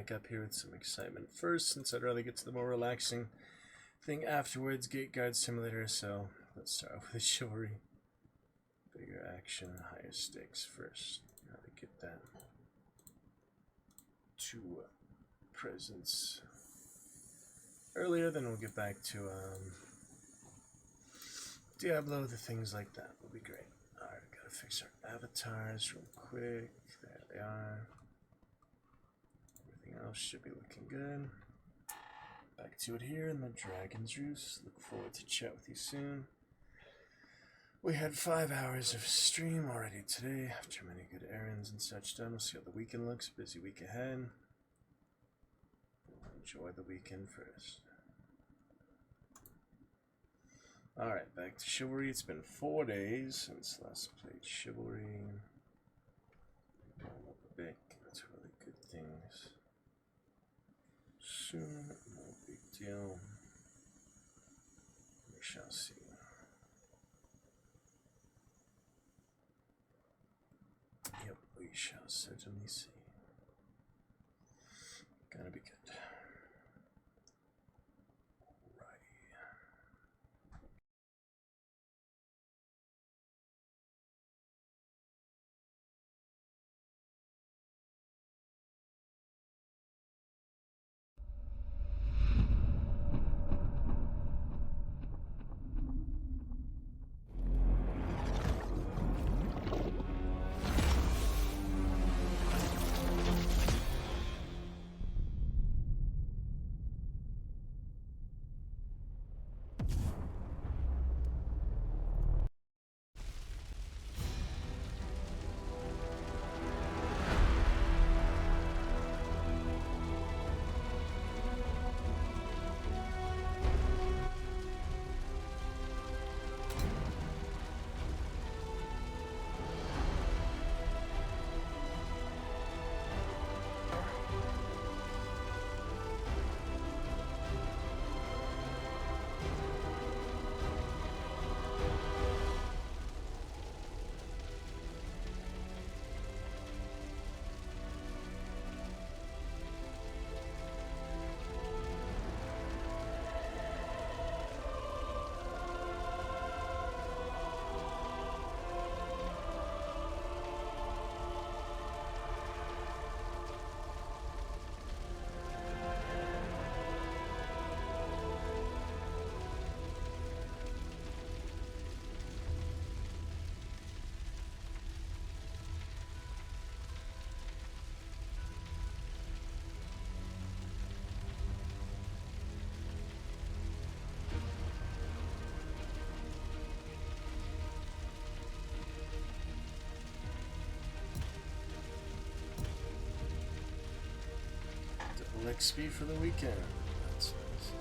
back up here with some excitement first, since I'd rather get to the more relaxing thing afterwards, Gate Guard Simulator. So let's start off with Chivalry. Bigger action, higher stakes first. How to get that to presence earlier, then we'll get back to Diablo. The things like that will be great. Alright, gotta fix our avatars real quick. There they are. Everything else should be looking good. Back to it here in the Dragon's Roost. Look forward to chat with you soon. We had 5 hours of stream already today, after many good errands and such done. We'll see how the weekend looks. Busy week ahead. We'll enjoy the weekend first. Alright, back to Chivalry. It's been 4 days since last played Chivalry. Roll up a bit, that's really good things. Soon, no big deal. We shall see. Yep, we shall certainly see. Gonna be good. XP for the weekend. That's nice.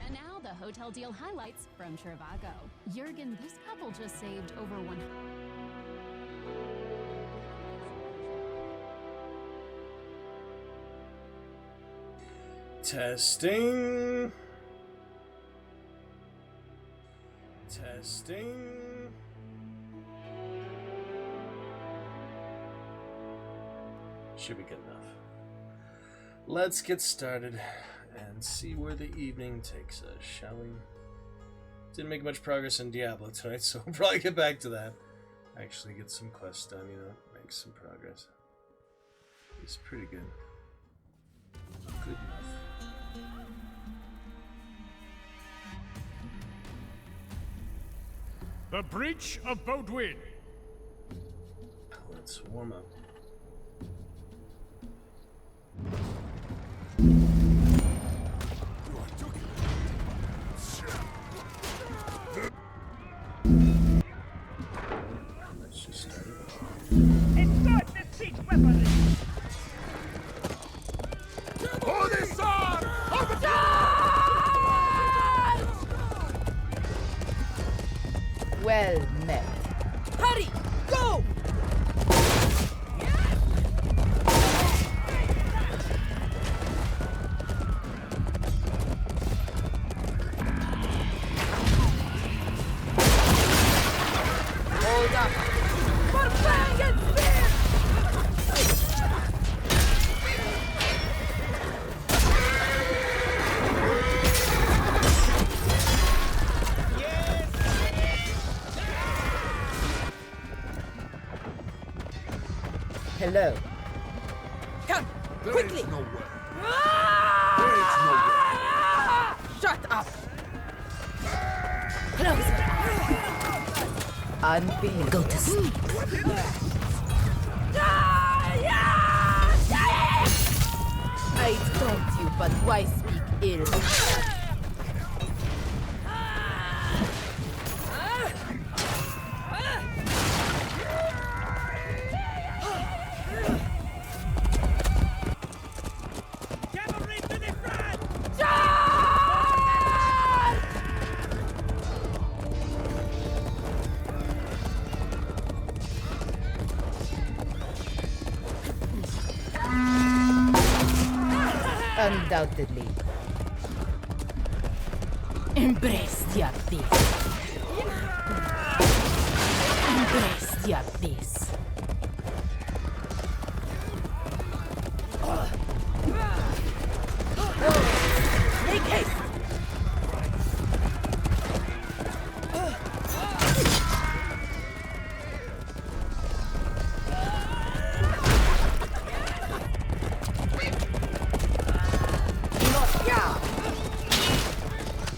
And now the hotel deal highlights from Trivago. Jurgen, this couple just saved over 100. Testing. Testing. Should be good enough. Let's get started and see where the evening takes us, shall we? Didn't make much progress in Diablo tonight, so we'll probably get back to that. Actually get some quests done, you know, make some progress. It's pretty good. Good enough. The breach of Baudouin. Let's warm up. Let's just start it off. It's not the siege weaponry! Hold this on! Well met. Hurry! Go! Hold up! For fang and spear! Hello. Come, quickly! No way. Shut up! Close your eyes. Unbeatable. Go to sleep. I told you, but why speak ill? Cavalry to the front! Undoubtedly. Embrace the abyss. Embrace the abyss. Make haste!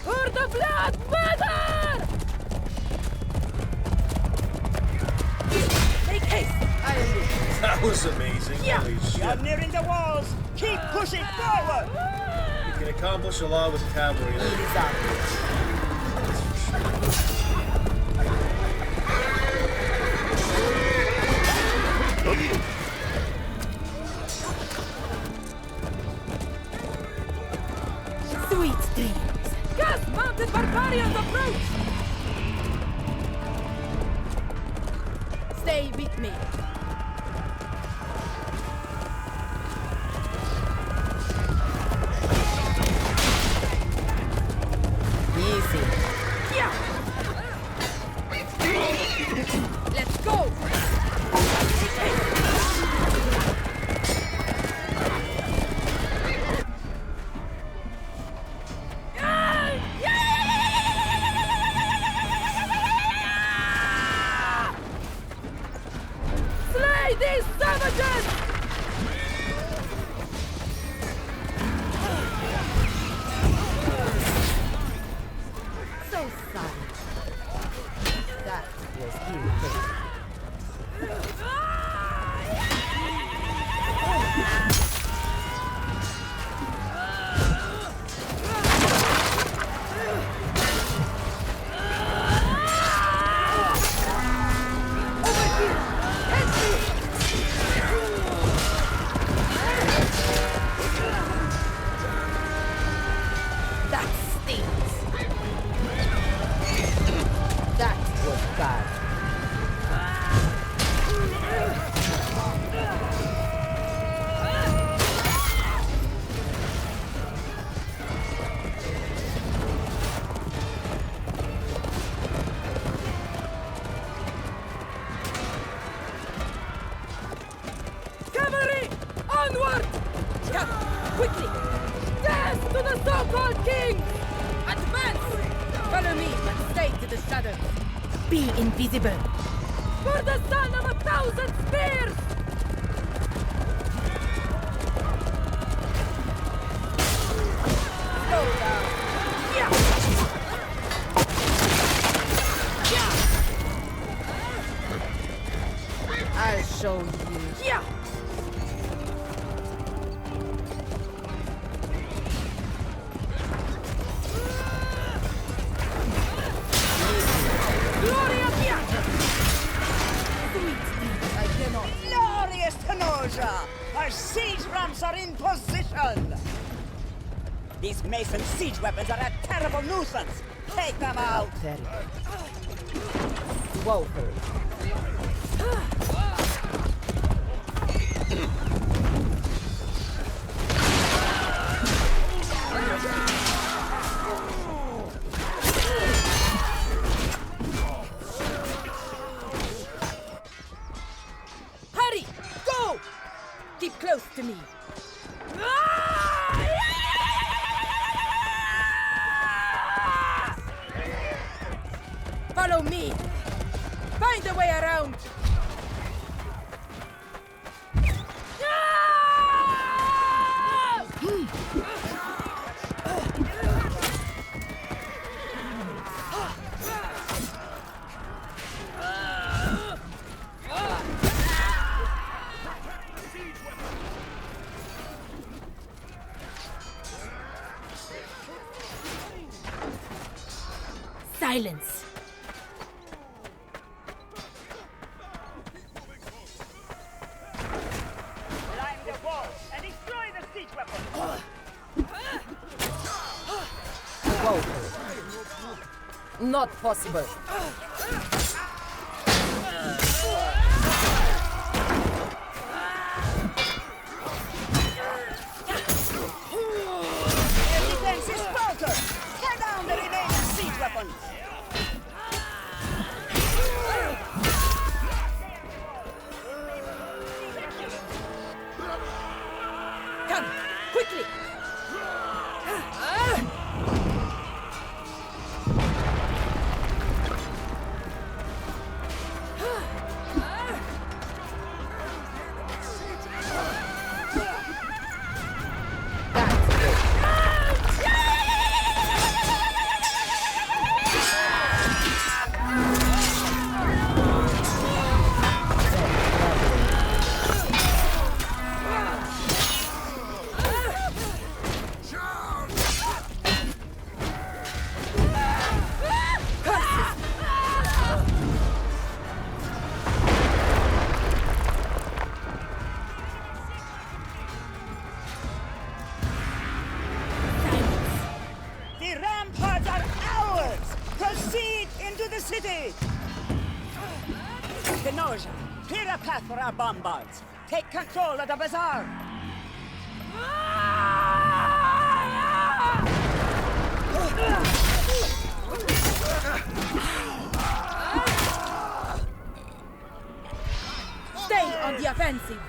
For the blood matter! Make haste! I am with That was amazing. Holy You're shit. nearing the walls! Keep pushing forward! You can accomplish a lot with cavalry. Sweet dreams! Gas mounted barbarians approach! Stay with me. Easy. Yeah. Let's go! Slay these savages! So sorry. That was irritating. That stings. That was bad. Cavalry! Onward! Come, quickly! Death to the so-called king! Advance! Follow me, but stay to the shadows. Be invisible. For the son of 1,000 spears! Slow down. Yeah! Yeah! show you. Yeah! Gloria Beata! Sweet thing, I cannot. Glorious Tanoja! Our siege ramps are in position! These Mason siege weapons are a terrible nuisance! Take them out! Very woeful. Hurry! Go! Keep close to me. Follow me! Find a way around! Silence! Climb the wall and destroy the siege weapon! Woeful. Not possible. Their defense is faltered! Tear down the remaining siege weapons! Come, quickly! The ramparts are ours! Proceed into the city! Tenoja, clear a path for our bombards. Take control of the bazaar! Stay on the offensive!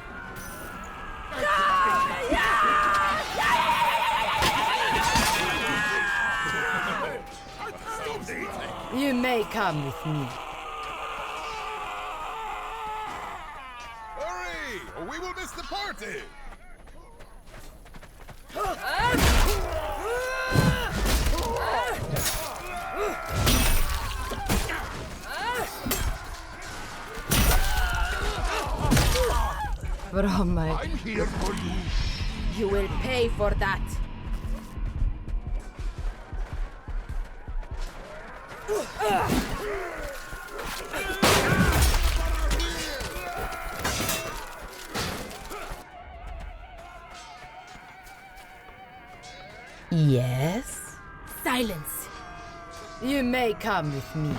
You may come with me. Hurry, or we will miss the party! From my... I'm here for you. You will pay for that. Yes? Silence. You may come with me.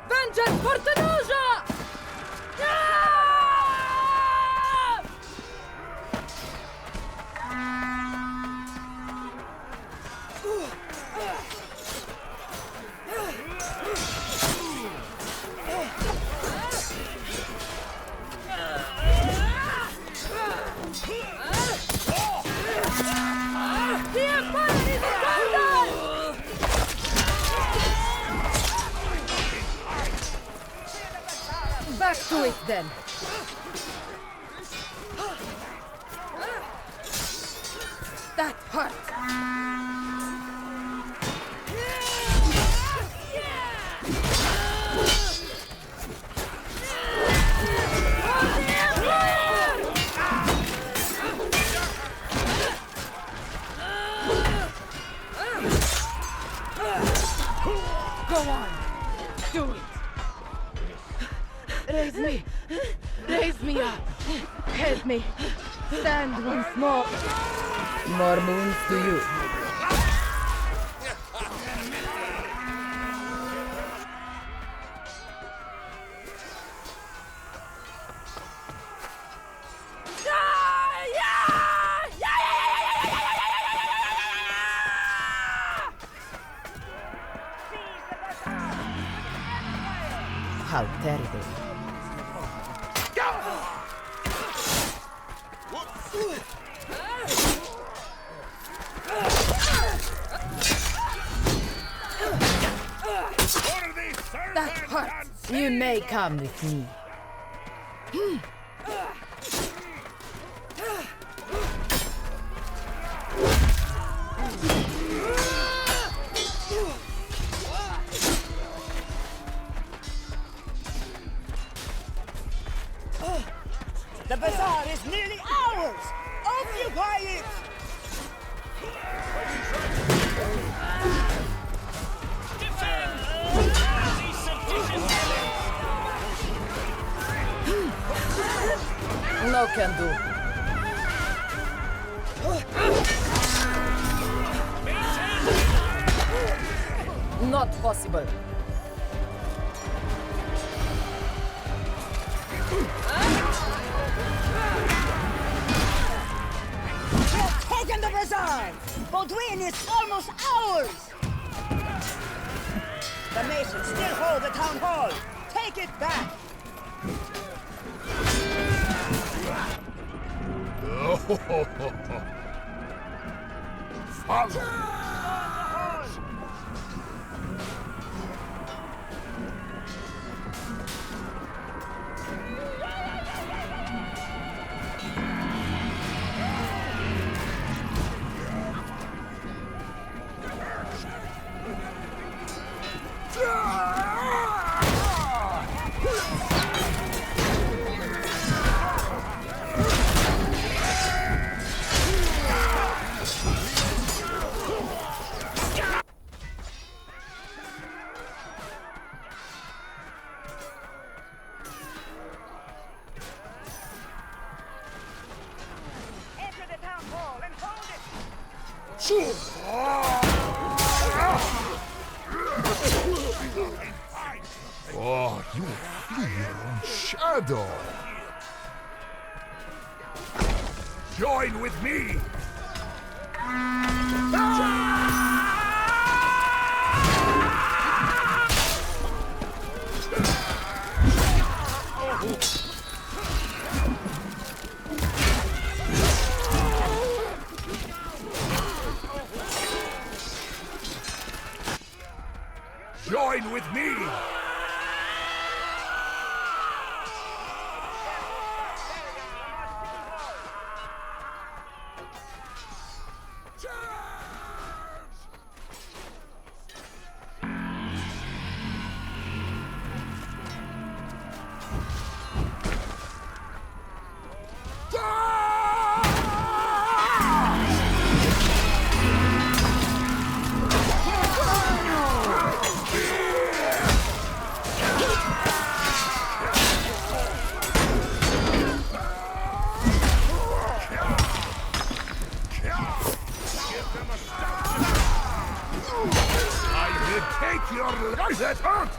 Vengeance for Tenoja! The Empire is surrendered! Back to it then. That hurt. Go on. Do it. Raise me. Raise me up. Help me. Stand once more. More moons to you. How terrible. That hurts. You may come with me. The bazaar is nearly ours! Occupy it! No can do. Not possible. We've taken the bazaar! Baudouin is almost ours! The masons still hold the town hall! Take it back! Follow! Enter the town hall and hold it! Oh, you flee your own shadow! Join with me! Join with me! Take your life that hurt!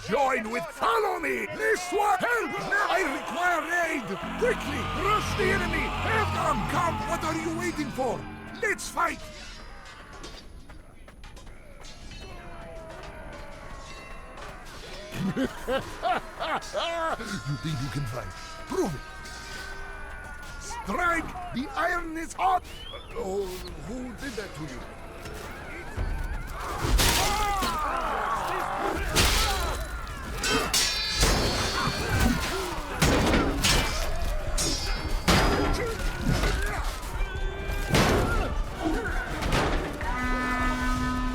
Join with, follow me! This one, help! I require aid! Quickly, rush the enemy! Have them! Come, what are you waiting for? Let's fight! You think you can fight? Prove it. Strike! The iron is hot! Oh, who did that to you?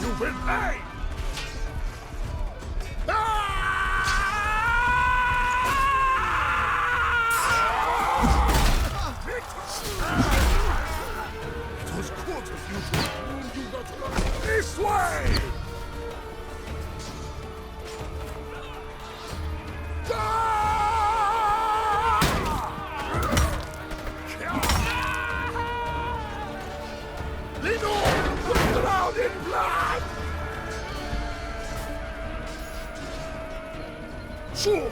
You will pay! It was good of you to prove you got this way! Lenore will drown in blood! Sure!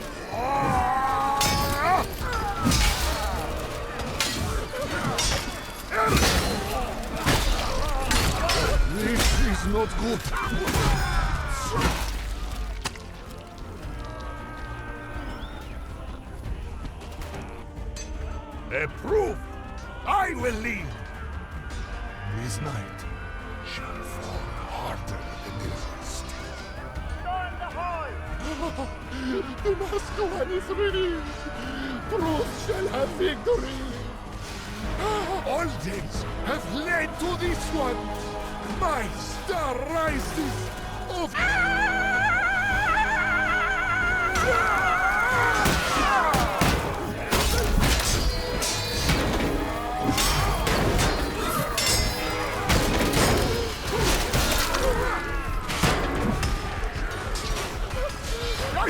This is not good. Approved! I will lead! This night shall fall harder than the rest. Storm the hall! The Masculine is ready! Truth shall have victory! All days have led to this one! My star rises of...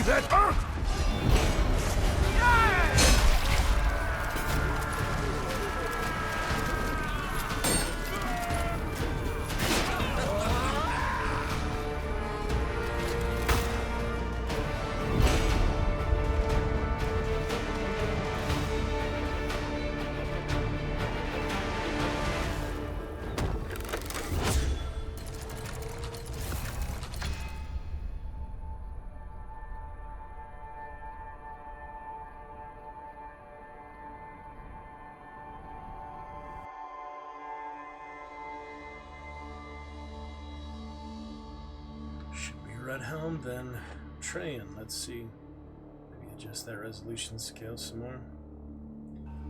That hurt! Red Helm, then Trajan. Let's see. Maybe adjust that resolution scale some more.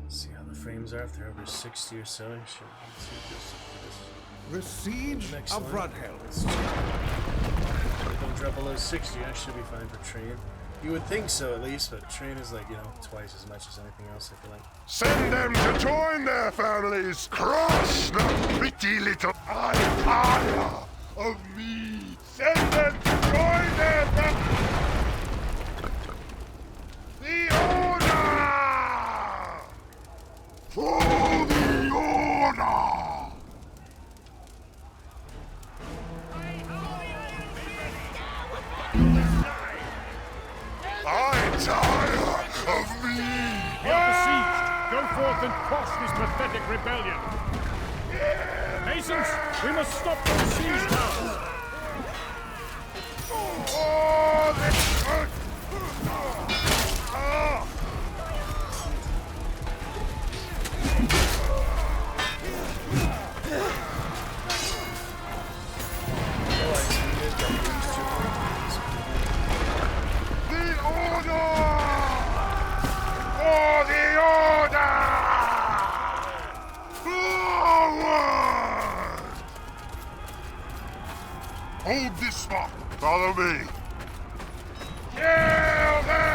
See how the frames are. If they're over 60 or so, I should adjust The siege Next of line. Radhelm. Let's check. If they don't drop below 60, I should be fine for Trajan. You would think so, at least, but Trajan is like, twice as much as anything else, I feel like. Send them to join their families. Crush the pretty little empire of me. Send them to join their families. The order! For the order! I'm tired of me! We are besieged! Go forth and quash this pathetic rebellion! Masons, we must stop the siege now! Oh, this hurt! The order! For the order! Forward! Hold this spot. Follow me. Kill them!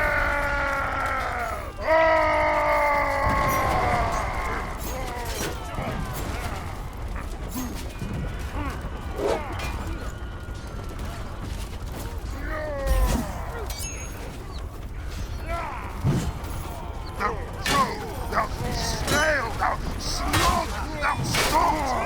Thou fool! Thou snail! Thou slug! Thou salt!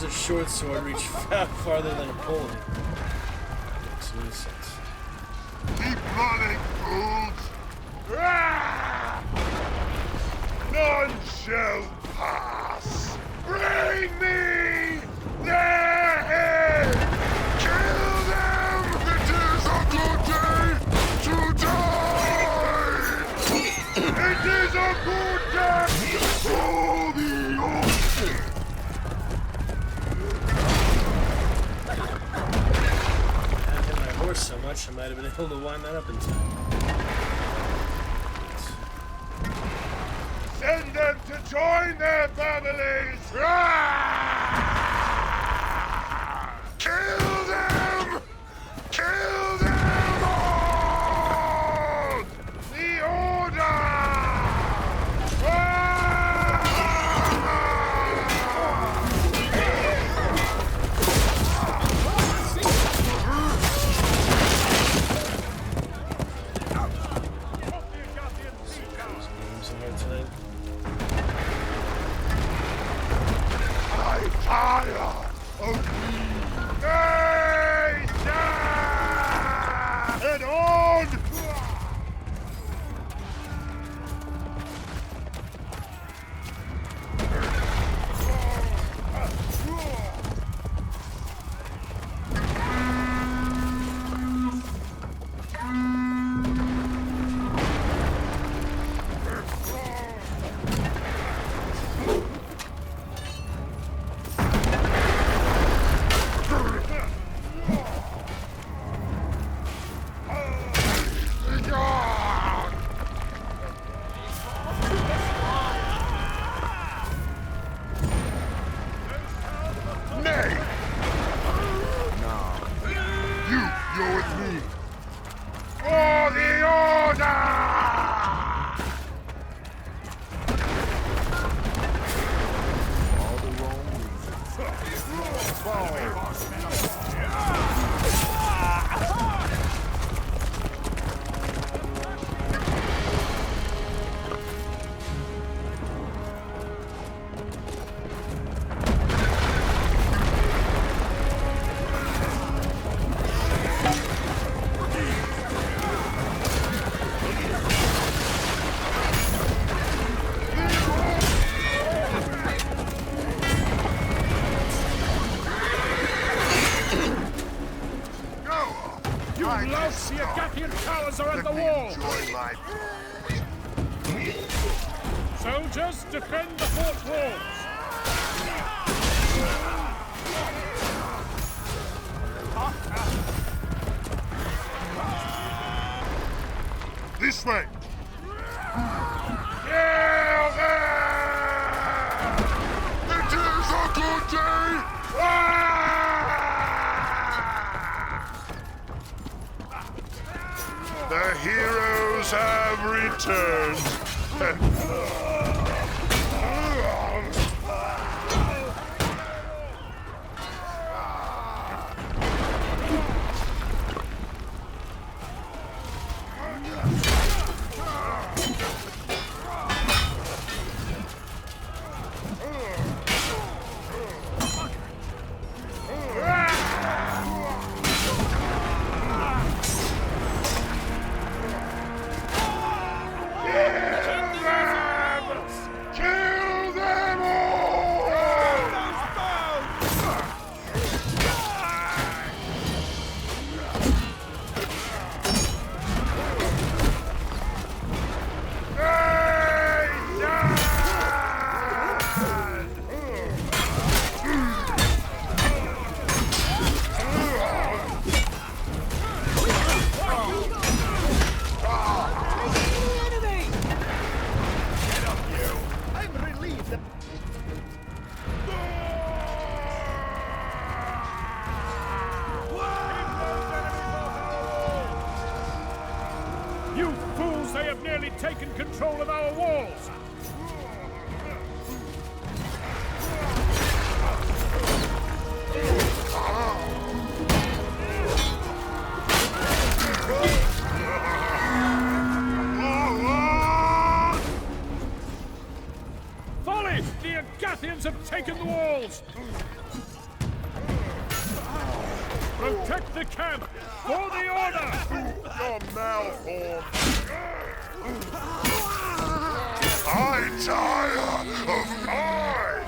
does a short sword reach farther than a pole? Makes no sense. Keep running, fools! Ah! None shall pass! Bring me their head! Kill them! It is a good day to die! It is a good day for the ocean! I hit my horse so much I might have been able to wind that up in time. Send them to join their families! Kill them! Kill them all! The order! I fire of me! Hey, and on! Nay! Now, you're with me. For the order! All the wrong reasons. You louse, the Agathian towers are at the wall! Enjoy my... Soldiers, defend the fort walls! This way! Kill them! It is a good day! The heroes have returned. Kill them all! You fools, they have nearly taken control of our walls! Folly! The Agathians have taken the walls! Protect the camp! For the order! Your malformed. I tire of mine!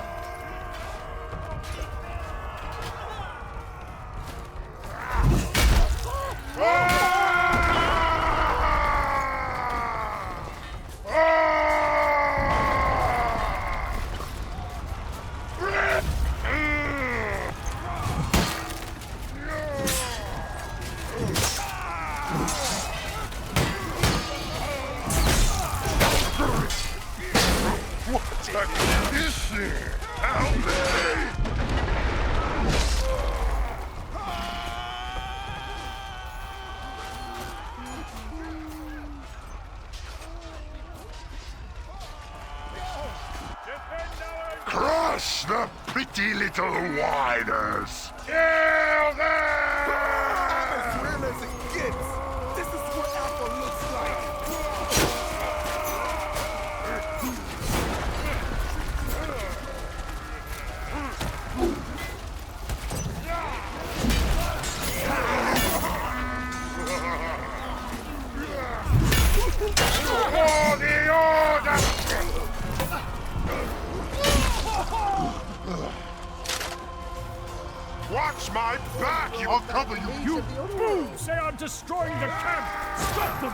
Help me! Crush the pretty little whiners! Kill them! As real as it gets! This is what Alpha looks like! For the order! Watch my back! I'll cover you! You fools say I'm destroying the camp! Stop them!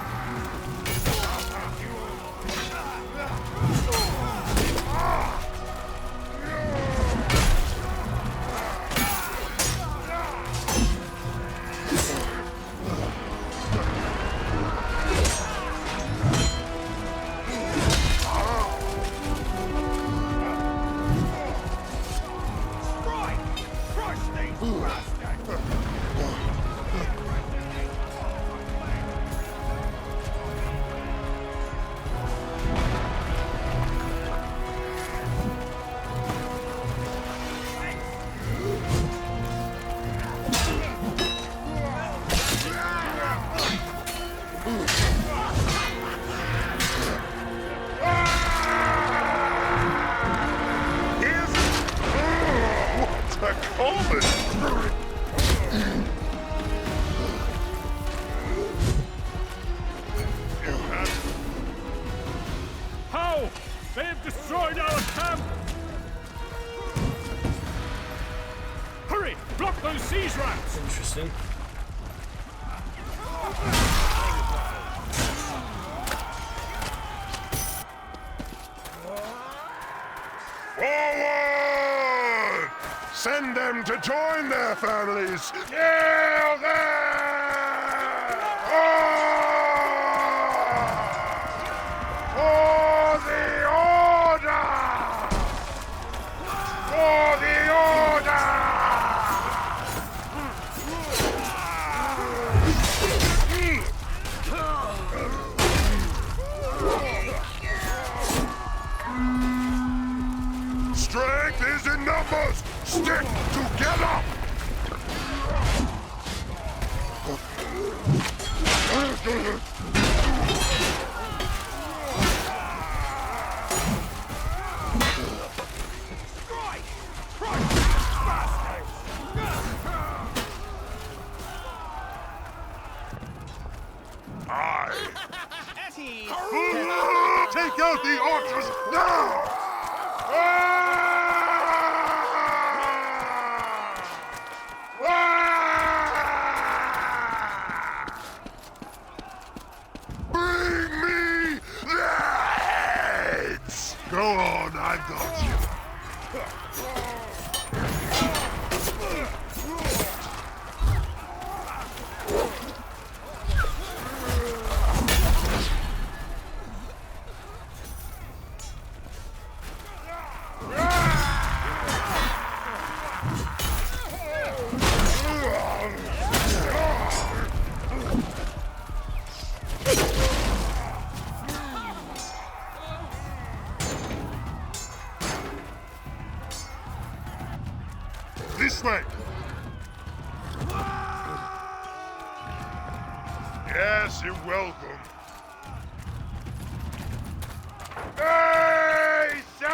How? They have destroyed our camp! Hurry! Block those siege rats! Interesting. Forward! Send them to join their families! Kill them! For the order! For the order! Strength is in numbers! Stick together! Take out the archers now! Bring me the heads! Go on, I've got you. This way! Yes, you're welcome. Nation!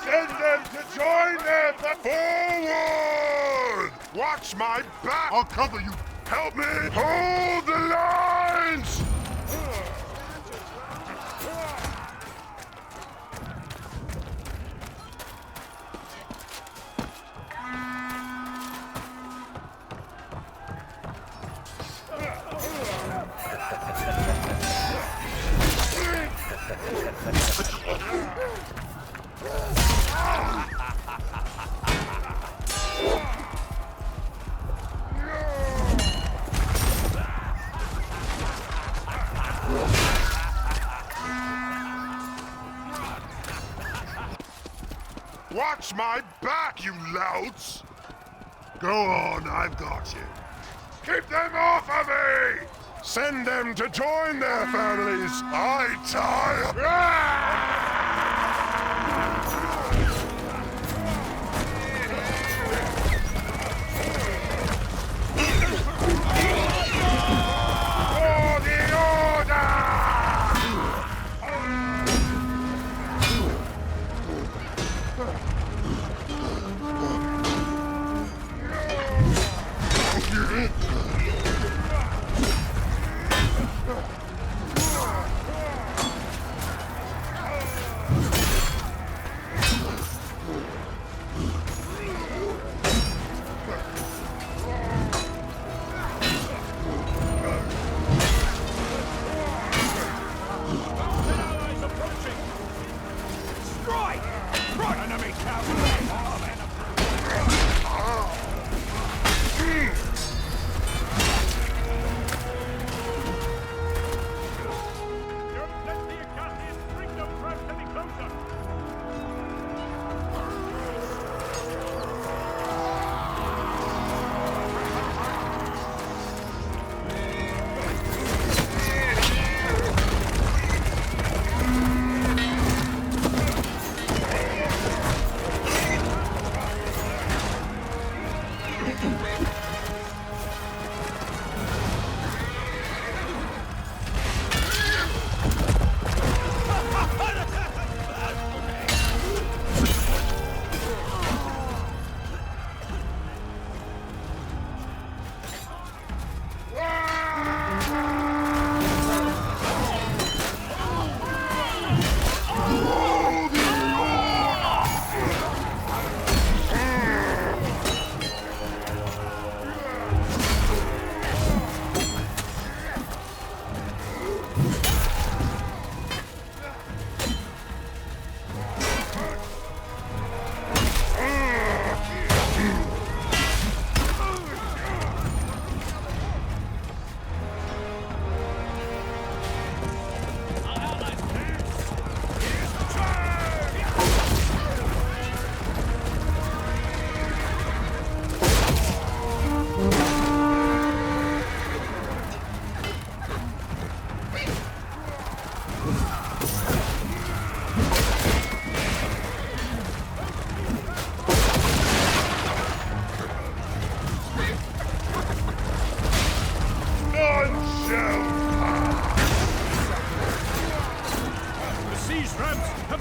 Send them to join their forward! Watch my back! I'll cover you! Help me! Hold the lines! Watch my back, you louts! Go on, I've got you. Keep them off of me! Send them to join their families! I tire! For the order!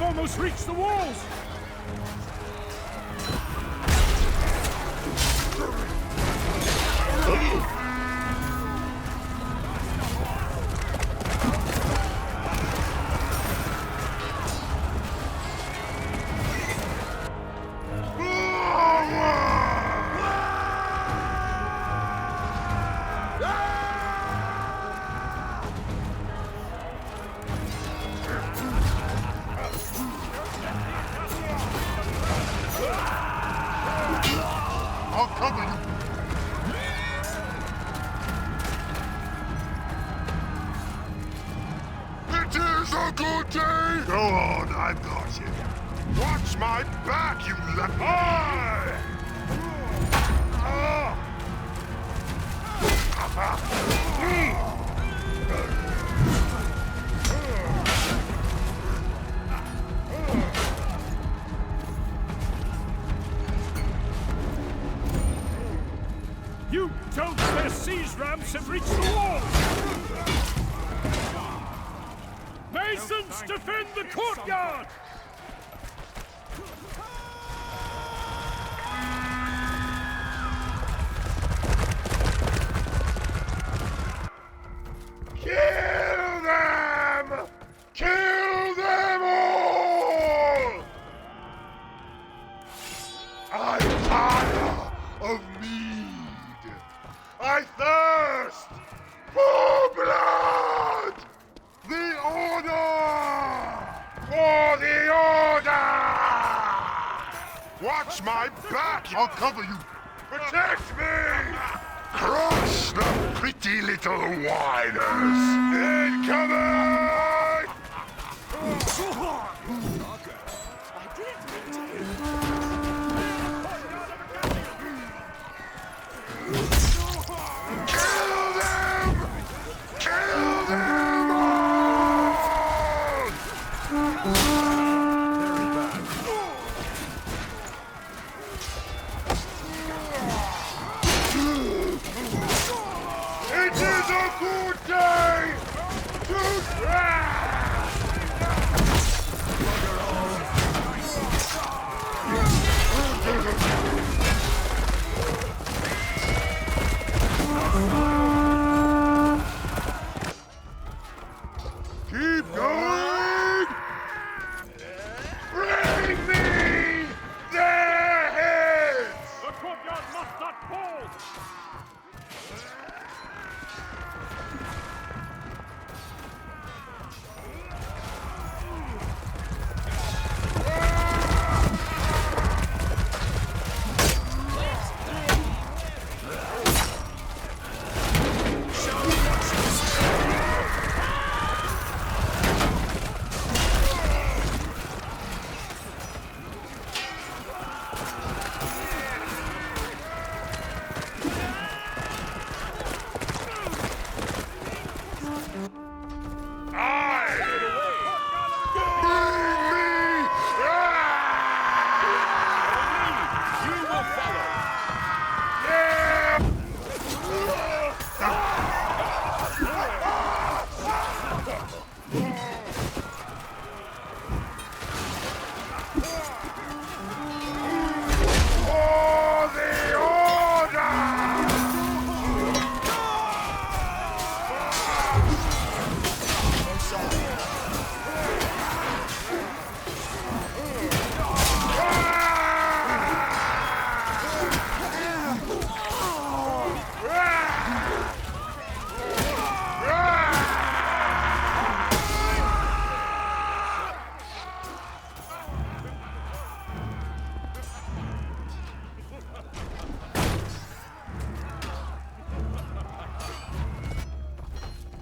Almost reached the walls! I'll cover you! It is a good day! Go on, I've got you. Watch my back, you You told their siege ramps have reached the walls! Masons, defend the courtyard! For the order! Watch my back! I'll cover you! Protect me! Crush the pretty little whiners! Incoming! Kill them! Kill them all! It is a good day to keep going! Bring me their heads! The courtyard must not fall!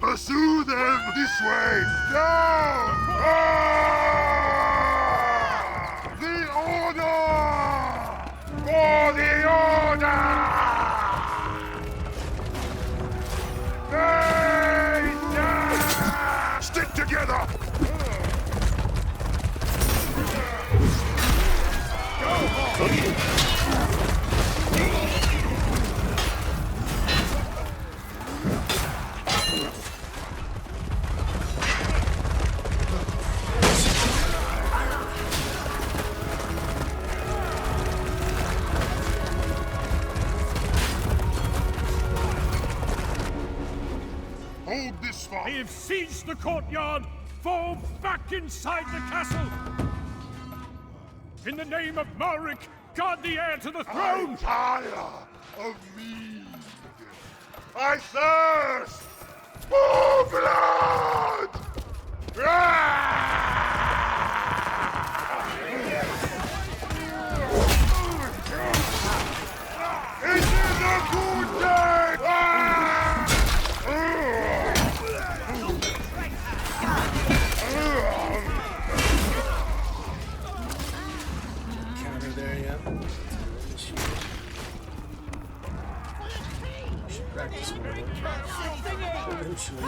Pursue them this way! Now! Ah! The order! For the order! They stick together! Hold this far! They have seized the courtyard! Fall back inside the castle! In the name of Malric, guard the heir to the throne! I'm tired of mead! I thirst for blood! It is a good day! Counter there yet? Should practice more. Eventually.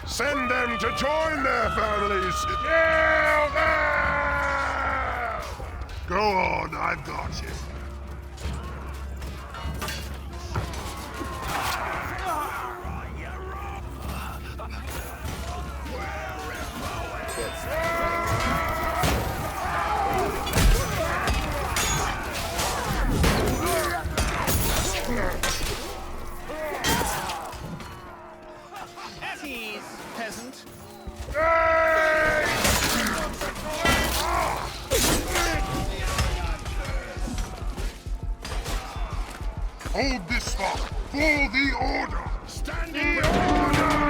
Send them to join their families! Kill them! Go on, I've got you. At ease, peasant. Hold this spot for the order! Standing order!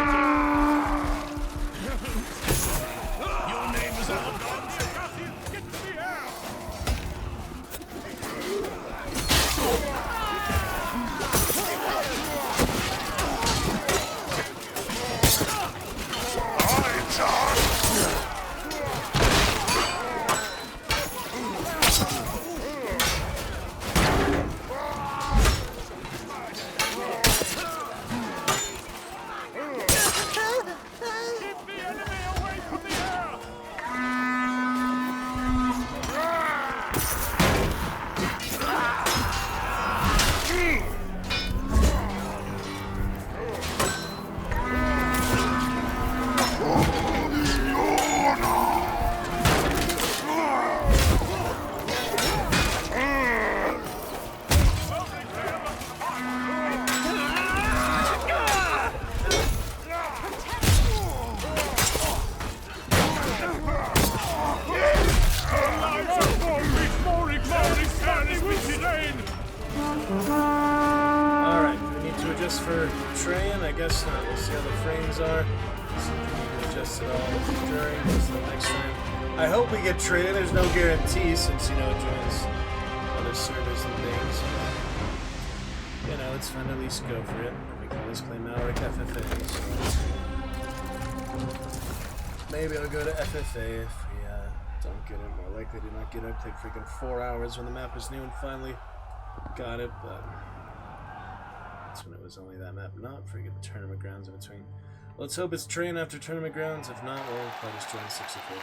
fixed for Trayan? I guess not. We'll see how the frames are. See if we can adjust it all during this next time. I hope we get Trayan. There's no guarantee since, you know, it joins other servers and things. You know, it's fun to at least go for it. We can always play Malric FFA. So maybe I'll go to FFA if we don't get it. More likely to not get it. I played freaking 4 hours when the map was new and finally got it, but that's when it was only that map, not freaking tournament grounds in between. Let's hope it's Train after tournament grounds. If not, we'll probably just join 64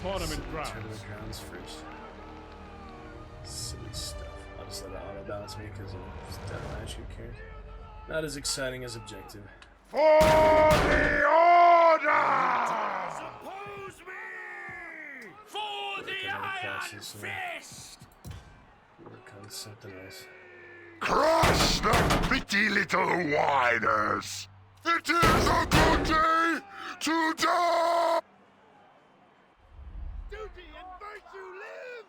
Tournament grounds. Tournament grounds first. Silly stuff. I'll just let it auto balance me because it's deathmatch. Who cares? Not as exciting as objective. For the order! Oppose me! For the Iron Fist! Work on something else. Crush the pretty little whiners! It is a good day to die! Duty and virtue live!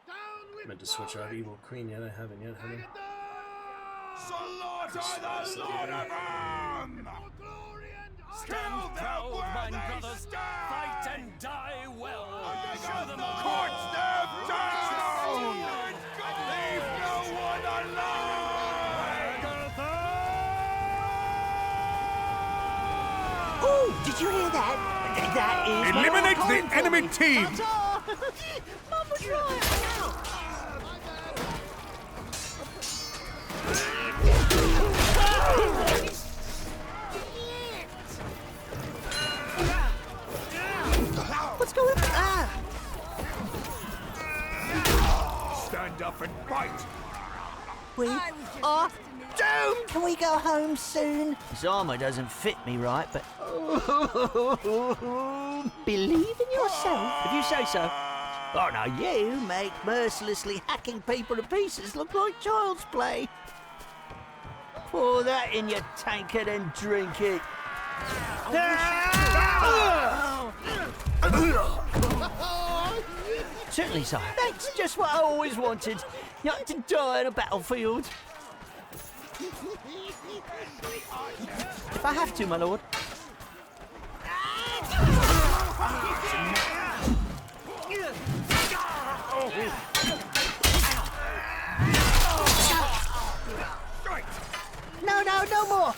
Down with Meant to switch out Evil Queen yet. I haven't yet, have I? Slaughter the Lord of Arm! Stand proud, my brothers, fight and die well. Show them all. Corch them down! Leave no one alive! Oh, did you hear that? That is Eliminate my the enemy team! Mum was right! What's going on? Stand up and fight! We are doomed! Can we go home soon? This armor doesn't fit me right, but... Believe in yourself, if you say so. Oh, no, you make mercilessly hacking people to pieces look like child's play. Pour that in your tankard and drink it. Certainly, sire. That's just what I always wanted. Not to die on a battlefield. If I have to, my lord. No, no more.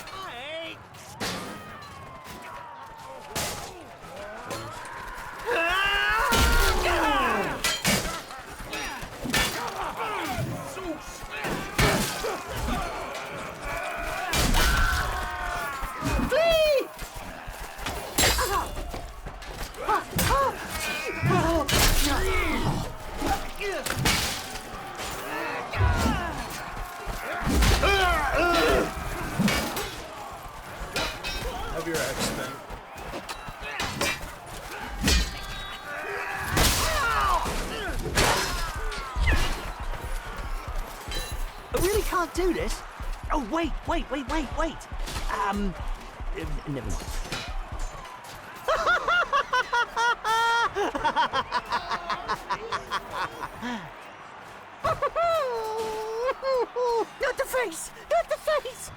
Have your axe then. I really can't do this. Oh, wait. Never mind. Not the face! Not the face!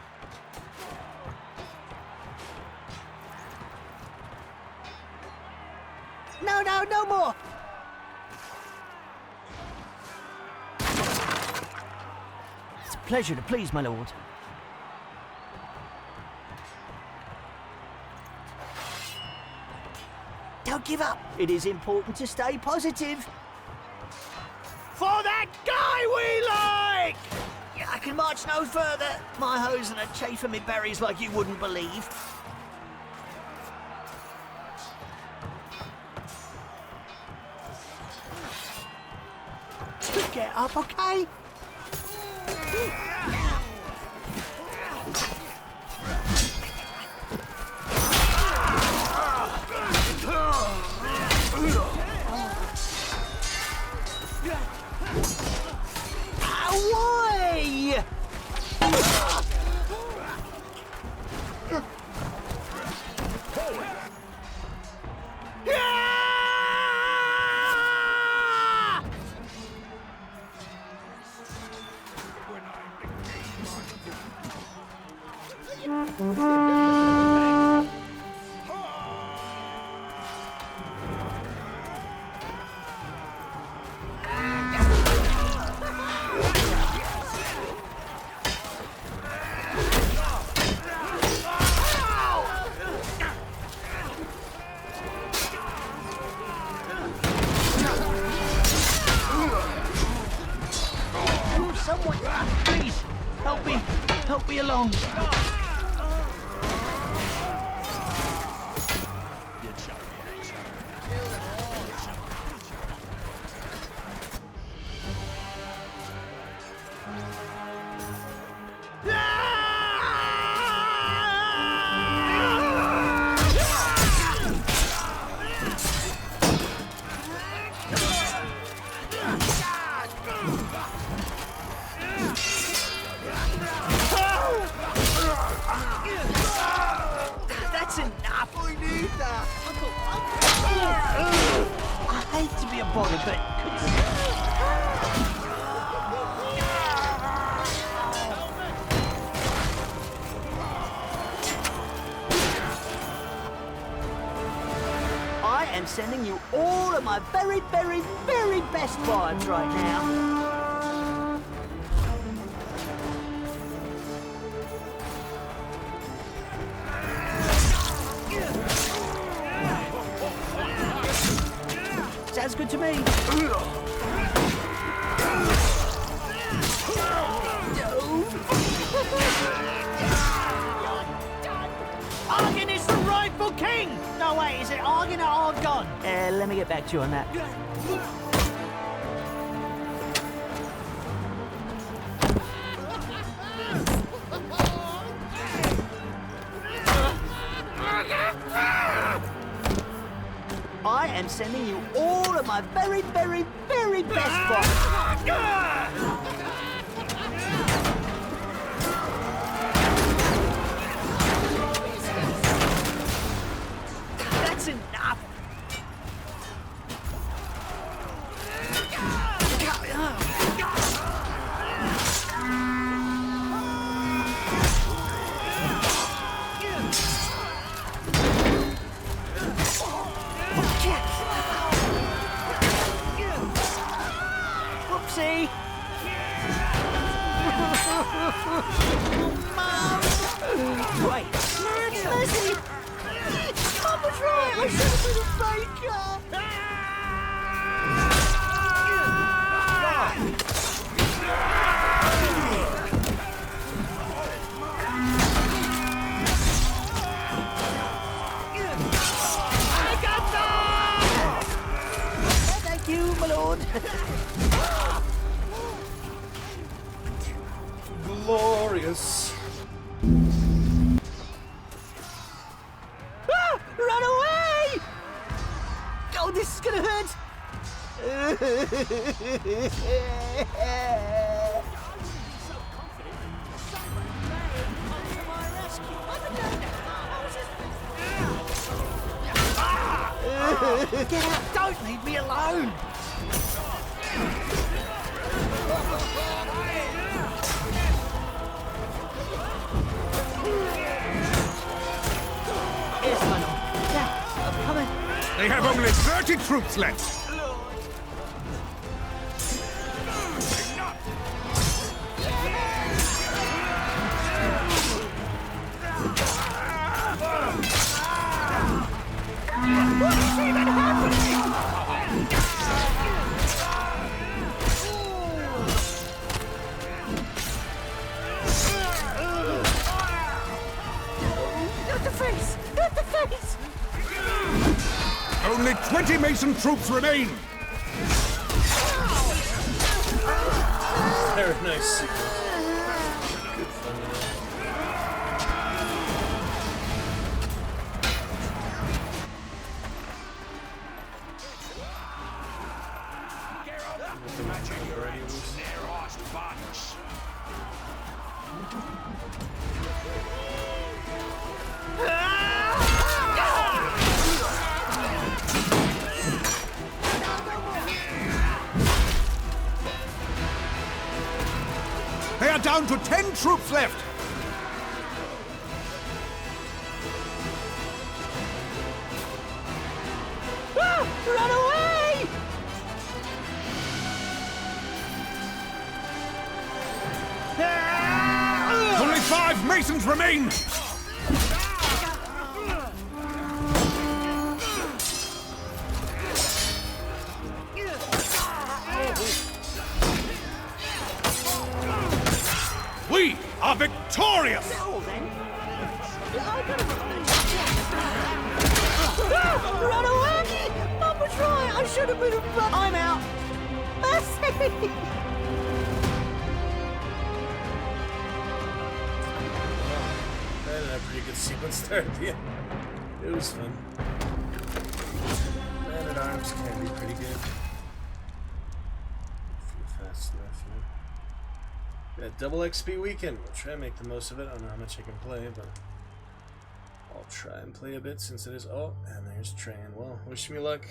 No more! It's a pleasure to please, my lord. Don't give up. It is important to stay positive. For that guy we like! Yeah, I can march no further. My hosen are chafing me berries like you wouldn't believe. Get up, okay? Why? Help me along. I hate to be a bother, but I am sending you all of my very, very, very best vibes right now. Sounds good to me. Argon is the rightful king! No, wait, is it Argon or Argon? Let me get back to you on that. I am sending you all of my very, very, very best vibes. That's enough. Whoopsie! Mom! Wait, Leslie! Mom was right! I should have been a baker! I got that! Thank you, my lord. Glorious. Ah! Run away! Oh, this is gonna hurt. Get out! Don't leave me alone! Yes, my lord. Yeah, I'm coming. They have only 30 troops left. What is even happening? Not the face! Not the face! Only 20 Mason troops remain. Very nice sequence. Good fun. They are down to 10 troops left. 5 masons remain! We are victorious! Run away! Mum was right, I should have been a butt. I'm out. Mercy! That had a pretty good sequence there at the end. It was fun. Man-at-Arms can be pretty good. Fast enough, you know. Yeah, double XP weekend. We'll try and make the most of it. I don't know how much I can play, but I'll try and play a bit since it is. Oh, and there's Tran. Well, wish me luck.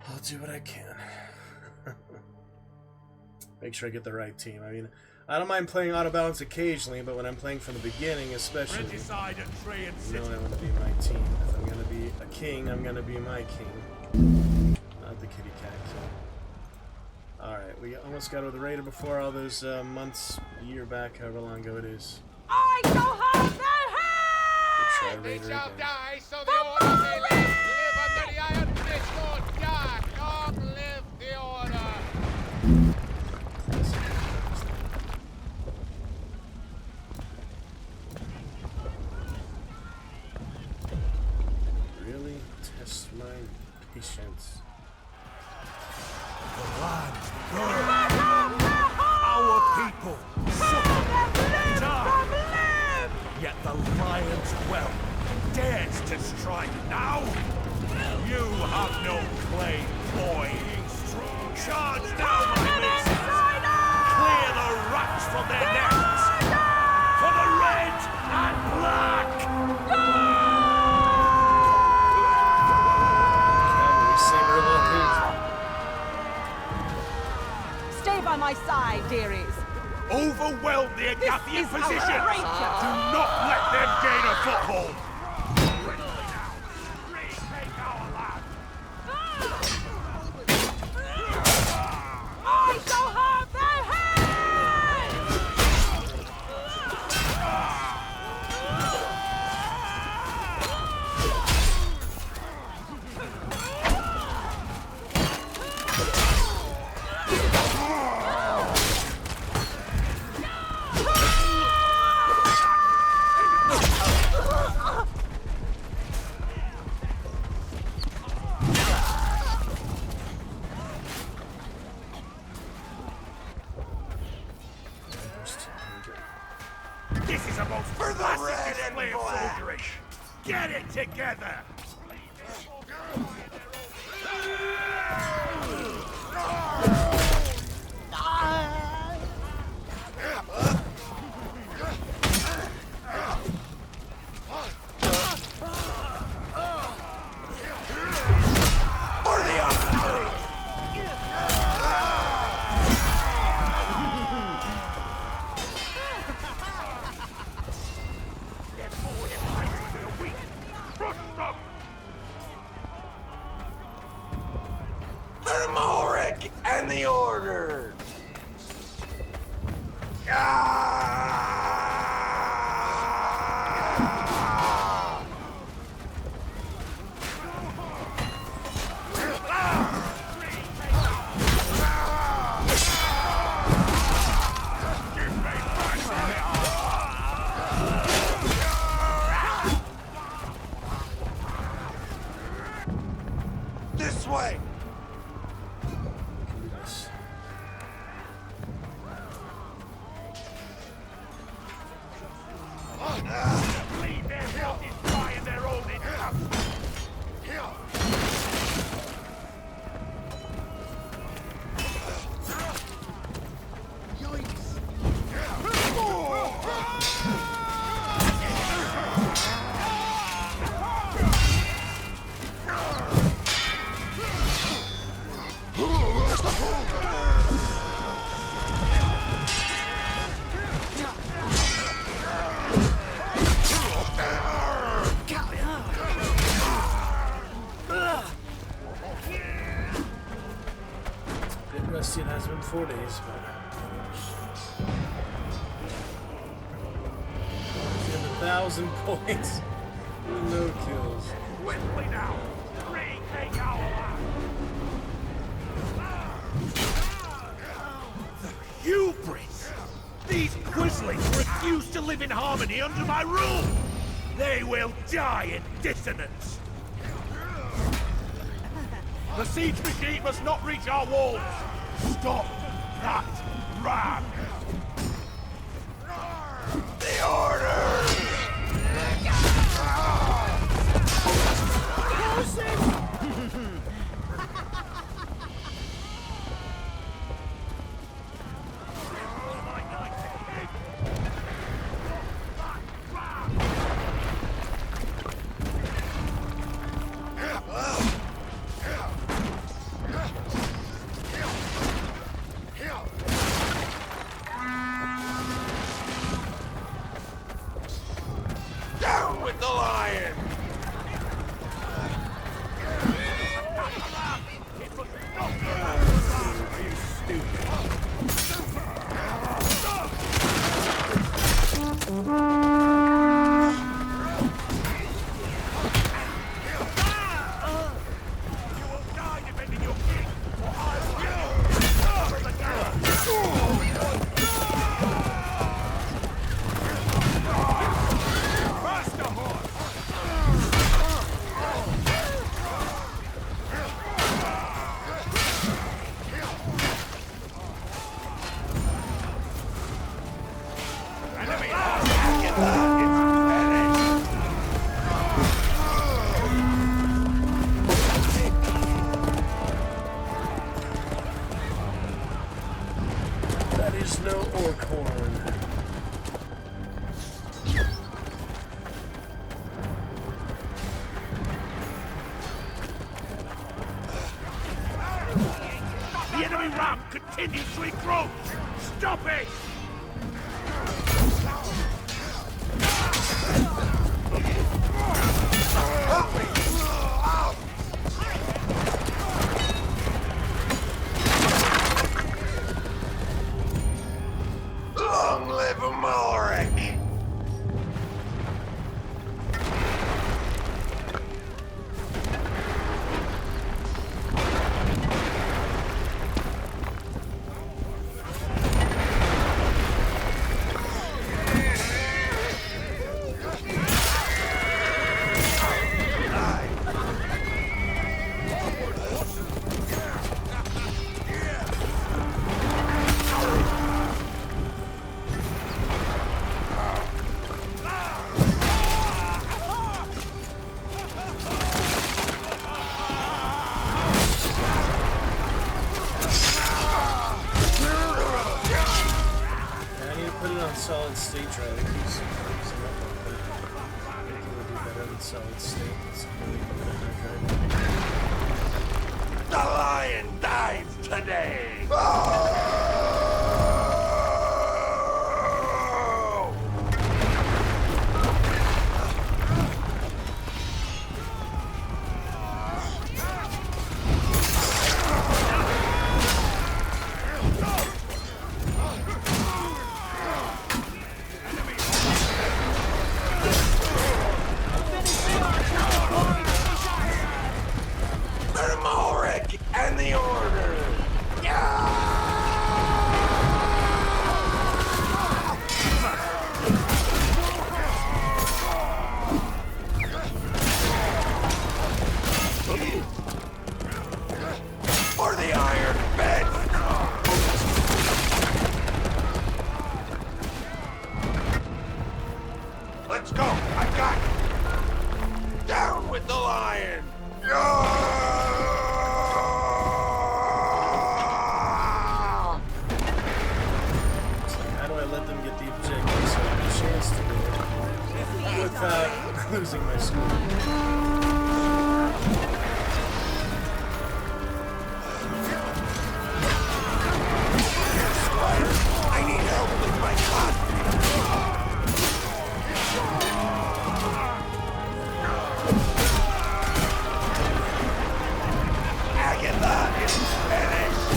I'll do what I can. Make sure I get the right team. I mean, I don't mind playing auto balance occasionally, but when I'm playing from the beginning, especially, you know I want to be my team. If I'm gonna be a king, I'm gonna be my king, not the kitty cat king. All right, we almost got over the raider before all those months, year back, however long ago it is. I shall have their head! They shall die, so the order may live. Live under the iron fist, Lord God. Long live the order. Really test my patience. The land, our people, suffer, die. Yet the lion's whelp dares to strike now. You have no claim, boy. Charge down, my maces! Clear the rats from their necks! For the red and black! Stay by my side, dearies. Overwhelm the Agathian position! Do not let them gain a foothold! I shall have their head! This is a most classic display of soldiery! Get it together! And the order! This way! It has been 4 days, but 1,000 points. No kills. Quickly now! Retake our land! The hubris! These Grizzlies refuse to live in harmony under my rule! They will die in dissonance! The siege machine must not reach our walls! Stop that ram! The order! Down with the lion! That is no orc horn. The enemy ram continues to encroach! Stop it! Long live Amalric! Solid state try to keep some things up, but I think it would do better than solid state. It's really good at The lion dies today! And the order! For the iron bed! Let's go! I got it! Down with the lion! Without losing my school. I need help with my gun! Agatha is finished!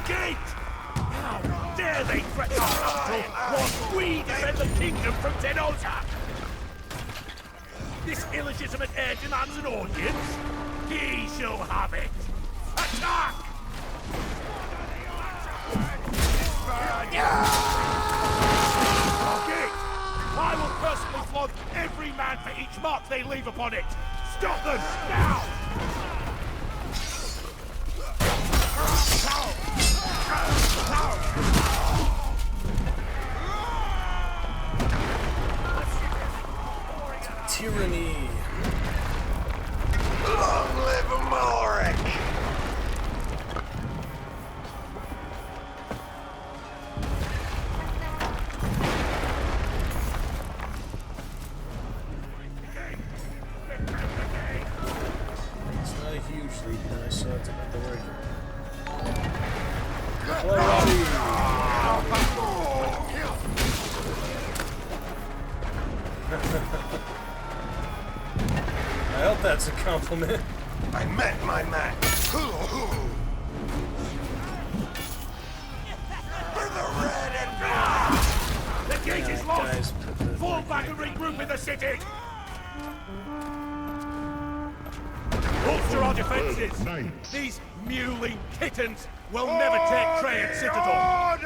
gate! How dare they threaten our capital whilst we defend the kingdom from Tenosa! This illegitimate heir demands an audience. He shall have it. Attack! Okay. I will personally flog every man for each mark they leave upon it. Stop them now! Tyranny. Long live Amalric! It's not a huge lead, but I saw it to make the work. Play Robby! I hope that's a compliment. I met my match. For the red and black! The gate is locked! Guys, Fall back and regroup in the city! Bolster our defenses! These mewling kittens will never take Trajan Citadel!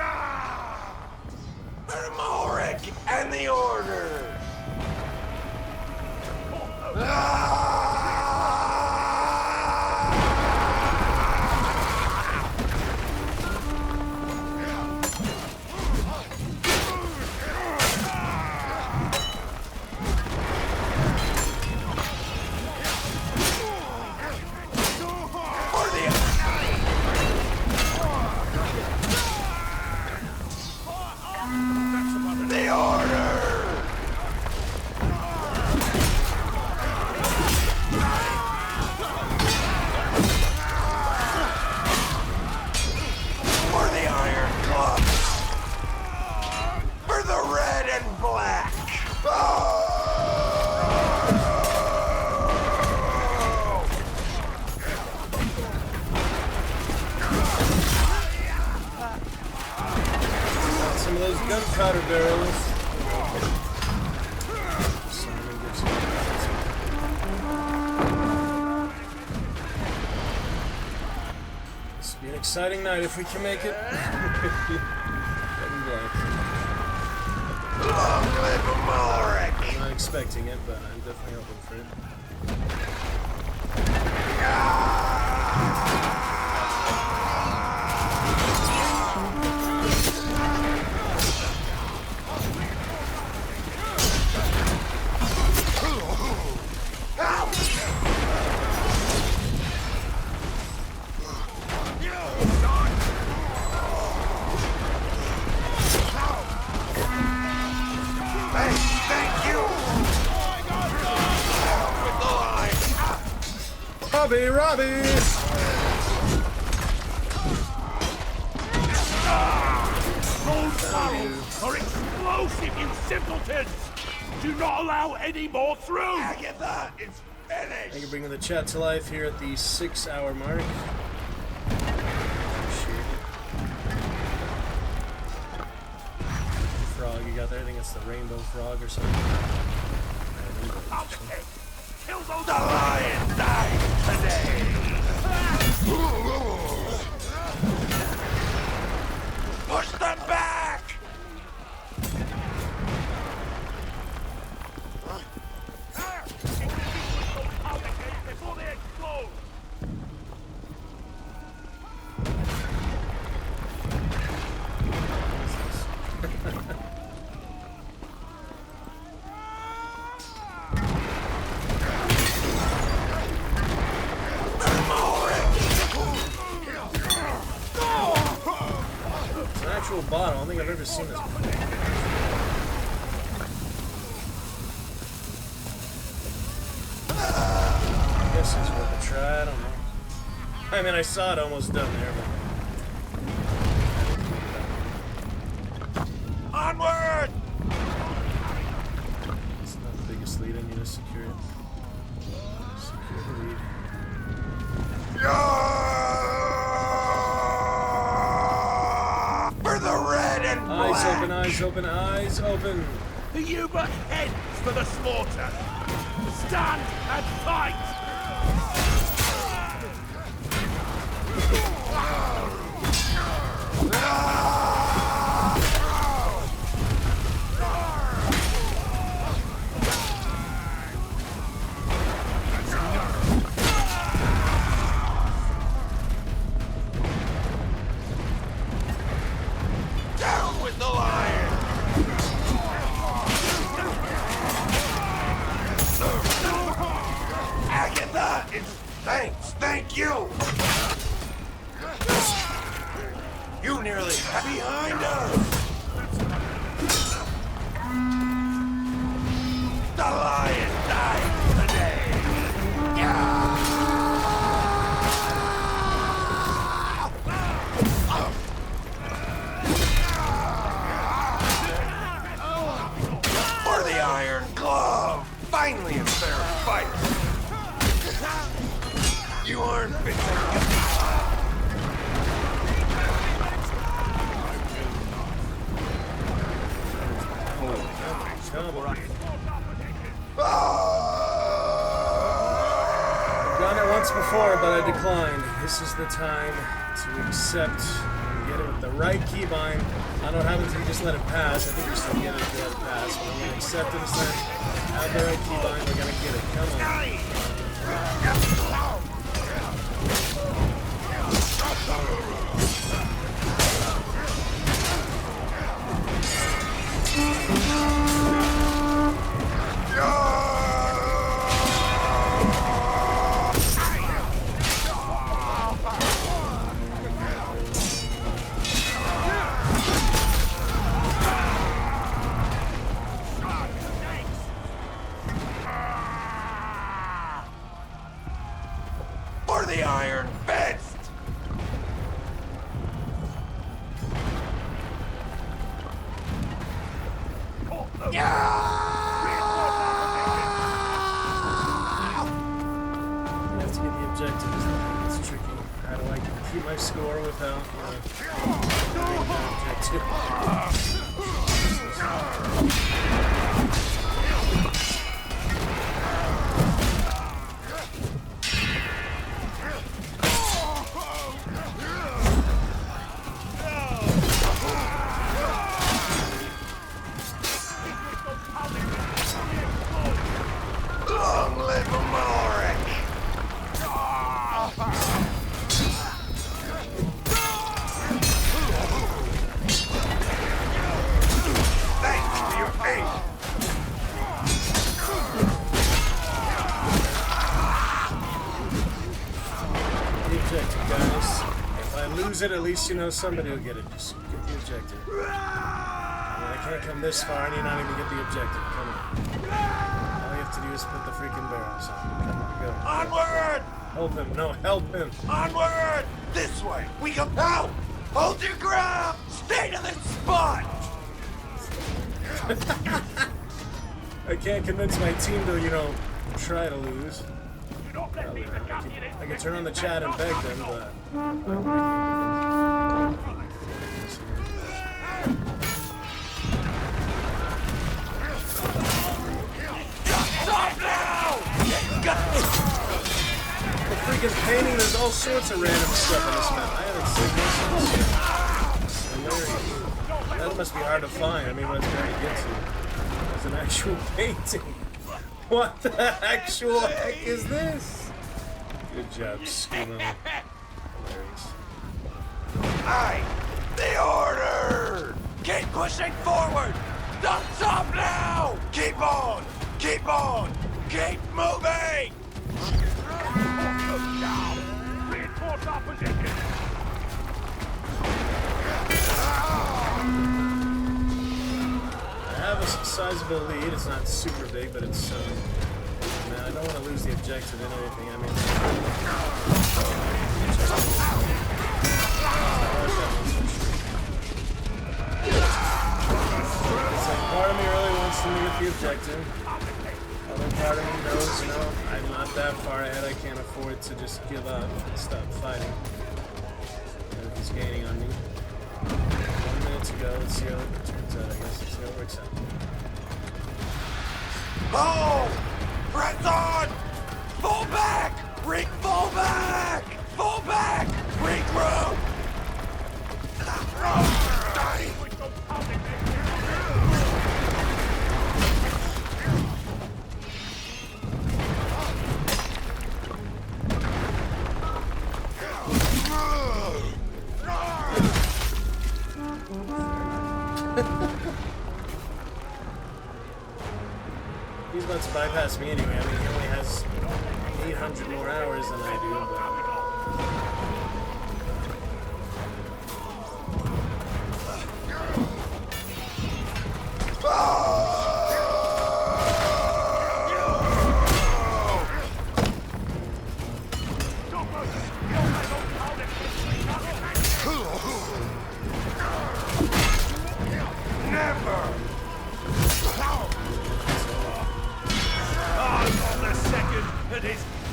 Amalric and the Order! The Order! For the Iron Club! For the red and black! Some of those gunpowder barrels. This will be an exciting night if we can make it. Long live Amalric! I'm not expecting it, but I'm definitely hoping for it. Robby! Those barrels are explosive, you simpletons! Do not allow any more through! Agatha, it's finished! Thank you for bringing the chat to life here at the 6-hour mark. Appreciate it. Frog you got there? I think it's the rainbow frog or something. Kill those the lion died today! Push them back! Before they explode! Actual bot. I don't think I've ever seen this before. I guess it's worth a try. I don't know. I mean, I saw it almost done there, but Onward! it's not the biggest lead. I need to secure it. Secure the lead. Yeah! Eyes open, eyes open. You but heads for the slaughter. Stand and fight! Down with the lion! Agatha! Thanks, thank you! You nearly got behind us! The lion died today! Yeah! For the Iron Glove! Finally a fair fight! You aren't fit to I've done it once before, but I declined. This is the time to accept and get it with the right keybind. I don't know what happens if you just let it pass. I think you're still getting it if you let it pass, but I'm going to accept it this time. Have the right keybind, we're going to get it. Come For the Iron Fist! You have to get the objective, isn't it? It's tricky. How do I keep my score without, getting the objective? Long live Malric! Thanks for your aid! The objective, guys. If I lose it, at least somebody will get it. Just get the objective. I can't come this far and you're not even get the objective. Come on. All you have to do is put the freaking barrels on. Come on, go. Onward! Help him. No, help him. Onward! This way! We go now! Hold your ground! Stay to the spot! I can't convince my team to, try to lose. I can turn on the chat and beg them, but... Stop now! The freaking painting, there's all sorts of random stuff on this map. I haven't seen this. It's hilarious. That must be hard to find. I mean, what it's trying to get to. It's an actual painting. What the actual heck is this? Good job, Scuba. Hilarious. Aye! The order! Keep pushing forward! Don't stop now! Keep on! Keep on! Keep moving! Reinforce our position! I have a sizable lead. It's not super big, but it's man, I don't want to lose the objective in anything. I mean, it's like part of me really wants them to get the objective. Other part of me knows, I'm not that far ahead. I can't afford to just give up and stop fighting. He's gaining on me. 1 minute to go. Let's see how it turns out, I guess. Let's see how it works out. Oh! Press on! Fall back! Rick, fall back! Fall back! Regroup! He's about to bypass me anyway. I mean, he only has 800 more hours than I do, but...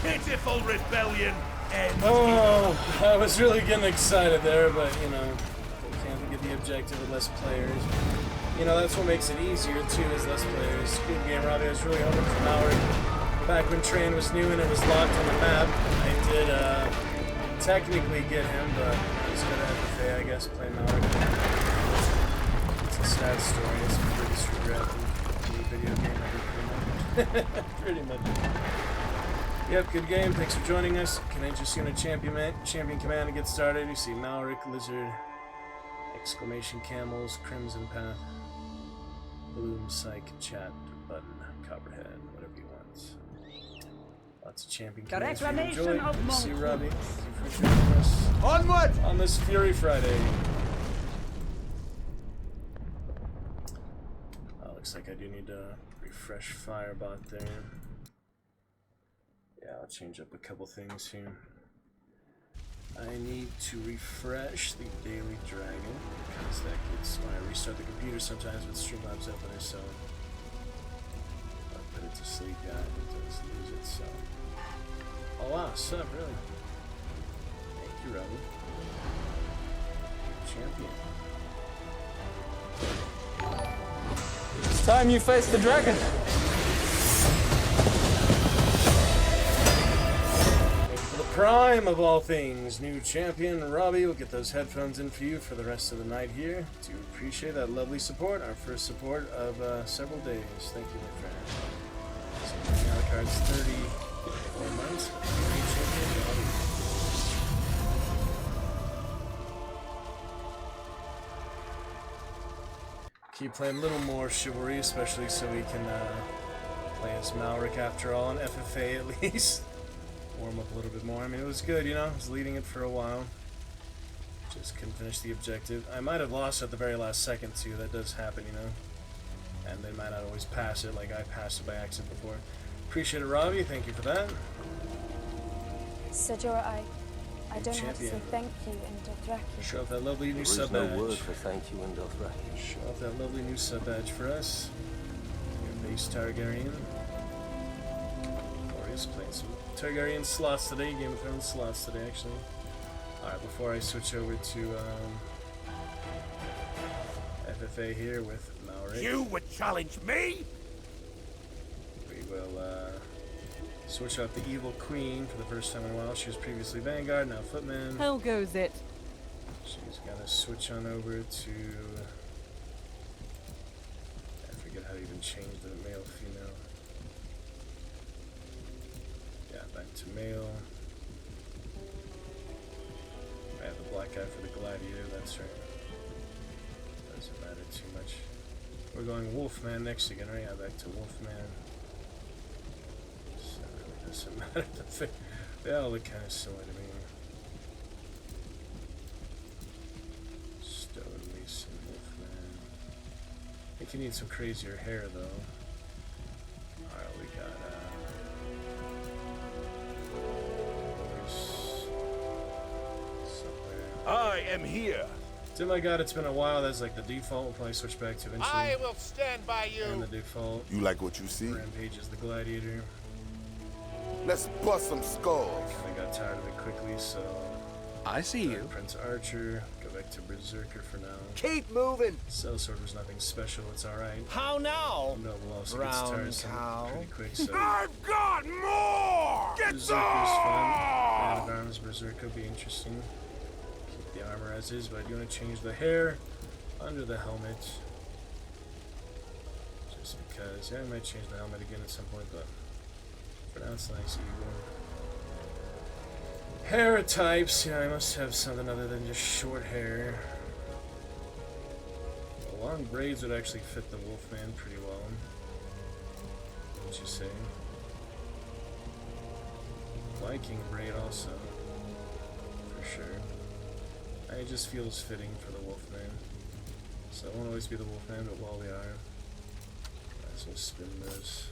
Pitiful rebellion ends. Oh, I was really getting excited there, but you know, we can't get the objective with less players. You know, that's what makes it easier too, is less players. Good game, Robby. I was really hoping for Mallory. Back when Train was new and it was locked on the map, I did technically get him, but I was gonna FFA, I guess, play Mallory. It's a sad story. It's the biggest regret in any video game ever, pretty much. Yep, good game. Thanks for joining us. Can I just unit champion command to get started? You see Malric, Lizard, exclamation camels, Crimson Path, Bloom, Psych, Chat, Button, Copperhead, whatever you want. Lots of champion commands for you to enjoy. See Robby. Thank you for joining us. Onward! On this Fury Friday. Looks like I do need to refresh Firebot there. Yeah, I'll change up a couple things here. I need to refresh the Daily Dragon, because that gets, when I restart the computer sometimes with Streamlabs opener, so I put it to sleep, yeah, it does lose it, so. Oh wow, sub, really? Thank you, Robby. Champion. It's time you face the dragon. Prime of all things, new champion Robby will get those headphones in for you for the rest of the night here. Do appreciate that lovely support, our first support of several days. Thank you, my friend. So now the card's 34 months. New champion Robby. Keep playing a little more Chivalry, especially so we can play as Malric after all, on FFA at least. Warm up a little bit more. I mean, it was good, you know. I was leading it for a while. Just couldn't finish the objective. I might have lost at the very last second, too. That does happen, you know. And they might not always pass it like I passed it by accident before. Appreciate it, Robby. Thank you for that. Sir Jorah, I don't know how to say thank you in Dothraki. Show off that lovely new sub badge. There is no word for thank you in Dothraki. Show off that lovely new sub badge for us. Your base Targaryen. Playing some Targaryen slots today, Game of Thrones slots today, actually. Alright, before I switch over to FFA here with Malric. You would challenge me? We will switch out the Evil Queen for the first time in a while. She was previously Vanguard, now Footman. How goes it? She's gonna switch on over to... I forget how to even change the male, female. Back to male. I have the black guy for the gladiator, that's right. Doesn't matter too much. We're going Wolfman next again, right? Yeah, back to Wolfman. So it really doesn't matter. They all look kind of similar to me. Stone Mason, Wolfman. I think you need some crazier hair, though. Alright, we got, I am here. Oh my god, it's been a while. That's like the default. We'll probably switch back to eventually. I will stand by you. And the default. You like what you see? Rampage is the gladiator. Let's bust some skulls. I got tired of it quickly, so I see you. Prince Archer. Go back to Berserker for now. Keep moving. Sellsword was nothing special. It's alright. How now? Noble also gets Brown tiresome cow. pretty quick, so... I've got more! Get Berserker's some! fun. Man at Arms Berserker will be interesting. Keep the armor as is, but I do want to change the hair under the helmet. Just because, yeah, I might change the helmet again at some point, but for now it's nice evil. Hair types, yeah, I must have something other than just short hair. The long braids would actually fit the Wolfman pretty well. What'd you say? Viking braid also, for sure. It just feels fitting for the Wolfman. So I won't always be the Wolfman, but while we are, might as well spin those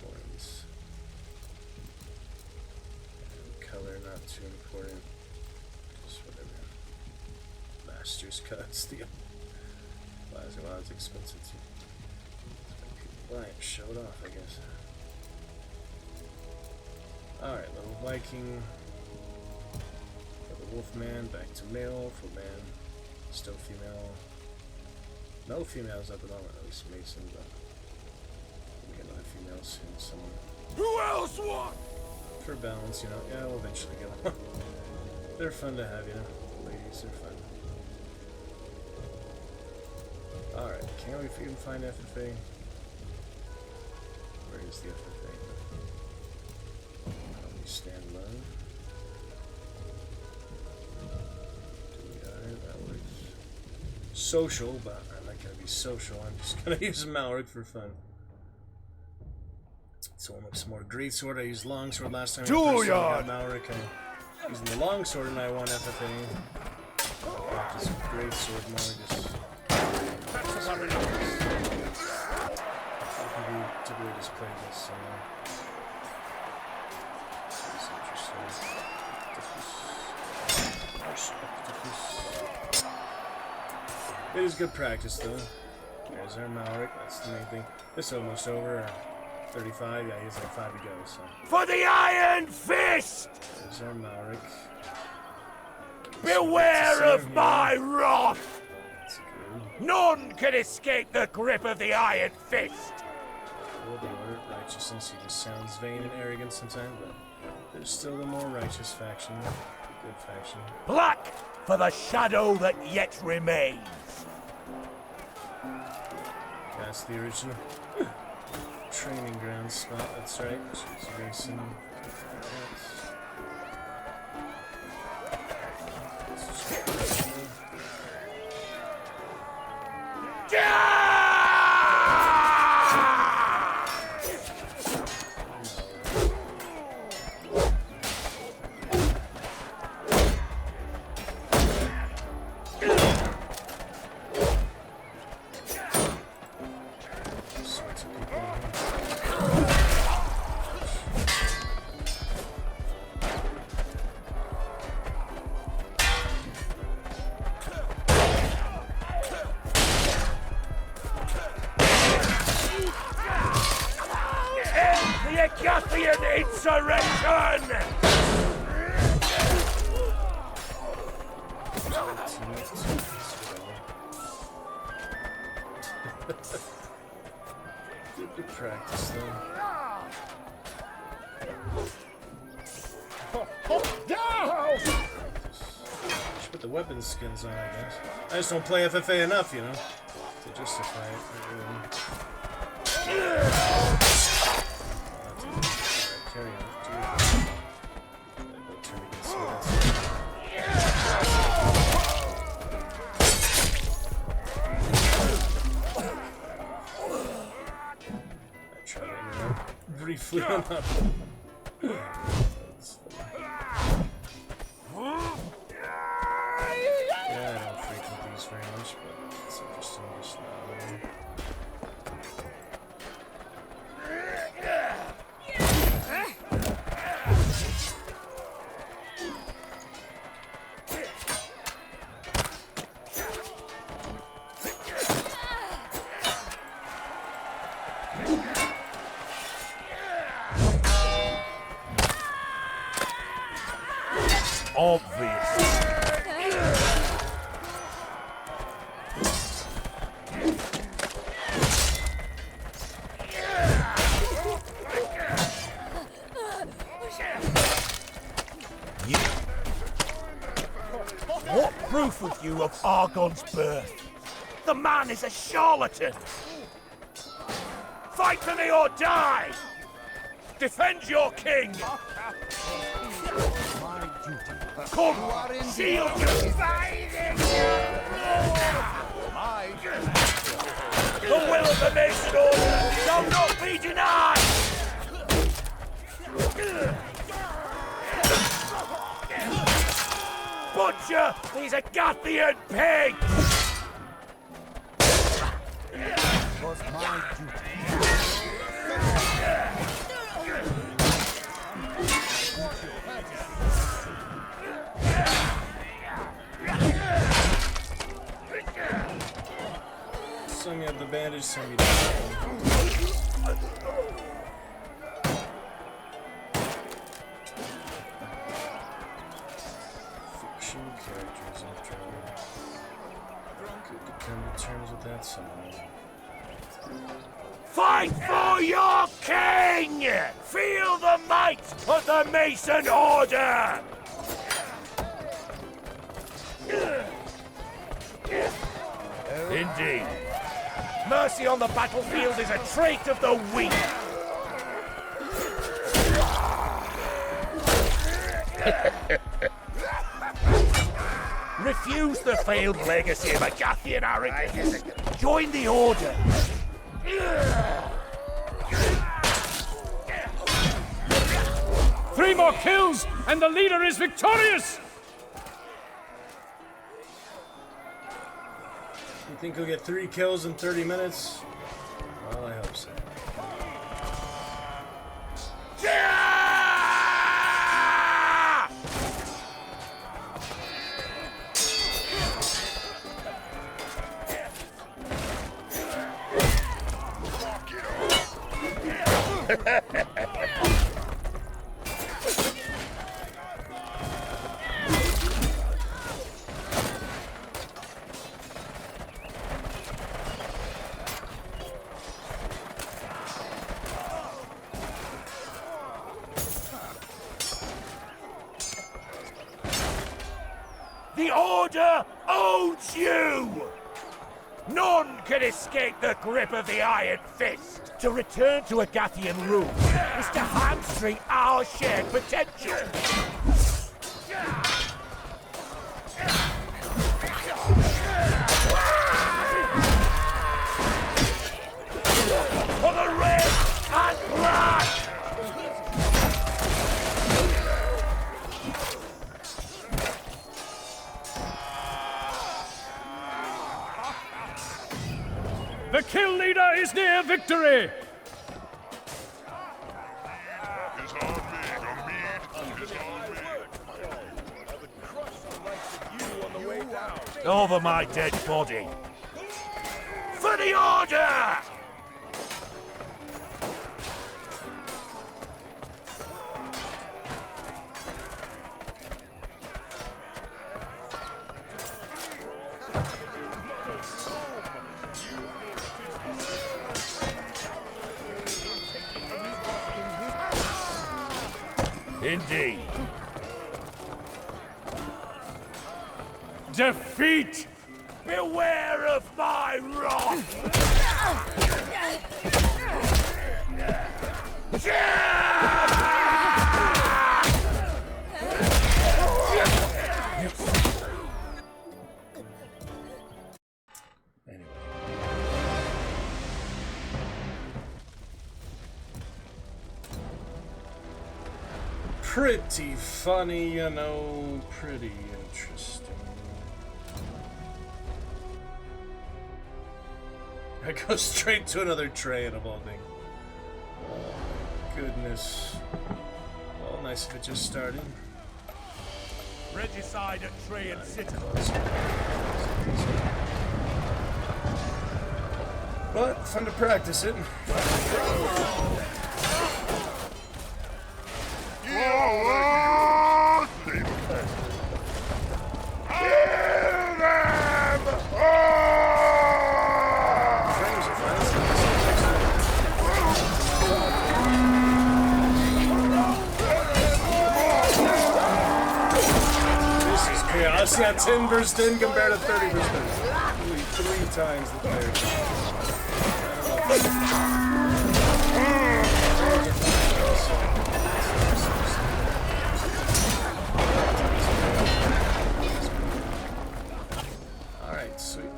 coins. And color not too important. Just whatever. Master's cut steel. Plasma, wow, it's expensive too. Right, show it off, I guess. Alright, little Viking. For the Wolfman, back to male. For man, still female. No females at the moment, at least Mason, but we'll get another female soon. Someone. Who else wants? For balance, you know. Yeah, we'll eventually get one. They're fun to have, you know. Ladies, they're fun. Alright, can't we even find FFA? Where is the FFA? We stand low. Do we that works. Social, but I'm not gonna be social. I'm just gonna use Malric for fun. So one looks more greatsword. I used longsword last time. I got Malric. I'm using the longsword and I won FFA. Just greatsword more. Just. Typically just play this. It is good practice, though. There's our Malric. That's the main thing. This is almost over. 35. Yeah, he has like 5 to go. So. For the Iron Fist! There's our Malric. Beware of my wrath! That's good. None can escape the grip of the Iron Fist! Order, righteousness. He just sounds vain and arrogant sometimes, but there's still the more righteous faction. The good faction. Black for the shadow that yet remains. That's the original training ground spot. That's right. She's racing. Insurrection! Good practice, though. Should put the weapon skins on, I guess. I just don't play FFA enough, you know, to justify it. Carry on. Briefly on that. Yeah, I don't frequent these very much, but it's interesting just now. obvious. What proof have you of Argon's birth? The man is a charlatan! Fight for me or die! Defend your king! Come, shield you! The will of the nation order shall not be denied! Butcher these Agathian pigs! Was my duty. Some you have the bandage, some you don't. Fiction characters after good to come to terms with that somehow. Fight for your king! Feel the might of the Mason Order! Indeed. Mercy on the battlefield is a trait of the weak. Refuse the failed legacy of Agathian arrogance. Join the Order. 3 more kills, and the leader is victorious! You think he'll get 3 kills in 30 minutes? Well, I hope so. The Order owns you! None can escape the grip of the Iron Fist! To return to Agathian rule is to hamstring our shared potential! For the red and black! The kill leader is near victory! It's on me, the mead is on me. Over my dead body! For the Order! Indeed. Defeat! Beware of my wrath! Pretty funny, you know, pretty interesting. I go straight to another tray of all things. Oh, goodness. Well, nice if it just started. Regicide at Trey and Citadel. But fun to practice it. That's 10 versus 10 compared to 30 versus 30. Only 3 times the player. Alright, sweet.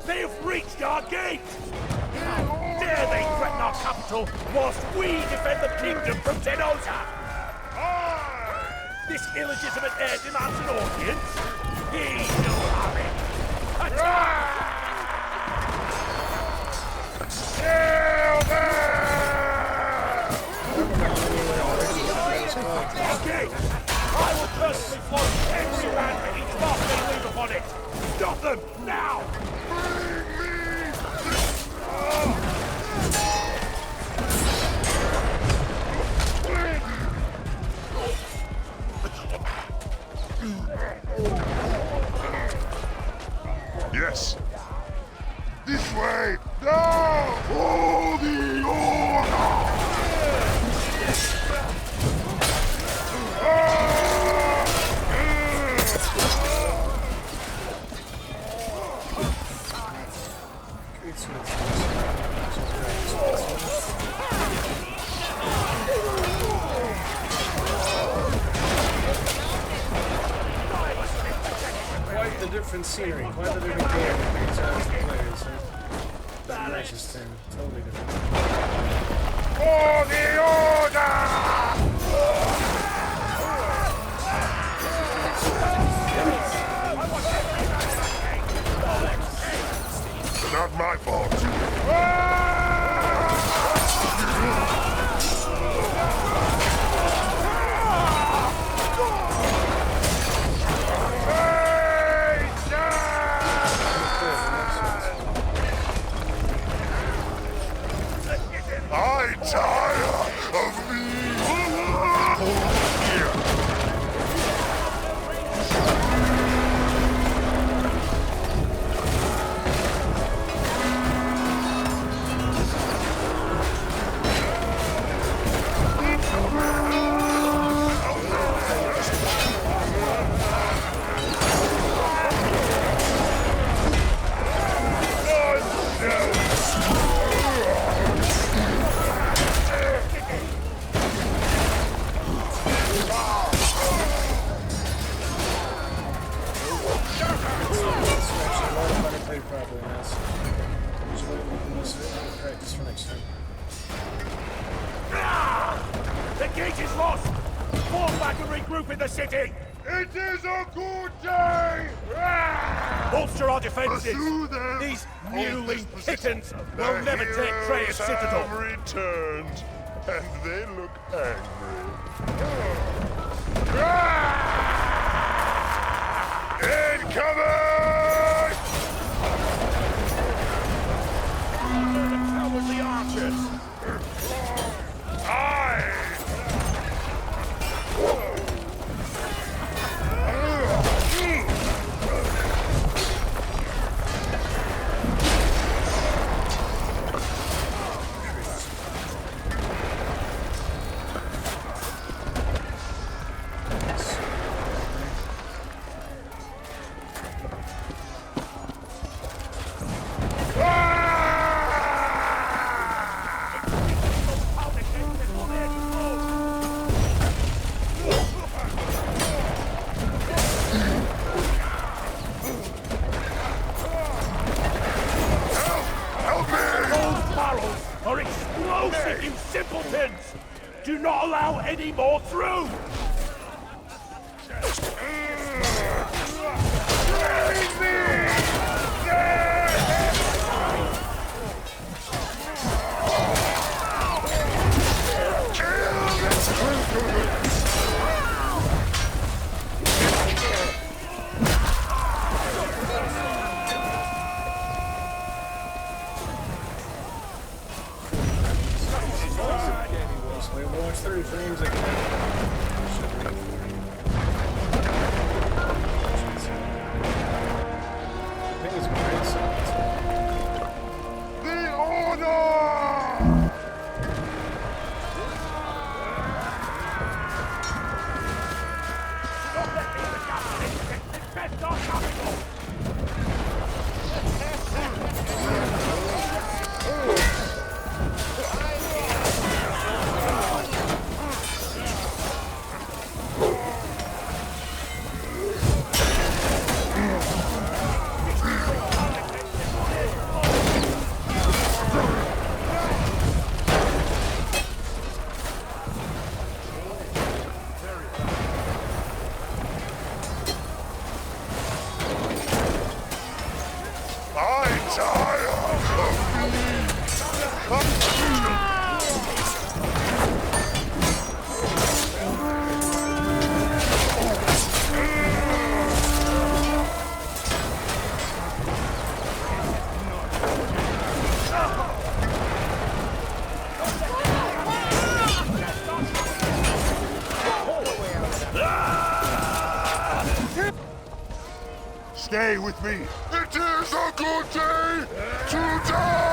They've reached our gate! How dare they threaten our capital whilst we defend the kingdom from Tenosa! This illegitimate heir demands an audience. He's no hurry. Kill them! Okay, I will personally flog every man for each mark they leave upon it. Stop them now! Yes. This way. Now for the order. Quite the different scenery, quite the different game with these players. Gracious 10, totally different. For the order! Not my fault. I tire of The gate is lost! Fall back and regroup in the city! It is a good day! Bolster our defenses! These mewling kittens will never take Trey's citadel! Have returned, and they look angry. Incoming! The cowardly archers! Are explosive, you simpletons! Do not allow any more through! Watch 30 frames again. I think it's great songs. The order! stay with me. It is a good day to die!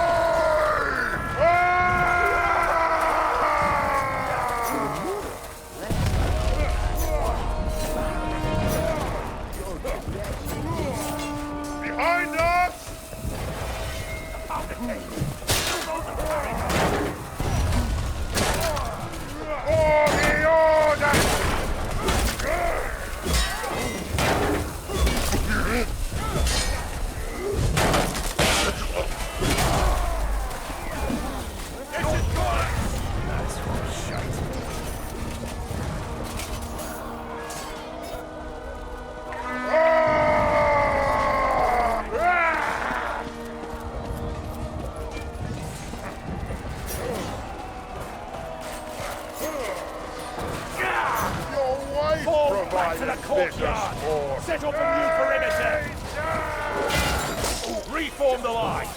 Behind us! For the order! Back to the courtyard! Set up a new perimeter! Reform the line!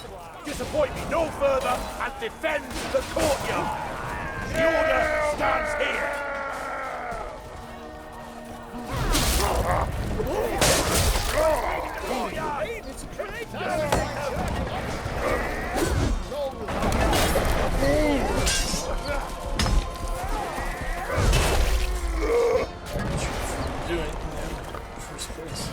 Disappoint me no further and defend the courtyard! The order stands here! Doing in first place.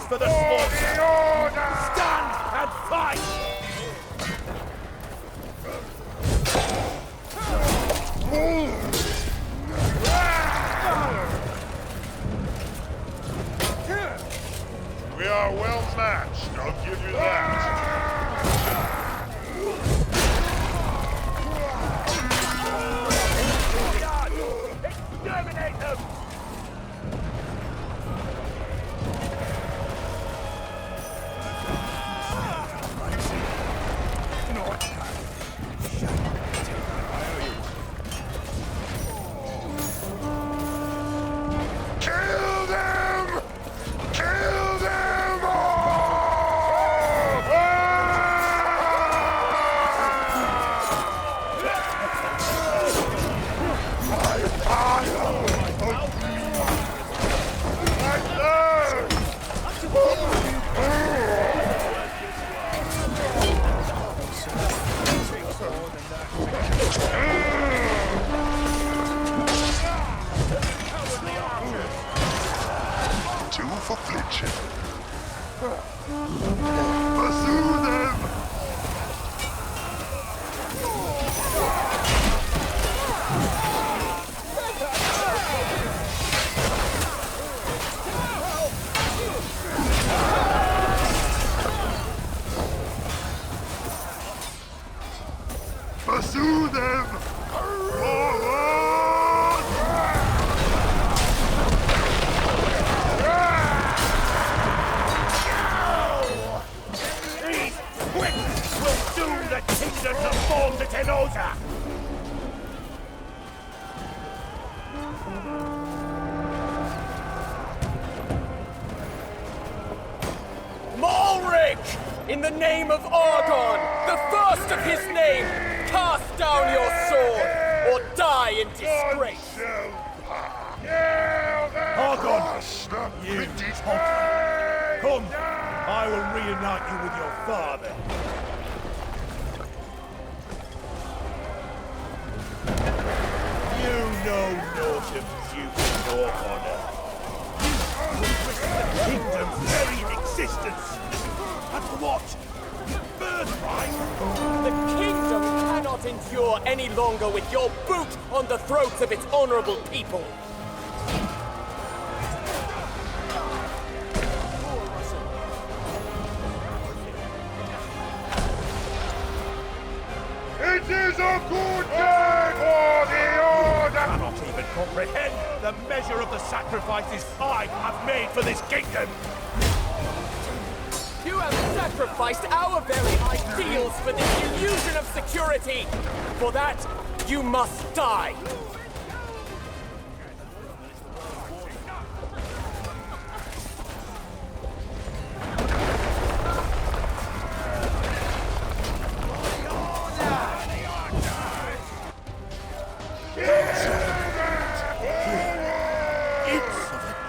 For the slaughter! Stand and fight! We are well matched, I'll give you that. Exterminate them! Kill them! Kill them all! Two for flinching. Pursue them! Pursue them! Forward! These twins will doom the kingdom to fall to Tenosa! Malric! In the name of Argon, the first of his name, cast down your sword, or die in disgrace! Argon! You toddler. Come, I will reunite you with your father. You know naught of duty nor honor. You will risk the kingdom's very existence. And for what? Birthright? The kingdom cannot endure any longer with your boot on the throats of its honorable people. It is a good day for the Order! I cannot even comprehend the measure of the sacrifices I have made for this kingdom! You have sacrificed our very ideals for this illusion of security! For that, you must die!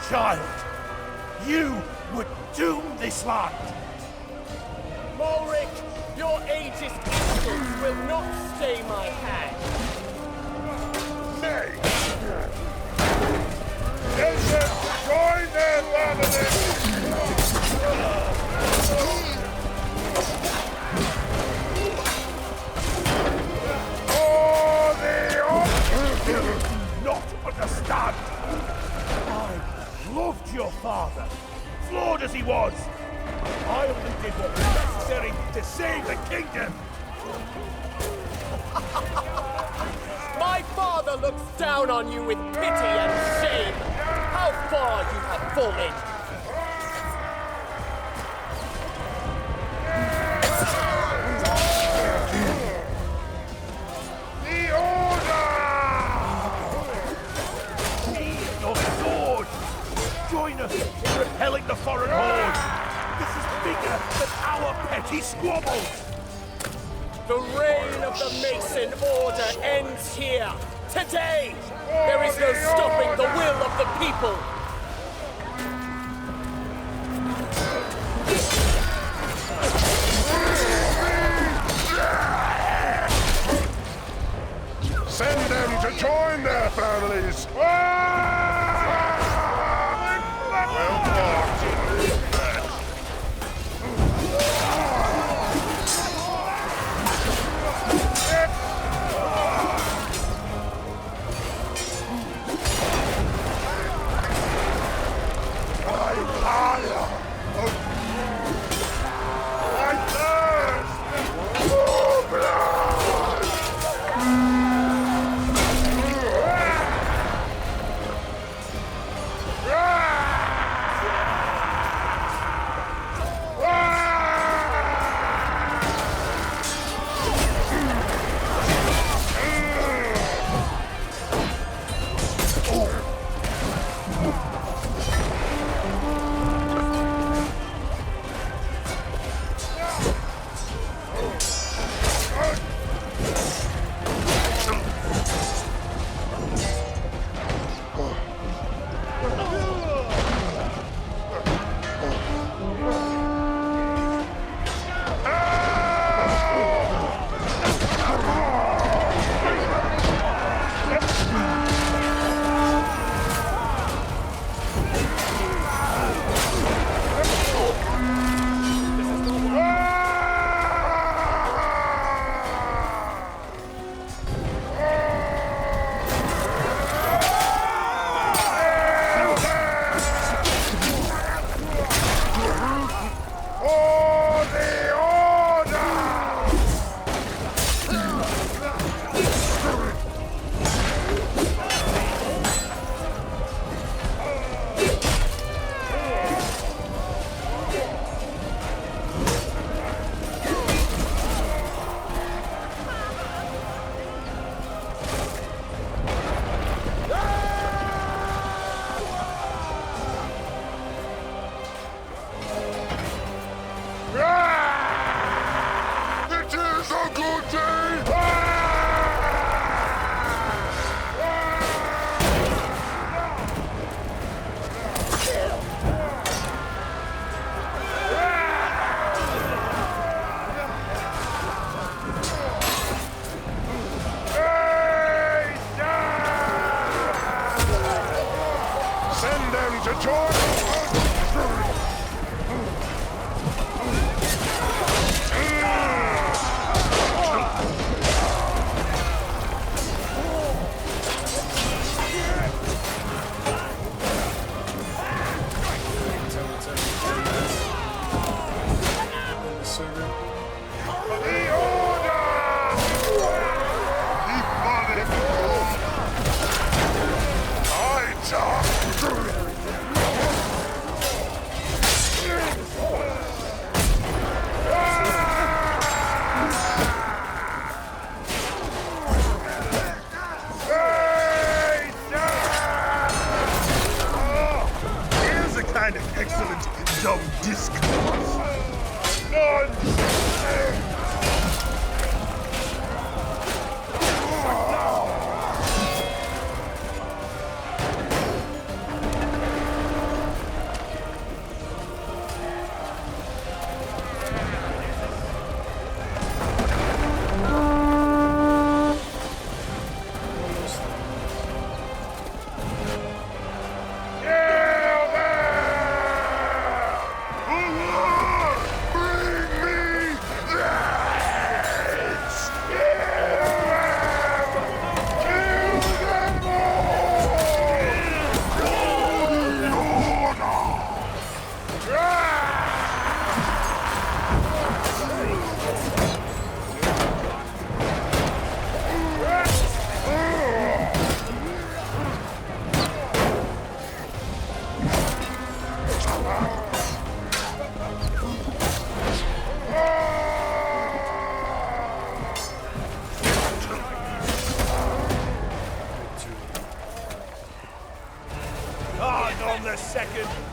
Child, you would doom this land! Mulric, your ageist insults will not stay my hand! Nay! Tell them to join their families! For the Order! You do not understand! Loved your father, flawed as he was. I only did what was necessary to save the kingdom. My father looks down on you with pity and shame. How far you have fallen. The Order! Your sword! Join us in repelling the foreign horde! This is bigger than our petty squabbles! The reign of the Mason Order ends here! Today! There is no stopping the will of the people! Send them to join their families! Well fought!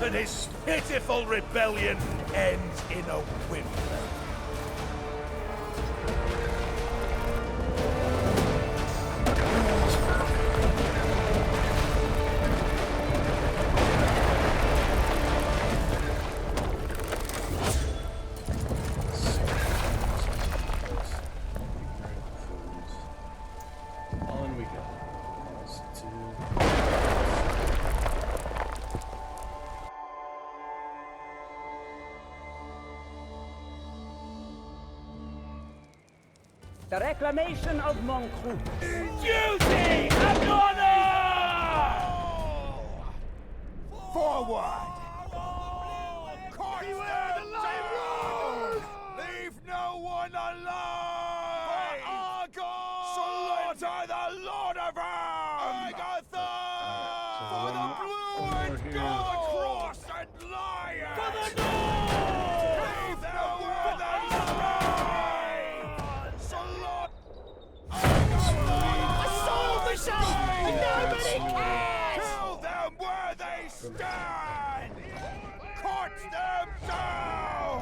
This pitiful rebellion ends in a whimper. On we go. The reclamation of Moncru. Duty and honor! Forward! Beware the lion! Leave no one alive! Slaughter the Lord of Arms! Agatha! For the blue and gold cross and lion! For the North! Leave no one alive! Salute! I sold the show, and nobody cares! Kill them where they stand! Cut them down!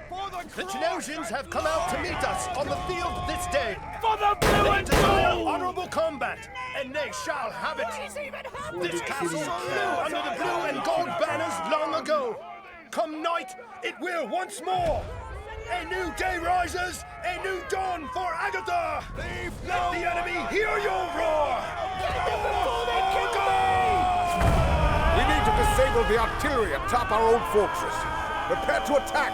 For the Trojans have come out to meet us on the field this day. For the blue and gold! Honorable combat, and they shall have it. This castle flew under the blue and gold banners long ago. Come night, it will once more. A new day rises, a new dawn for Agatha. Let the enemy hear your roar. We need to disable the artillery atop our old fortress. Prepare to attack.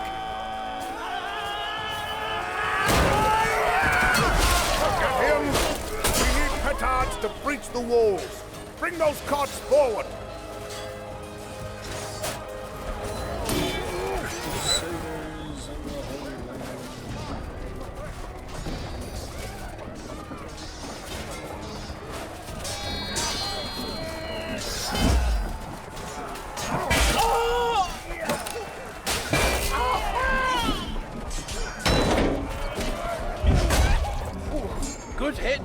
Get him! We need petards to breach the walls. Bring those carts forward. Good hit.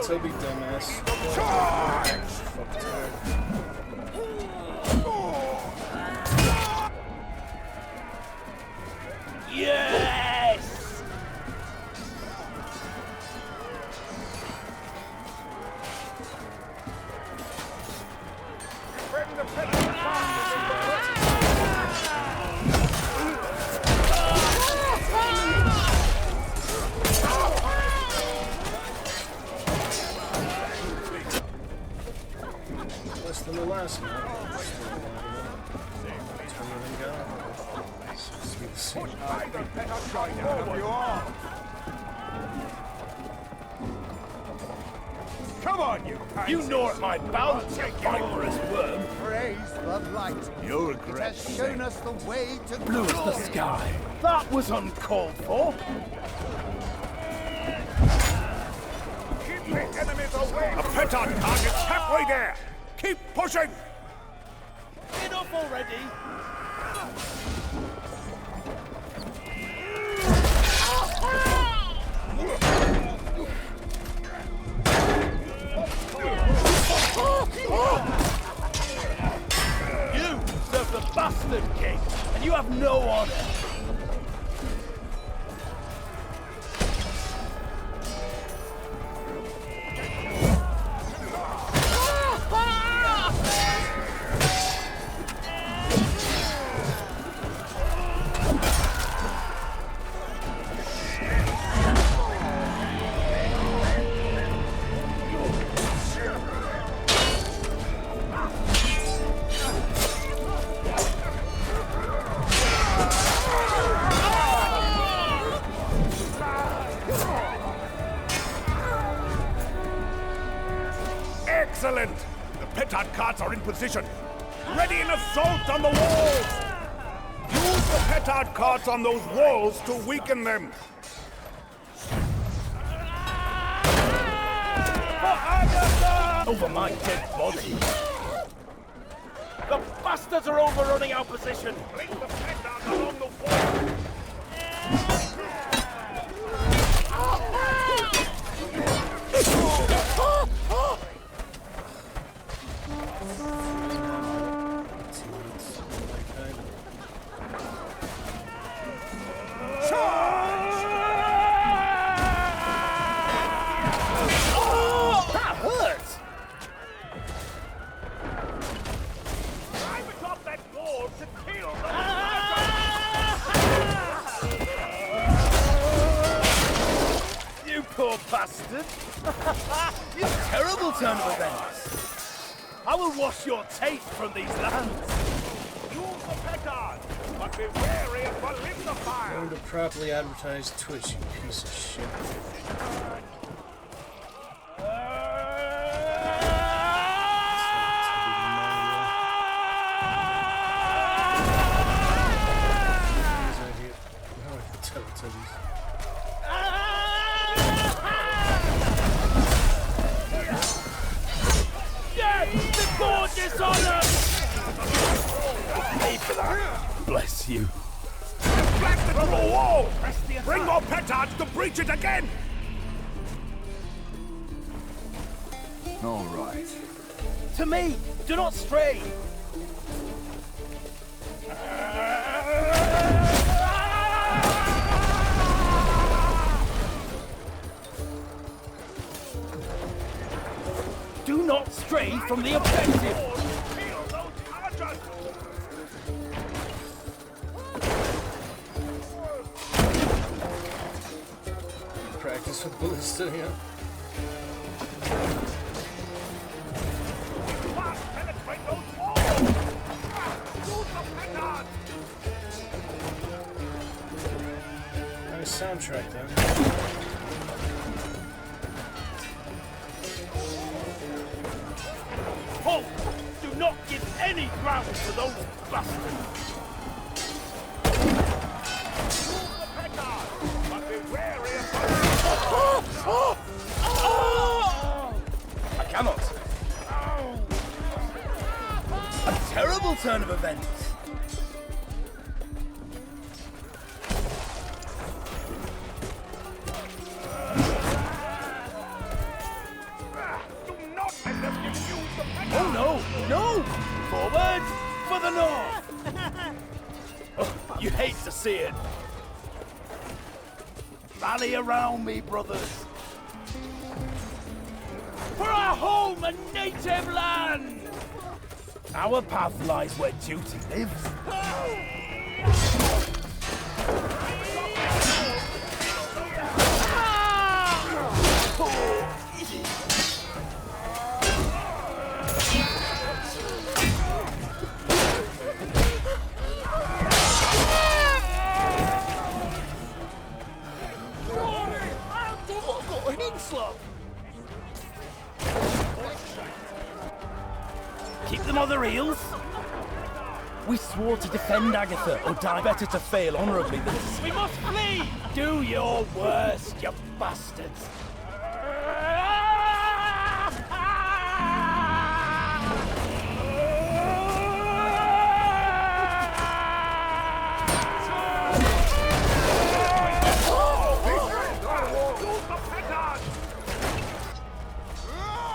Toby dumbass. Yes! Bring the Less than the last one. Come on, you pansies. You know it, my bounty, fibrous worm. Praise the light. You'll It regret has shown us the way to blue as the glory. sky. That was uncalled for. Keep the enemies away. A petard target's halfway there. Keep pushing. Enough already. You serve the bastard king, and you have no honor. Excellent! The petard carts are in position. Ready an assault on the walls! petard carts on those walls to weaken them. Over my dead body. The bastards are overrunning our position. Place the petards along the wall. That hurts! Climb atop that wall to kill You poor bastard! You terrible turn of events! I will wash your taste from these lands! Use the petard, but be wary of what lit the fire! Going to properly advertise Twitch, you piece of shit. Bless you. Blasted from the wall! Bring more petards to breach it again! All right. To me! Do not stray! Do not stray from the objective! Practice with ballista, yeah. Nice soundtrack, then. Halt! Do not give any ground to those bastards! I cannot. A terrible turn of events. Oh no! No! Forward! For the north! Oh, you hate to see it. Rally around me, brothers. For our home and native land! Our path lies where duty lives. Keep them on the reels. We swore to defend Agatha, or die better to fail honorably than to... We must flee! Do your worst, you bastards!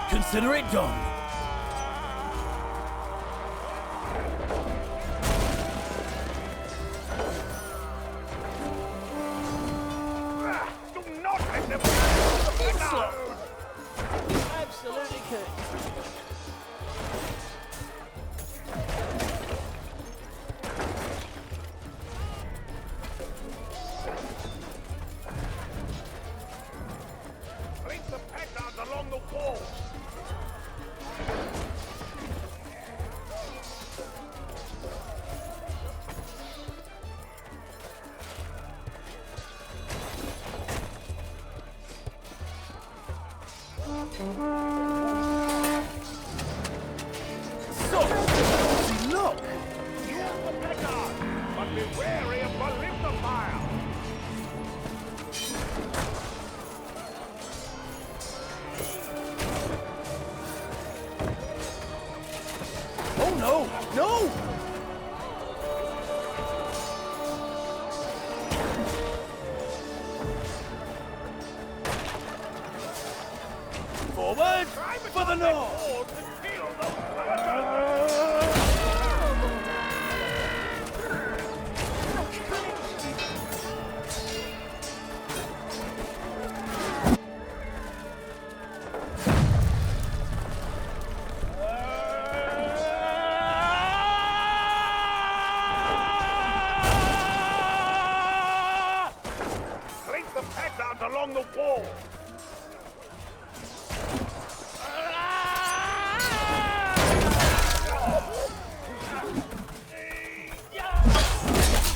Consider it done. Absolutely could. Place the petards along the wall. So, look! Use the petard, but be wary of no! No! Forward for the north! Place the pegs out along the wall.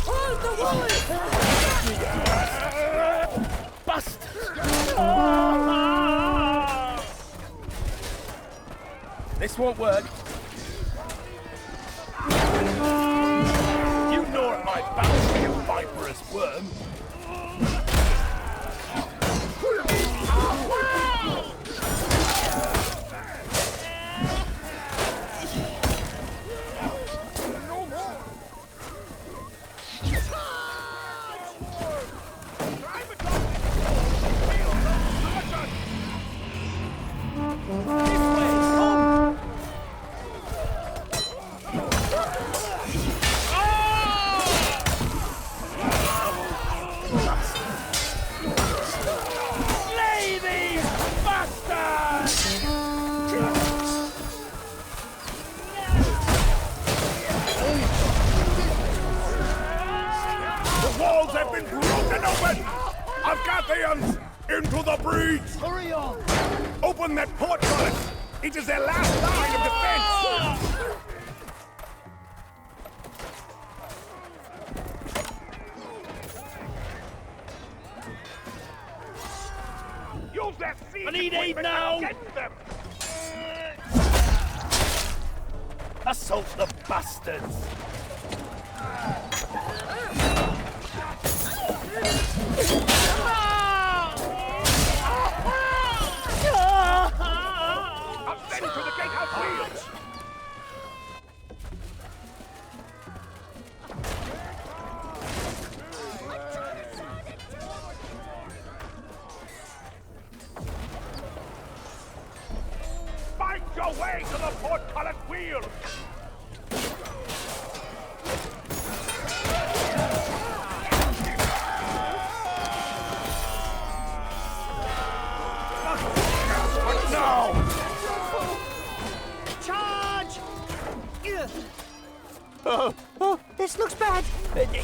Hold the wall! Bust! This won't work. You gnaw at my back, you viperous worm. Slay these bastards! The walls have been broken open! Arcathians, into the breach! Hurry on! Open that portcullis! It is their last line of defense! Use that siege I need aid equipment now. against them! Assault the bastards! Ascend to the gatehouse wheels! Fight your way to the portcullis wheels! What now? Charge! Oh, this looks bad.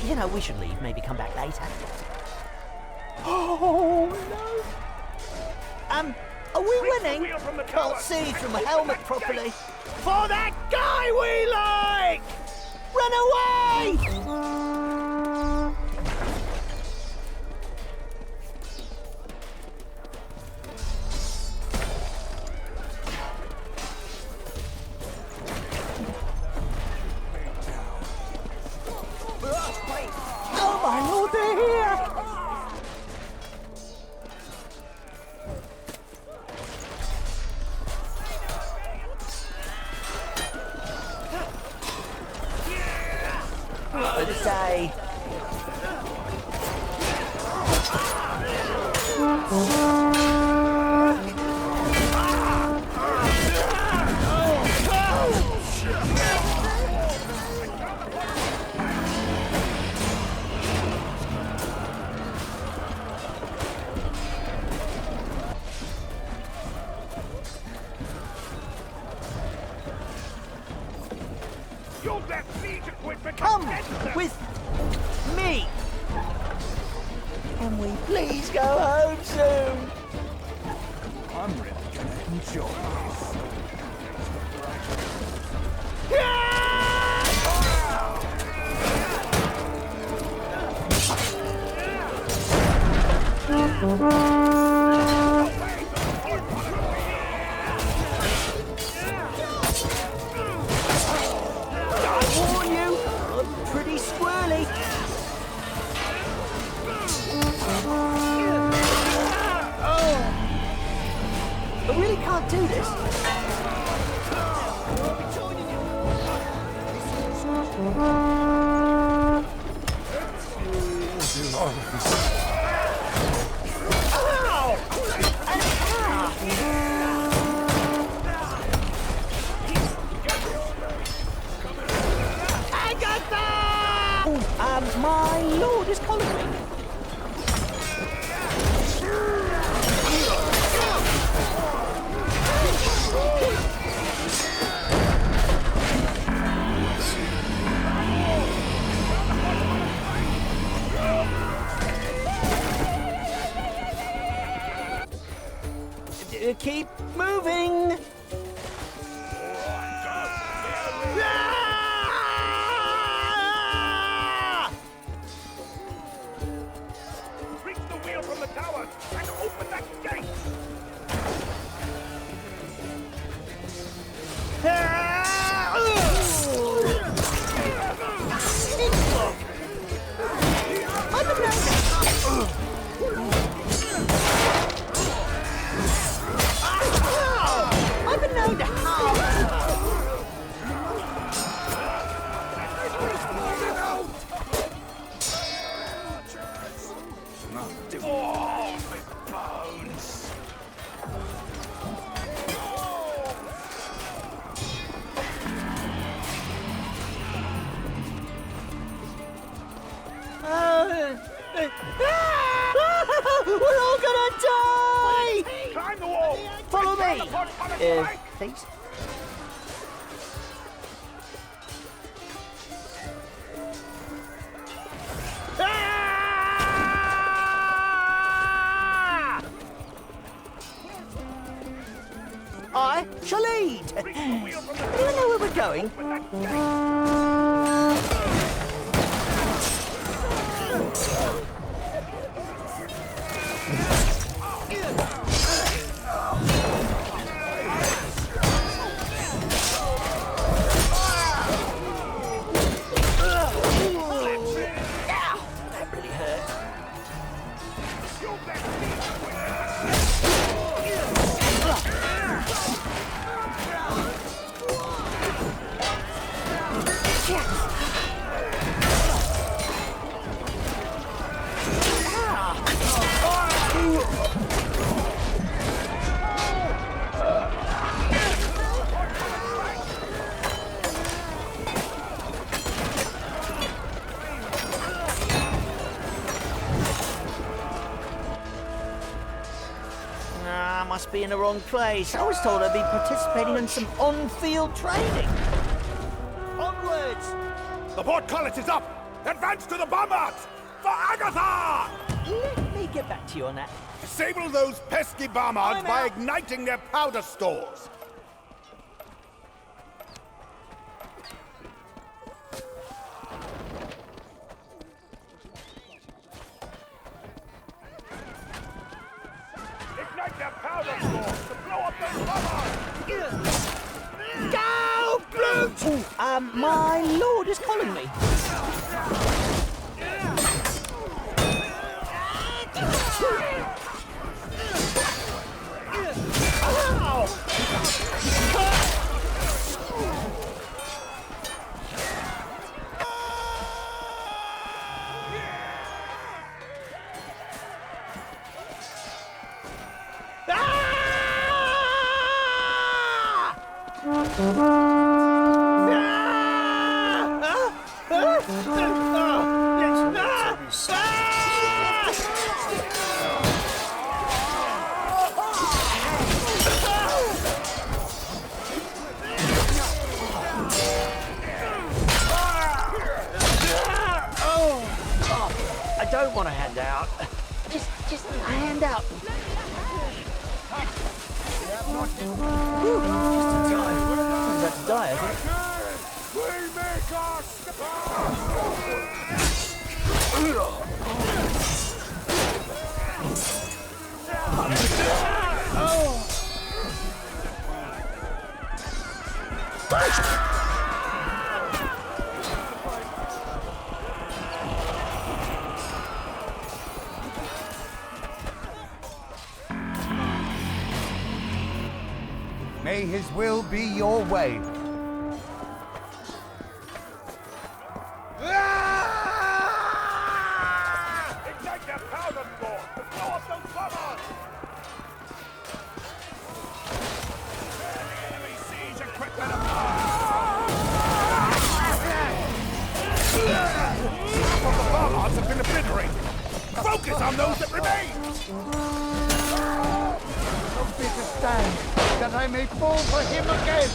You know, we should leave, maybe come back later. Oh, no. Are we winning? Can't see through my helmet properly. For that guy we like! Run away! Oh my lord, they're here! Good day. Use that siege equipment Come against them! with me. Can we please go home soon? I'm really gonna enjoy this. I warn you, I'm pretty squirrely. I really can't do this. My lord is calling me. Keep moving. We're all gonna die! Climb the wall! Follow me! Please? I shall lead! Do you know where we're going? Must be in the wrong place. I was told I'd be participating in some on-field training. Onwards! The portcullis is up! Advance to the bombards! For Agatha! Let me get back to you on that. Disable those pesky bombards by igniting their powder stores. Ignite their powder stores to blow up those bombards! Go, brute! My lord is calling me. I don't want a handout. Just a handout. That's a die, I think. We make our May his will be your way. falls on those that remain! Help me to stand, that I may fall for him again!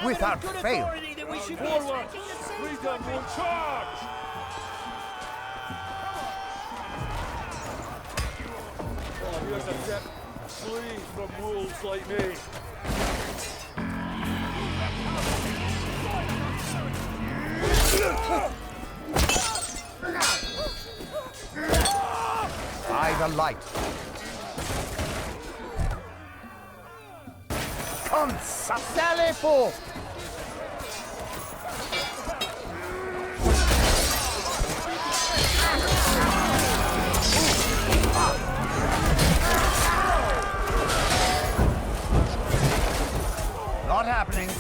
Without fail. Forward! Freedom will charge! Here's a tip. Flee from wolves like me. By the light. Come, sally forth! Not happening.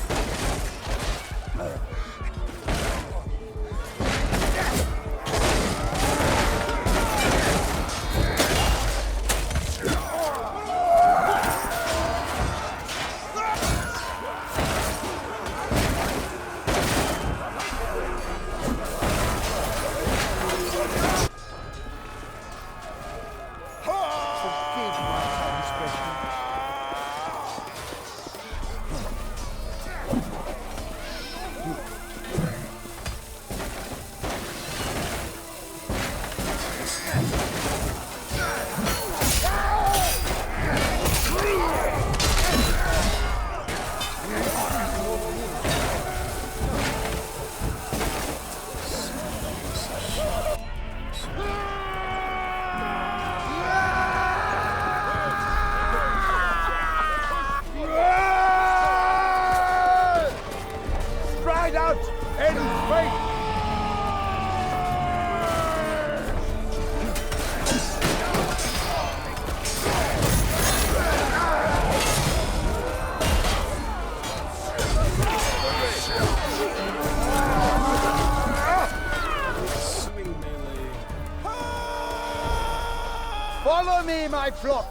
Follow me, my flock!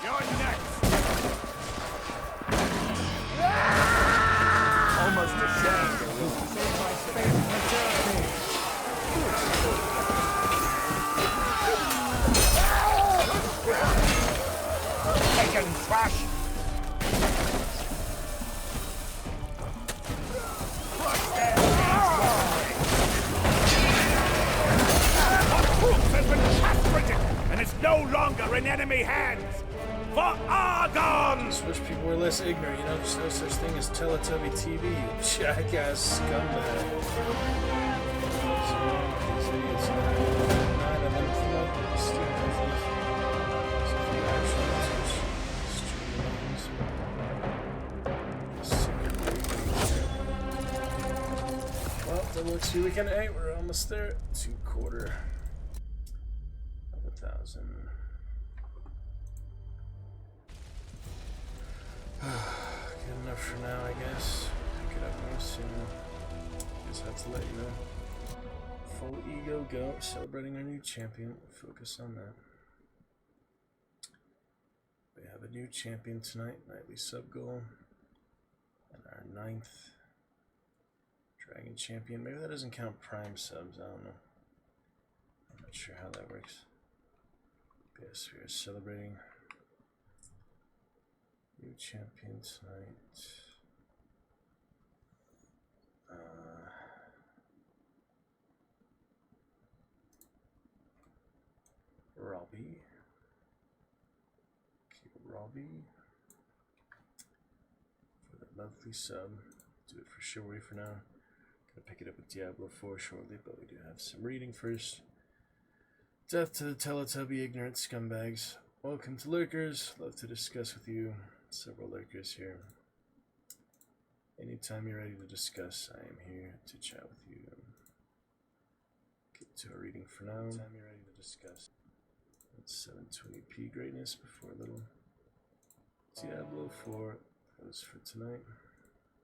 You're next! Almost ashamed. Taken trash! Has been castrated and is no longer in enemy hands. For Argon! Switch people were less ignorant, you know, there's no such thing as Teletubby TV, you jackass scumbag. These idiots well, double XP weekend 8, we're almost there. 2/4 of 1,000. Good enough for now, I guess. Pick it up more soon. Just have to let you know. Full ego go. Celebrating our new champion. Focus on that. We have a new champion tonight. Nightly sub goal. And our 9th dragon champion. Maybe that doesn't count prime subs. I don't know. I'm not sure how that works. But yes, we are celebrating new champion tonight. Robby. Robby. For the monthly sub. Do it for Chivalry for now. Gonna pick it up with Diablo 4 shortly, but we do have some reading first. Death to the Teletubby ignorant scumbags. Welcome to Lurkers. Love to discuss with you. Several Lurkers here. Anytime you're ready to discuss, I am here to chat with you. Get to a reading for now. Anytime you're ready to discuss. That's 720p greatness before a little Diablo 4. That was for tonight.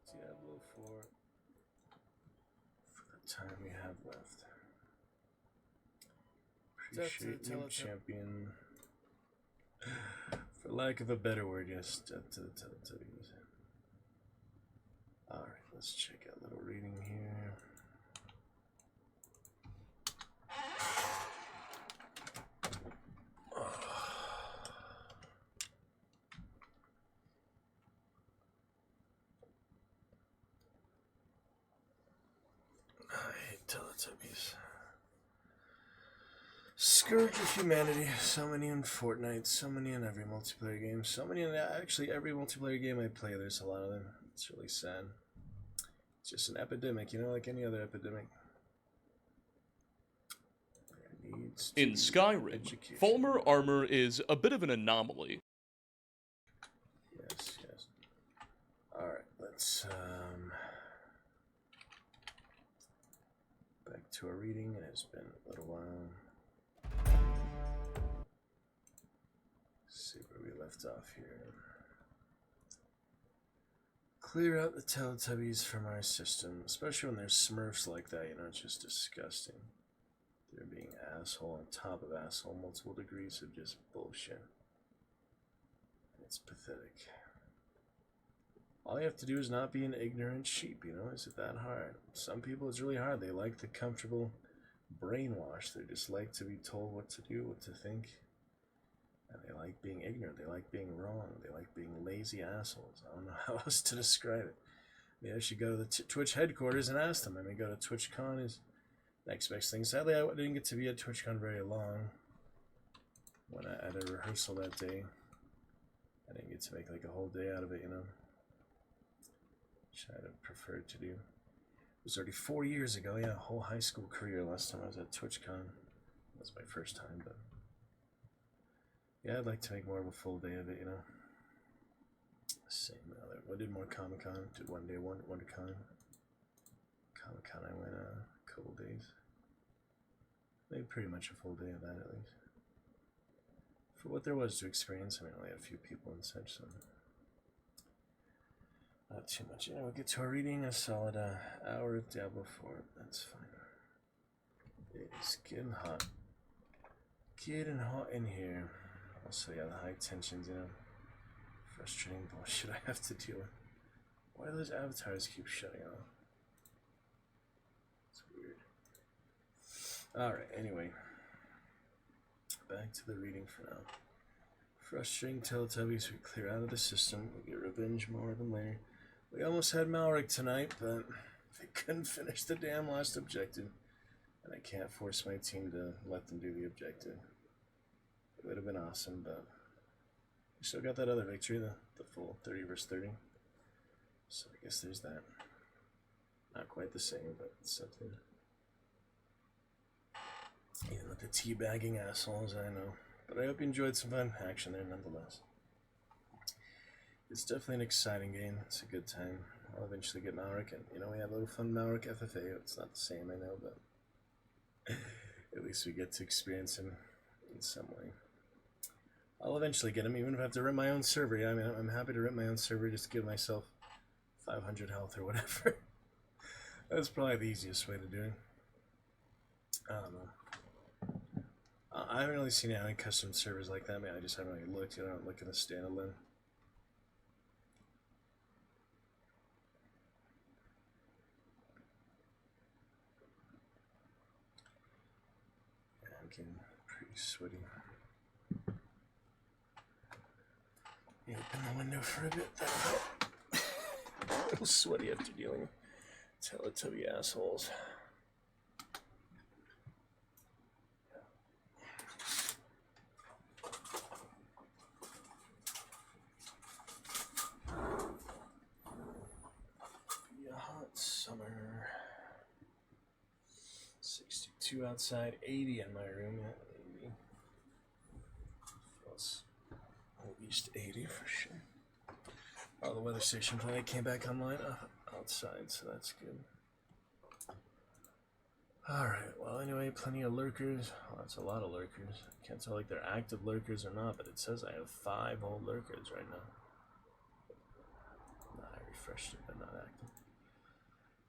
Diablo 4. For the time we have left. Appreciate new champion. For lack of a better word, yes. Alright, let's check out a little reading here. I hate Teletubbies. Scourge of humanity. So many in Fortnite, so many in every multiplayer game, so many in actually every multiplayer game I play, there's a lot of them. It's really sad. It's just an epidemic, you know, like any other epidemic. In Skyrim, Fulmer armor is a bit of an anomaly. Yes, yes. Alright, let's back to our reading. It's been a little while. See where we left off here. Clear out the Teletubbies from our system, especially when there's Smurfs like that, you know, it's just disgusting. They're being asshole on top of asshole, multiple degrees of just bullshit. It's pathetic. All you have to do is not be an ignorant sheep, you know? Is it that hard? Some people, it's really hard. They like the comfortable brainwash. They just like to be told what to do, what to think. And they like being ignorant. They like being wrong. They like being lazy assholes. I don't know how else to describe it. Maybe I should go to the Twitch headquarters and ask them. I mean, go to TwitchCon is next best thing. Sadly, I didn't get to be at TwitchCon very long. When I had a rehearsal that day, I didn't get to make like a whole day out of it, you know? Which I'd have preferred to do. It was already 4 years ago, yeah, a whole high school career last time I was at TwitchCon. That was my first time, but yeah, I'd like to make more of a full day of it, you know? Same other. I did more Comic-Con, did one day, WonderCon. Comic-Con I went a couple days. Maybe pretty much a full day of that at least. For what there was to experience, I mean, I only had a few people and such, so not too much. You know, we'll get to our reading, a solid hour of Diablo 4. That's fine. It's getting hot. Getting hot in here. Also, yeah, the high tensions, you know. Frustrating bullshit I have to deal with. Why do those avatars keep shutting off? It's weird. Alright, anyway. Back to the reading for now. Frustrating Teletubbies we clear out of the system. We get revenge more than later. We almost had Malric tonight, but they couldn't finish the damn last objective. And I can't force my team to let them do the objective. It would have been awesome, but we still got that other victory, the full 30 versus 30. So I guess there's that. Not quite the same, but something. Even with the teabagging assholes, I know. But I hope you enjoyed some fun action there nonetheless. It's definitely an exciting game. It's a good time. I'll eventually get Malric, and you know, we have a little fun Malric FFA. It's not the same, I know, but at least we get to experience him in some way. I'll eventually get him, even if I have to rip my own server. Yeah, I mean, I'm happy to rip my own server just to give myself 500 health or whatever. That's probably the easiest way to do it. I don't know. I haven't really seen any custom servers like that. I mean, I just haven't really looked. You know, I don't look at the standalone. Yeah, I'm getting pretty sweaty. You open the window for a bit. A little sweaty after dealing with Teletubby assholes. Be a hot summer. 62 outside, 80 in my room. Yeah, 80. Feels at least 80 for sure. Oh, the weather station finally came back online outside, so that's good. Alright, well anyway, plenty of lurkers. Well, that's a lot of lurkers. I can't tell like they're active lurkers or not, but it says I have 5 whole lurkers right now. Nah, I refreshed it, but not active.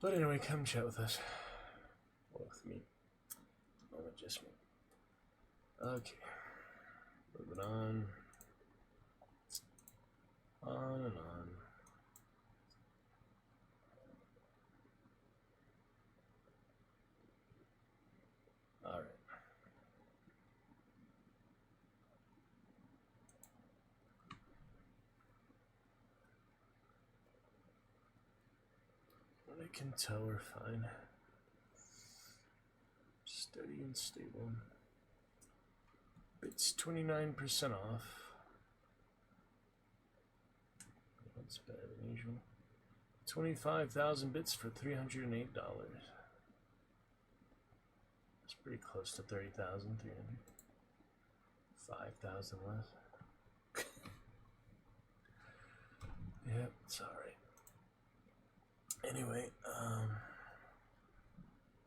But anyway, come chat with us. Well, with me. Oh, just me. Okay. Moving on. On and on. All right. I can tell we're fine. Steady and stable. It's 29% off. That's better than usual. 25,000 bits for $308. It's pretty close to 30,000. 5,000 less. Yep, it's alright. Anyway,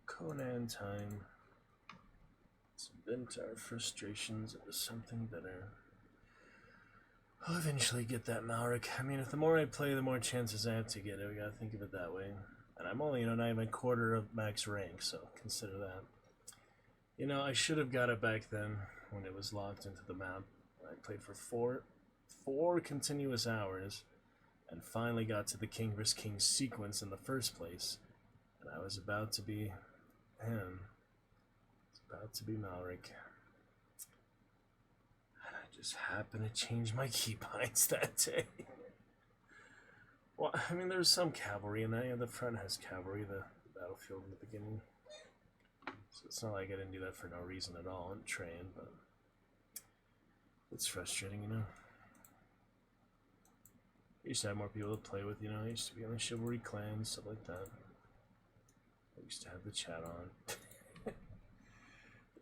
Conan time. Let's vent our frustrations into something better. I'll eventually get that Malric. I mean, if the more I play, the more chances I have to get it. We gotta think of it that way. And I'm only, not even a quarter of max rank, so consider that. I should have got it back then when it was locked into the map. I played for four continuous hours and finally got to the King vs. King sequence in the first place. And I was about to be him. It's about to be Malric. And I just happened to change my keybinds that day. Well, I mean, there's some cavalry in that. Yeah, the front has cavalry, the battlefield in the beginning. So it's not like I didn't do that for no reason at all. I'm trained, but it's frustrating, I used to have more people to play with, I used to be on the Chivalry clan, stuff like that. I used to have the chat on.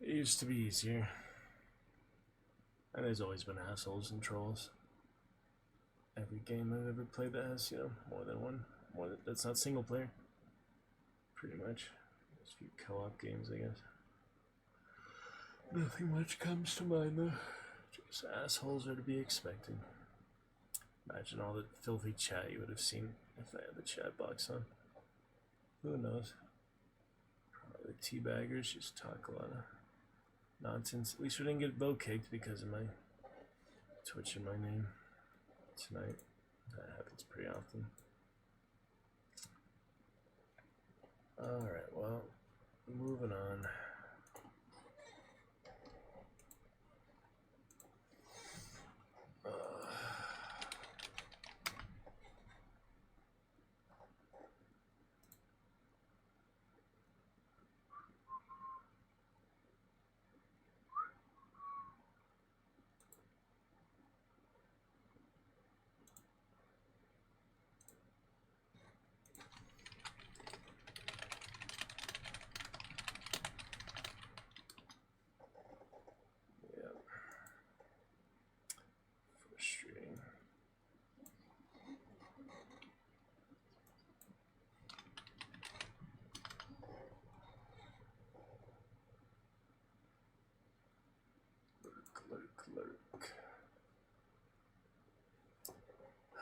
It used to be easier. And there's always been assholes and trolls. Every game I've ever played that has, more than one. That's not single player. Pretty much. There's a few co-op games, I guess. Nothing much comes to mind, though. Just assholes are to be expected. Imagine all the filthy chat you would have seen if I had the chat box on. Who knows? Probably the teabaggers just talk a lot of nonsense. At least we didn't get vote kicked because of my Twitch in my name tonight. That happens pretty often. Alright, well, moving on.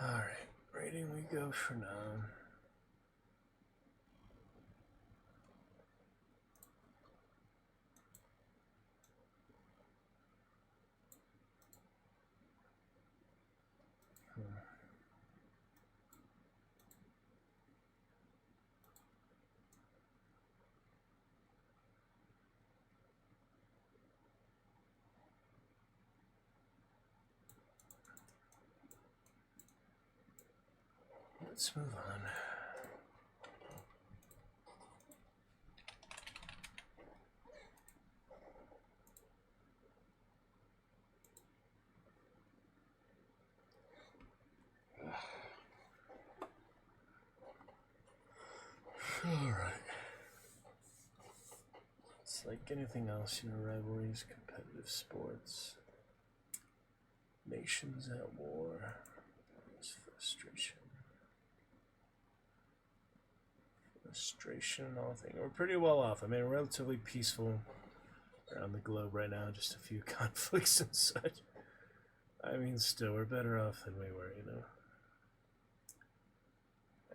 Alright, rating we go for now. Let's move on. Alright. It's like anything else, rivalries, competitive sports, nations at war, there's frustration. Frustration and all things. We're pretty well off. I mean, relatively peaceful around the globe right now, just a few conflicts and such. I mean, still, we're better off than we were,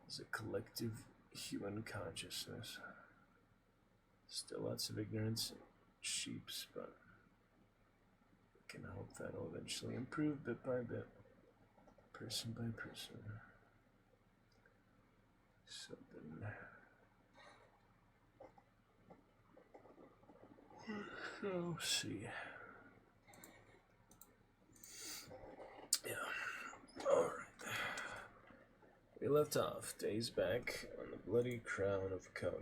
as a collective human consciousness. Still lots of ignorance and sheeps, but we can hope that'll eventually improve bit by bit. Person by person. Something. So, see. Yeah. Alright. We left off days back on the bloody crown of Conan.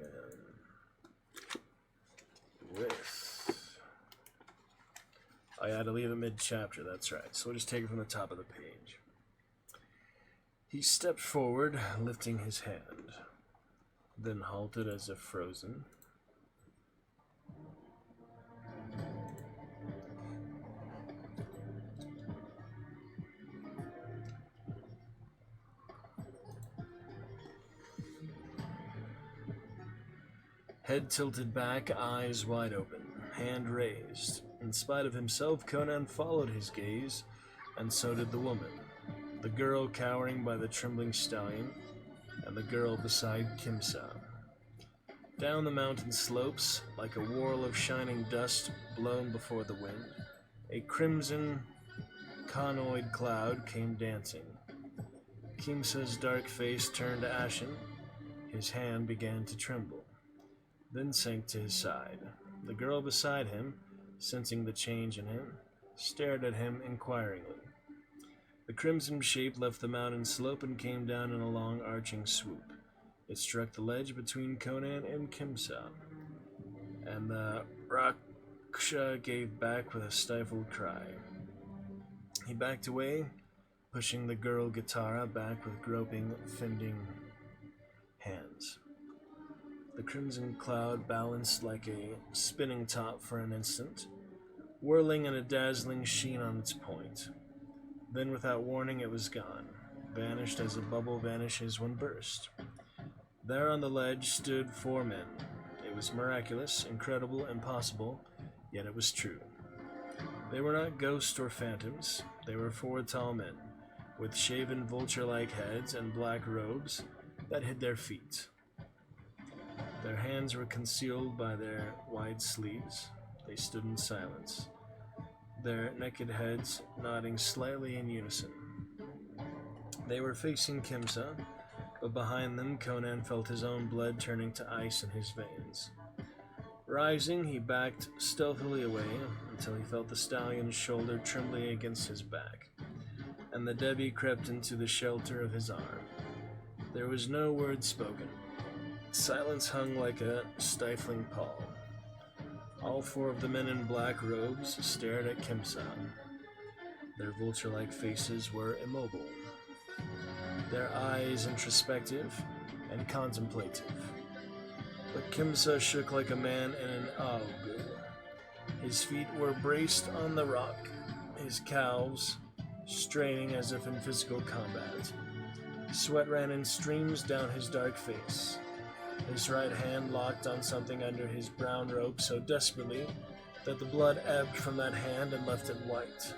I had to leave it mid-chapter, that's right. So we'll just take it from the top of the page. He stepped forward, lifting his hand, then halted as if frozen. Head tilted back, eyes wide open, hand raised. In spite of himself, Conan followed his gaze, and so did the woman. The girl cowering by the trembling stallion, and the girl beside Kimsa. Down the mountain slopes, like a whirl of shining dust blown before the wind, a crimson conoid cloud came dancing. Kimsa's dark face turned ashen, his hand began to tremble, then sank to his side. The girl beside him, sensing the change in him, stared at him inquiringly. The crimson shape left the mountain slope and came down in a long arching swoop. It struck the ledge between Conan and Kimsa, and the Raksha gave back with a stifled cry. He backed away, pushing the girl Gitara back with groping, fending hands. The crimson cloud balanced like a spinning top for an instant, whirling in a dazzling sheen on its point. Then, without warning, it was gone, vanished as a bubble vanishes when burst. There on the ledge stood 4 men. It was miraculous, incredible, impossible, yet it was true. They were not ghosts or phantoms. They were 4 tall men, with shaven vulture-like heads and black robes that hid their feet. Their hands were concealed by their wide sleeves. They stood in silence, their naked heads nodding slightly in unison. They were facing Kimsa, but behind them Conan felt his own blood turning to ice in his veins. Rising, he backed stealthily away until he felt the stallion's shoulder trembling against his back, and the Devi crept into the shelter of his arm. There was no word spoken. Silence hung like a stifling pall. All 4 of the men in black robes stared at Kimsa. Their vulture-like faces were immobile, their eyes introspective and contemplative. But Kimsa shook like a man in an ague. His feet were braced on the rock, his calves straining as if in physical combat. Sweat ran in streams down his dark face. His right hand locked on something under his brown robe so desperately that the blood ebbed from that hand and left it white.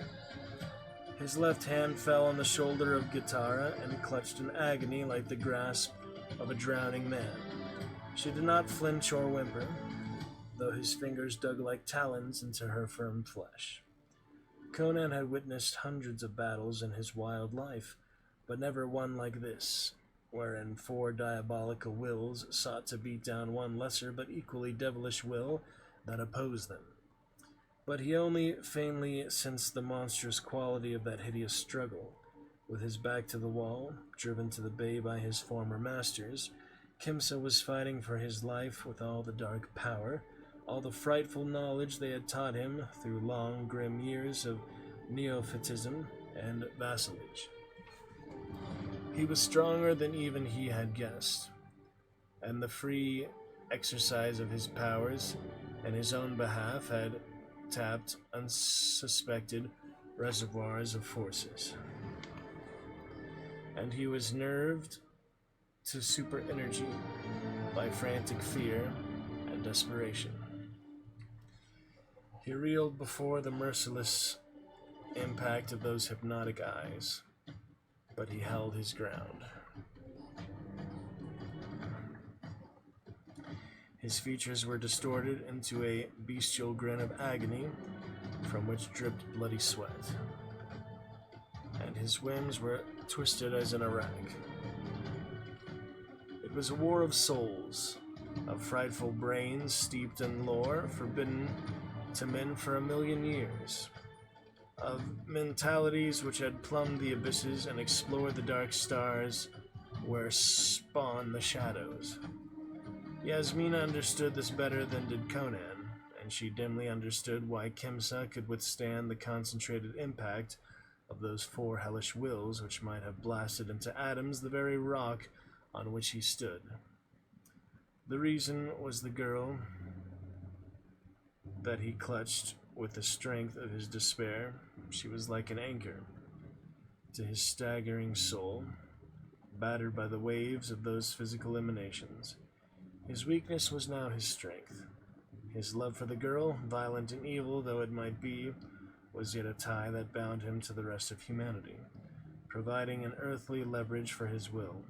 His left hand fell on the shoulder of Gitara and clutched in agony like the grasp of a drowning man. She did not flinch or whimper, though his fingers dug like talons into her firm flesh. Conan had witnessed hundreds of battles in his wild life, but never one like this, wherein 4 diabolical wills sought to beat down one lesser but equally devilish will that opposed them. But he only faintly sensed the monstrous quality of that hideous struggle. With his back to the wall, driven to the bay by his former masters, Kimsa was fighting for his life with all the dark power, all the frightful knowledge they had taught him through long, grim years of neophytism and vassalage. He was stronger than even he had guessed, and the free exercise of his powers in his own behalf had tapped unsuspected reservoirs of forces. And he was nerved to super energy by frantic fear and desperation. He reeled before the merciless impact of those hypnotic eyes, but he held his ground. His features were distorted into a bestial grin of agony from which dripped bloody sweat, and his whims were twisted as in a rag. It was a war of souls, of frightful brains steeped in lore forbidden to men for 1,000,000 years, of mentalities which had plumbed the abysses and explored the dark stars where spawn the shadows. Yasmina understood this better than did Conan, and she dimly understood why Kimsa could withstand the concentrated impact of those 4 hellish wills which might have blasted into atoms the very rock on which he stood. The reason was the girl that he clutched with the strength of his despair. She was like an anchor to his staggering soul, battered by the waves of those physical emanations. His weakness was now his strength. His love for the girl, violent and evil though it might be, was yet a tie that bound him to the rest of humanity, providing an earthly leverage for his will,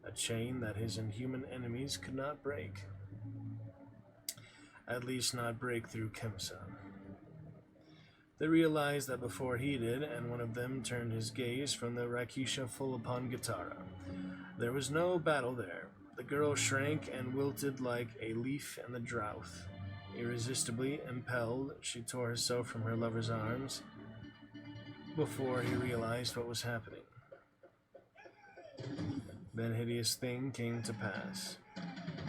a chain that his inhuman enemies could not break. At least not break through Kimsa. They realized that before he did, and one of them turned his gaze from the Rakisha full upon Gitara. There was no battle there. The girl shrank and wilted like a leaf in the drought. Irresistibly impelled, she tore herself from her lover's arms before he realized what was happening. That hideous thing came to pass.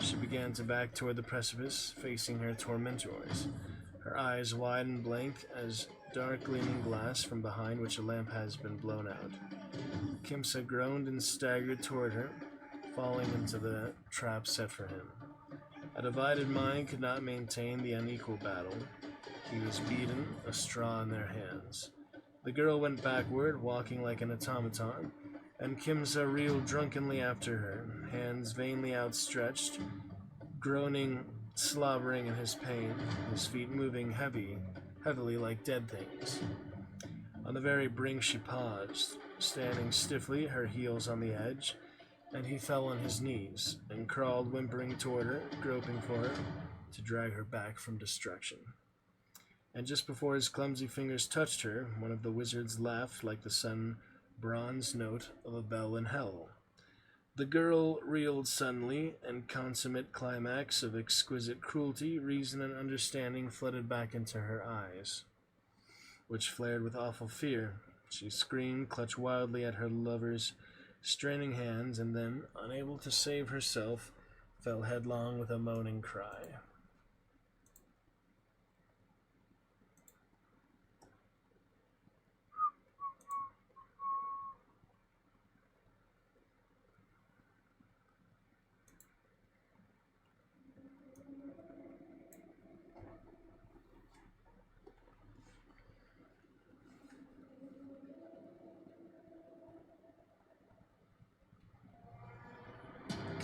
She began to back toward the precipice, facing her tormentors, her eyes wide and blank as dark gleaming glass from behind which a lamp has been blown out. Kimsa groaned and staggered toward her, falling into the trap set for him. A divided mind could not maintain the unequal battle. He was beaten, a straw in their hands. The girl went backward, walking like an automaton, and Kimsa reeled drunkenly after her, hands vainly outstretched, groaning, slobbering in his pain, his feet moving heavily like dead things. On the very brink she paused, standing stiffly, her heels on the edge, and he fell on his knees and crawled whimpering toward her, groping for her, to drag her back from destruction. And just before his clumsy fingers touched her, one of the wizards laughed like the sun-bronze note of a bell in hell. The girl reeled suddenly, and consummate climax of exquisite cruelty, reason, and understanding flooded back into her eyes, which flared with awful fear. She screamed, clutched wildly at her lover's straining hands, and then, unable to save herself, fell headlong with a moaning cry.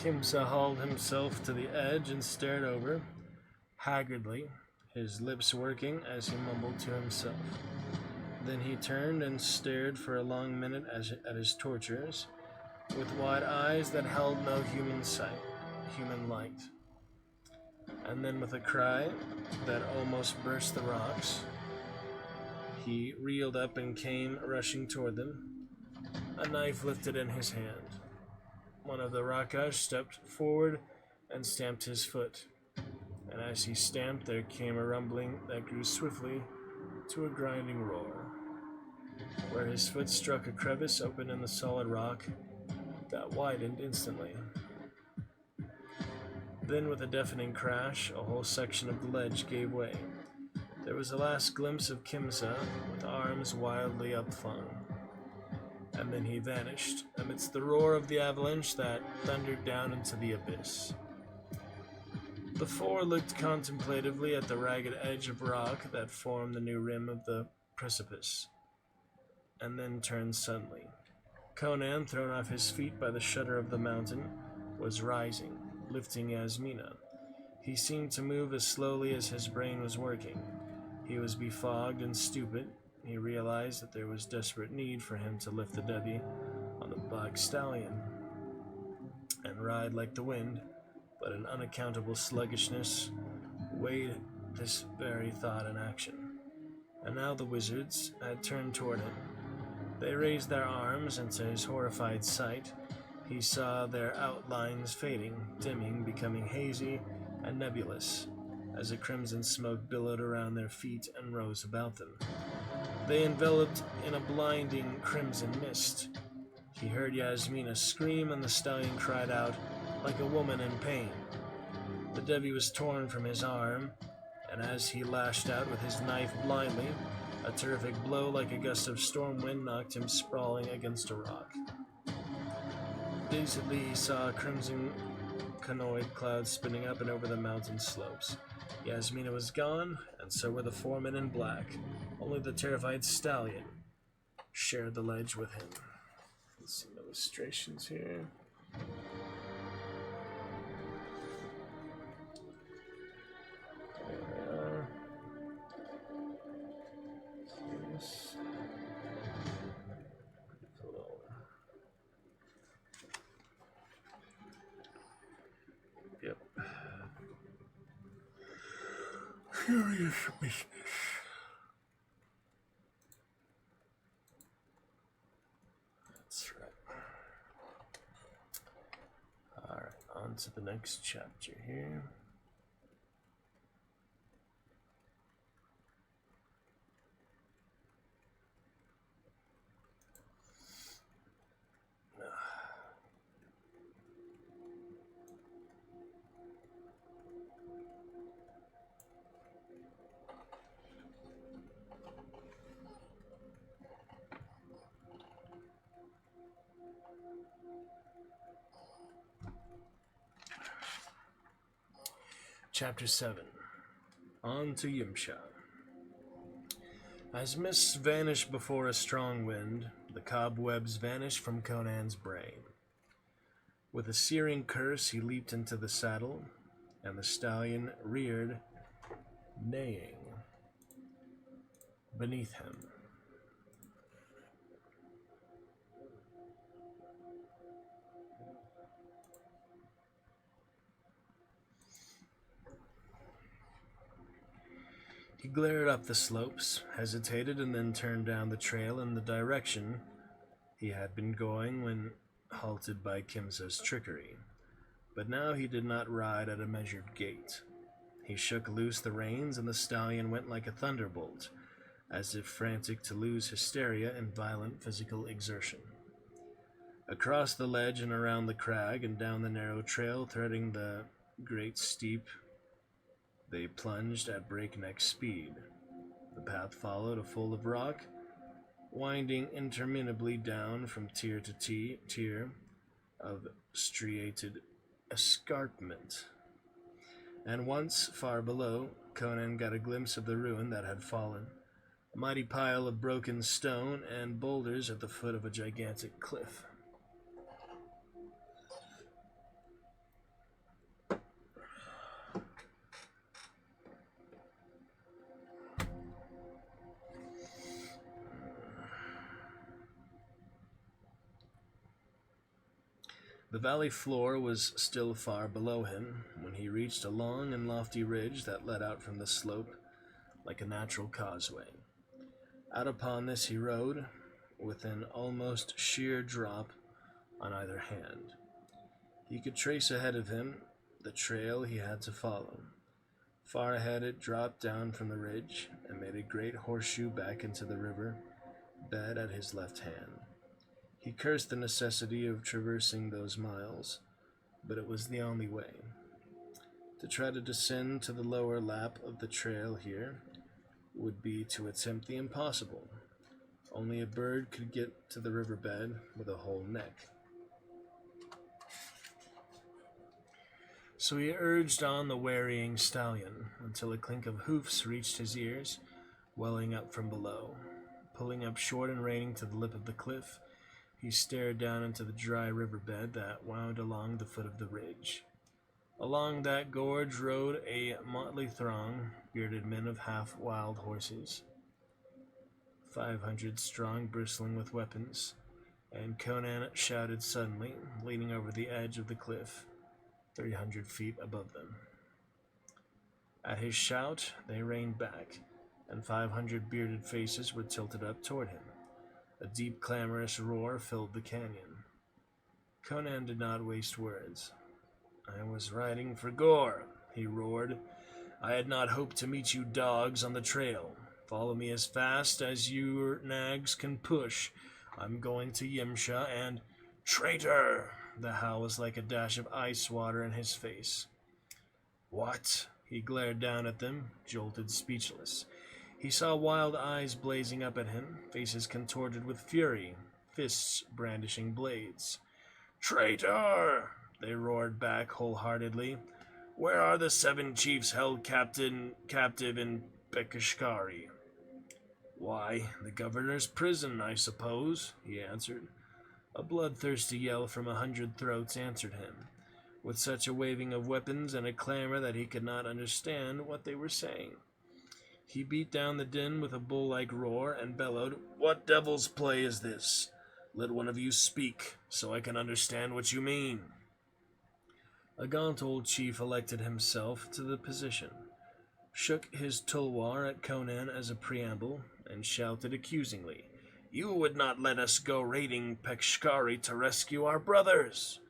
Kimsa hauled himself to the edge and stared over, haggardly, his lips working as he mumbled to himself. Then he turned and stared for a long minute at his torturers, with wide eyes that held no human light. And then with a cry that almost burst the rocks, he reeled up and came rushing toward them, a knife lifted in his hand. One of the Rakash stepped forward and stamped his foot, and as he stamped there came a rumbling that grew swiftly to a grinding roar, where his foot struck a crevice open in the solid rock that widened instantly. Then with a deafening crash, a whole section of the ledge gave way. There was a last glimpse of Kimsa with arms wildly upflung. And then he vanished, amidst the roar of the avalanche that thundered down into the abyss. The 4 looked contemplatively at the ragged edge of rock that formed the new rim of the precipice, and then turned suddenly. Conan, thrown off his feet by the shudder of the mountain, was rising, lifting Yasmina. He seemed to move as slowly as his brain was working. He was befogged and stupid. He realized that there was desperate need for him to lift the Devi on the black stallion and ride like the wind, but an unaccountable sluggishness weighed this very thought in action. And now the wizards had turned toward him. They raised their arms, and to his horrified sight, he saw their outlines fading, dimming, becoming hazy and nebulous, as a crimson smoke billowed around their feet and rose about them. They enveloped in a blinding crimson mist. He heard Yasmina scream, and the stallion cried out like a woman in pain. The Devi was torn from his arm, and as he lashed out with his knife blindly, a terrific blow like a gust of storm wind knocked him sprawling against a rock. Dazedly, he saw a crimson conoid cloud spinning up and over the mountain slopes. Yasmina was gone, and so were the four men in black. Only the terrified stallion shared the ledge with him. Some illustrations here. Yes. Yep. Curious business. That's right. Alright, on to the next chapter here. Chapter 7. On to Yimsha. As mists vanish before a strong wind, the cobwebs vanish from Conan's brain. With a searing curse, he leaped into the saddle, and the stallion reared, neighing, beneath him. He glared up the slopes, hesitated, and then turned down the trail in the direction he had been going when halted by Kimsa's trickery. But now he did not ride at a measured gait. He shook loose the reins, and the stallion went like a thunderbolt, as if frantic to lose hysteria in violent physical exertion. Across the ledge and around the crag and down the narrow trail threading the great steep, they plunged at breakneck speed. The path followed a fold of rock, winding interminably down from tier to tier of striated escarpment. And once, far below, Conan got a glimpse of the ruin that had fallen, a mighty pile of broken stone and boulders at the foot of a gigantic cliff. The valley floor was still far below him when he reached a long and lofty ridge that led out from the slope like a natural causeway. Out upon this he rode, with an almost sheer drop on either hand. He could trace ahead of him the trail he had to follow. Far ahead it dropped down from the ridge and made a great horseshoe back into the river bed at his left hand. He cursed the necessity of traversing those miles, but it was the only way. To try to descend to the lower lap of the trail here would be to attempt the impossible. Only a bird could get to the riverbed with a whole neck. So he urged on the wearying stallion until a clink of hoofs reached his ears, welling up from below. Pulling up short and reining to the lip of the cliff, he stared down into the dry riverbed that wound along the foot of the ridge. Along that gorge rode a motley throng, bearded men of half-wild horses, 500 strong, bristling with weapons, and Conan shouted suddenly, leaning over the edge of the cliff, 300 feet above them. At his shout, they reined back, and 500 bearded faces were tilted up toward him. A deep, clamorous roar filled the canyon. Conan did not waste words. "I was riding for gore," he roared. "I had not hoped to meet you dogs on the trail. Follow me as fast as your nags can push. I'm going to Yimsha and—" "Traitor!" The howl was like a dash of ice water in his face. "What?" He glared down at them, jolted, speechless. He saw wild eyes blazing up at him, faces contorted with fury, fists brandishing blades. "Traitor!" they roared back wholeheartedly. "Where are the 7 chiefs held captive in Pekashkari?" "Why, the governor's prison, I suppose," he answered. A bloodthirsty yell from 100 throats answered him, with such a waving of weapons and a clamor that he could not understand what they were saying. He beat down the din with a bull-like roar and bellowed, "What devil's play is this? Let one of you speak, so I can understand what you mean." A gaunt old chief elected himself to the position, shook his tulwar at Conan as a preamble, and shouted accusingly, "You would not let us go raiding Pekshkari to rescue our brothers!"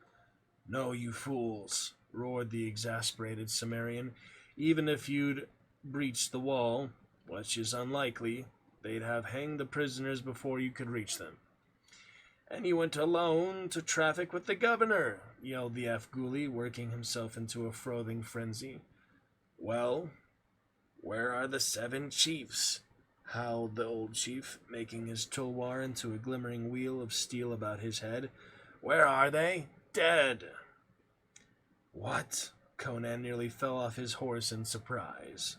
"No, you fools," roared the exasperated Cimmerian. "Even if you'd breached the wall, which is unlikely, they'd have hanged the prisoners before you could reach them." "And you went alone to traffic with the governor!" yelled the Afghuli, working himself into a frothing frenzy. "Well, where are the 7 chiefs?" howled the old chief, making his tulwar into a glimmering wheel of steel about his head. "Where are they? Dead!" "What?" Conan nearly fell off his horse in surprise.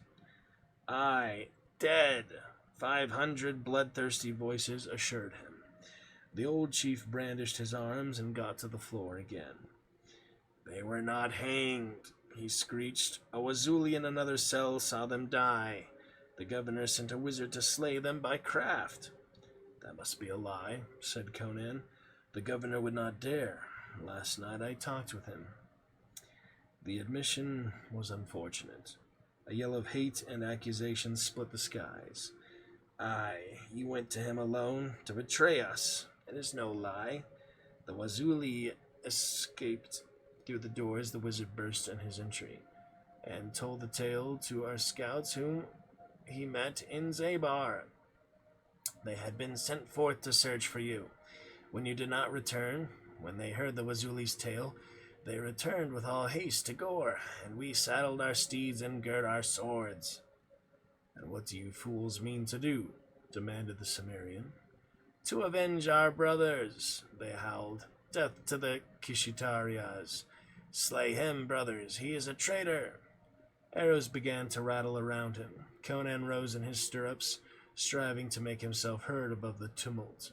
"Aye, dead," 500 bloodthirsty voices assured him. The old chief brandished his arms and got to the floor again. "They were not hanged," he screeched. "A Wazuli in another cell saw them die. The governor sent a wizard to slay them by craft." "That must be a lie," said Conan. "The governor would not dare. Last night I talked with him." The admission was unfortunate. A yell of hate and accusation split the skies. "Aye, you went to him alone to betray us. It is no lie. The Wazuli escaped through the doors the wizard burst in his entry, and told the tale to our scouts whom he met in Zabar. They had been sent forth to search for you. When you did not return, when they heard the Wazuli's tale, they returned with all haste to Gore, and we saddled our steeds and girt our swords." "And what do you fools mean to do?" demanded the Cimmerian. "To avenge our brothers," they howled. "Death to the Kishitarias. Slay him, brothers, he is a traitor." Arrows began to rattle around him. Conan rose in his stirrups, striving to make himself heard above the tumult.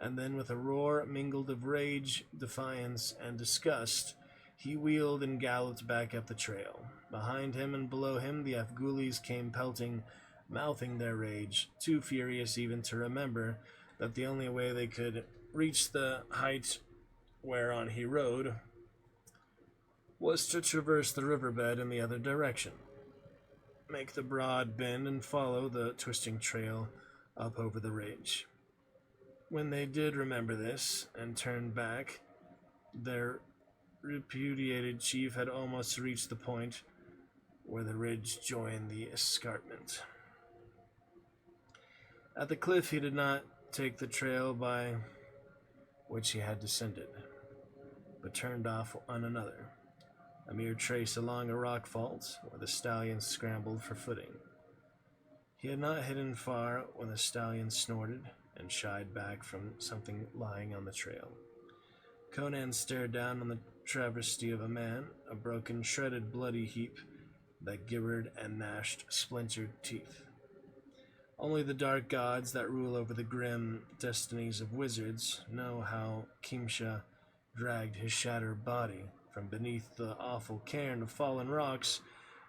And then, with a roar mingled of rage, defiance, and disgust, he wheeled and galloped back up the trail. Behind him and below him, the Afghulis came pelting, mouthing their rage, too furious even to remember that the only way they could reach the height whereon he rode was to traverse the riverbed in the other direction, make the broad bend, and follow the twisting trail up over the ridge. When they did remember this and turned back, their repudiated chief had almost reached the point where the ridge joined the escarpment. At the cliff, he did not take the trail by which he had descended, but turned off on another, a mere trace along a rock fault where the stallion scrambled for footing. He had not hidden far when the stallion snorted and shied back from something lying on the trail. Conan stared down on the travesty of a man, a broken, shredded, bloody heap that gibbered and gnashed splintered teeth. Only the dark gods that rule over the grim destinies of wizards know how Kimsha dragged his shattered body from beneath the awful cairn of fallen rocks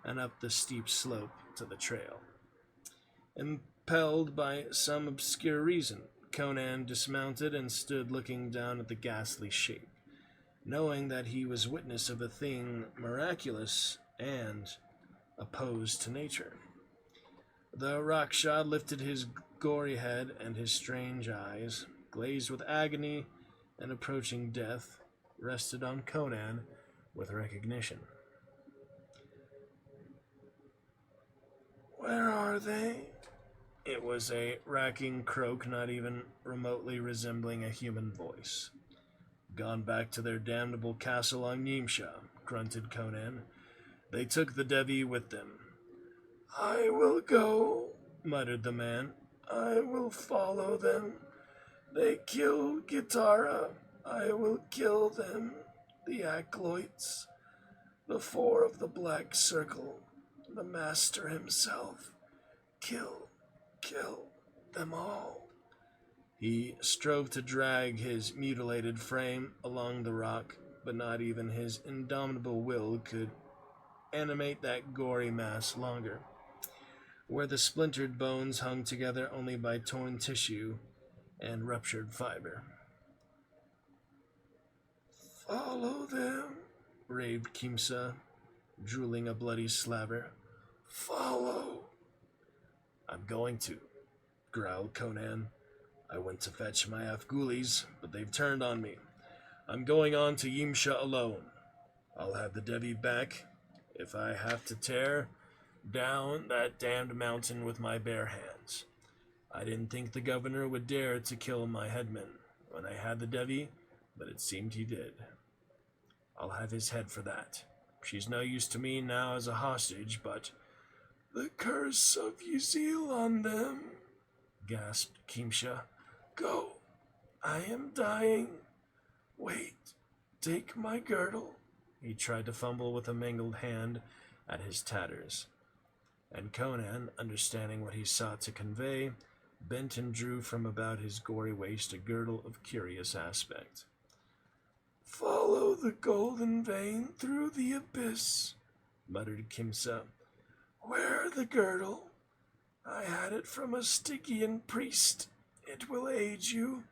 and up the steep slope to the trail. Impelled by some obscure reason, Conan dismounted and stood looking down at the ghastly shape, knowing that he was witness of a thing miraculous and opposed to nature. The Rakshad lifted his gory head, and his strange eyes, glazed with agony and approaching death, rested on Conan with recognition. Where are they? It was a racking croak, not even remotely resembling a human voice. Gone back to their damnable castle on Yimsha, grunted Conan. They took the Devi with them. I will go, muttered the man. I will follow them. They killed Gitara. I will kill them, the Acolytes, the four of the Black Circle, the Master himself. Kill them all. He strove to drag his mutilated frame along the rock, but not even his indomitable will could animate that gory mass longer, where the splintered bones hung together only by torn tissue and ruptured fiber. Follow them, raved Kimsa, drooling a bloody slaver. Follow. I'm going to, growled Conan. I went to fetch my Afghulis, but they've turned on me. I'm going on to Yimsha alone. I'll have the Devi back if I have to tear down that damned mountain with my bare hands. I didn't think the governor would dare to kill my headman when I had the Devi, but it seemed he did. I'll have his head for that. She's no use to me now as a hostage, but the curse of Yzil on them, gasped Kimsha. Go. I am dying. Wait. Take my girdle. He tried to fumble with a mangled hand at his tatters. And Conan, understanding what he sought to convey, bent and drew from about his gory waist a girdle of curious aspect. Follow the golden vein through the abyss, muttered Kimsa. Wear the girdle. I had it from a Stygian priest. It will aid you,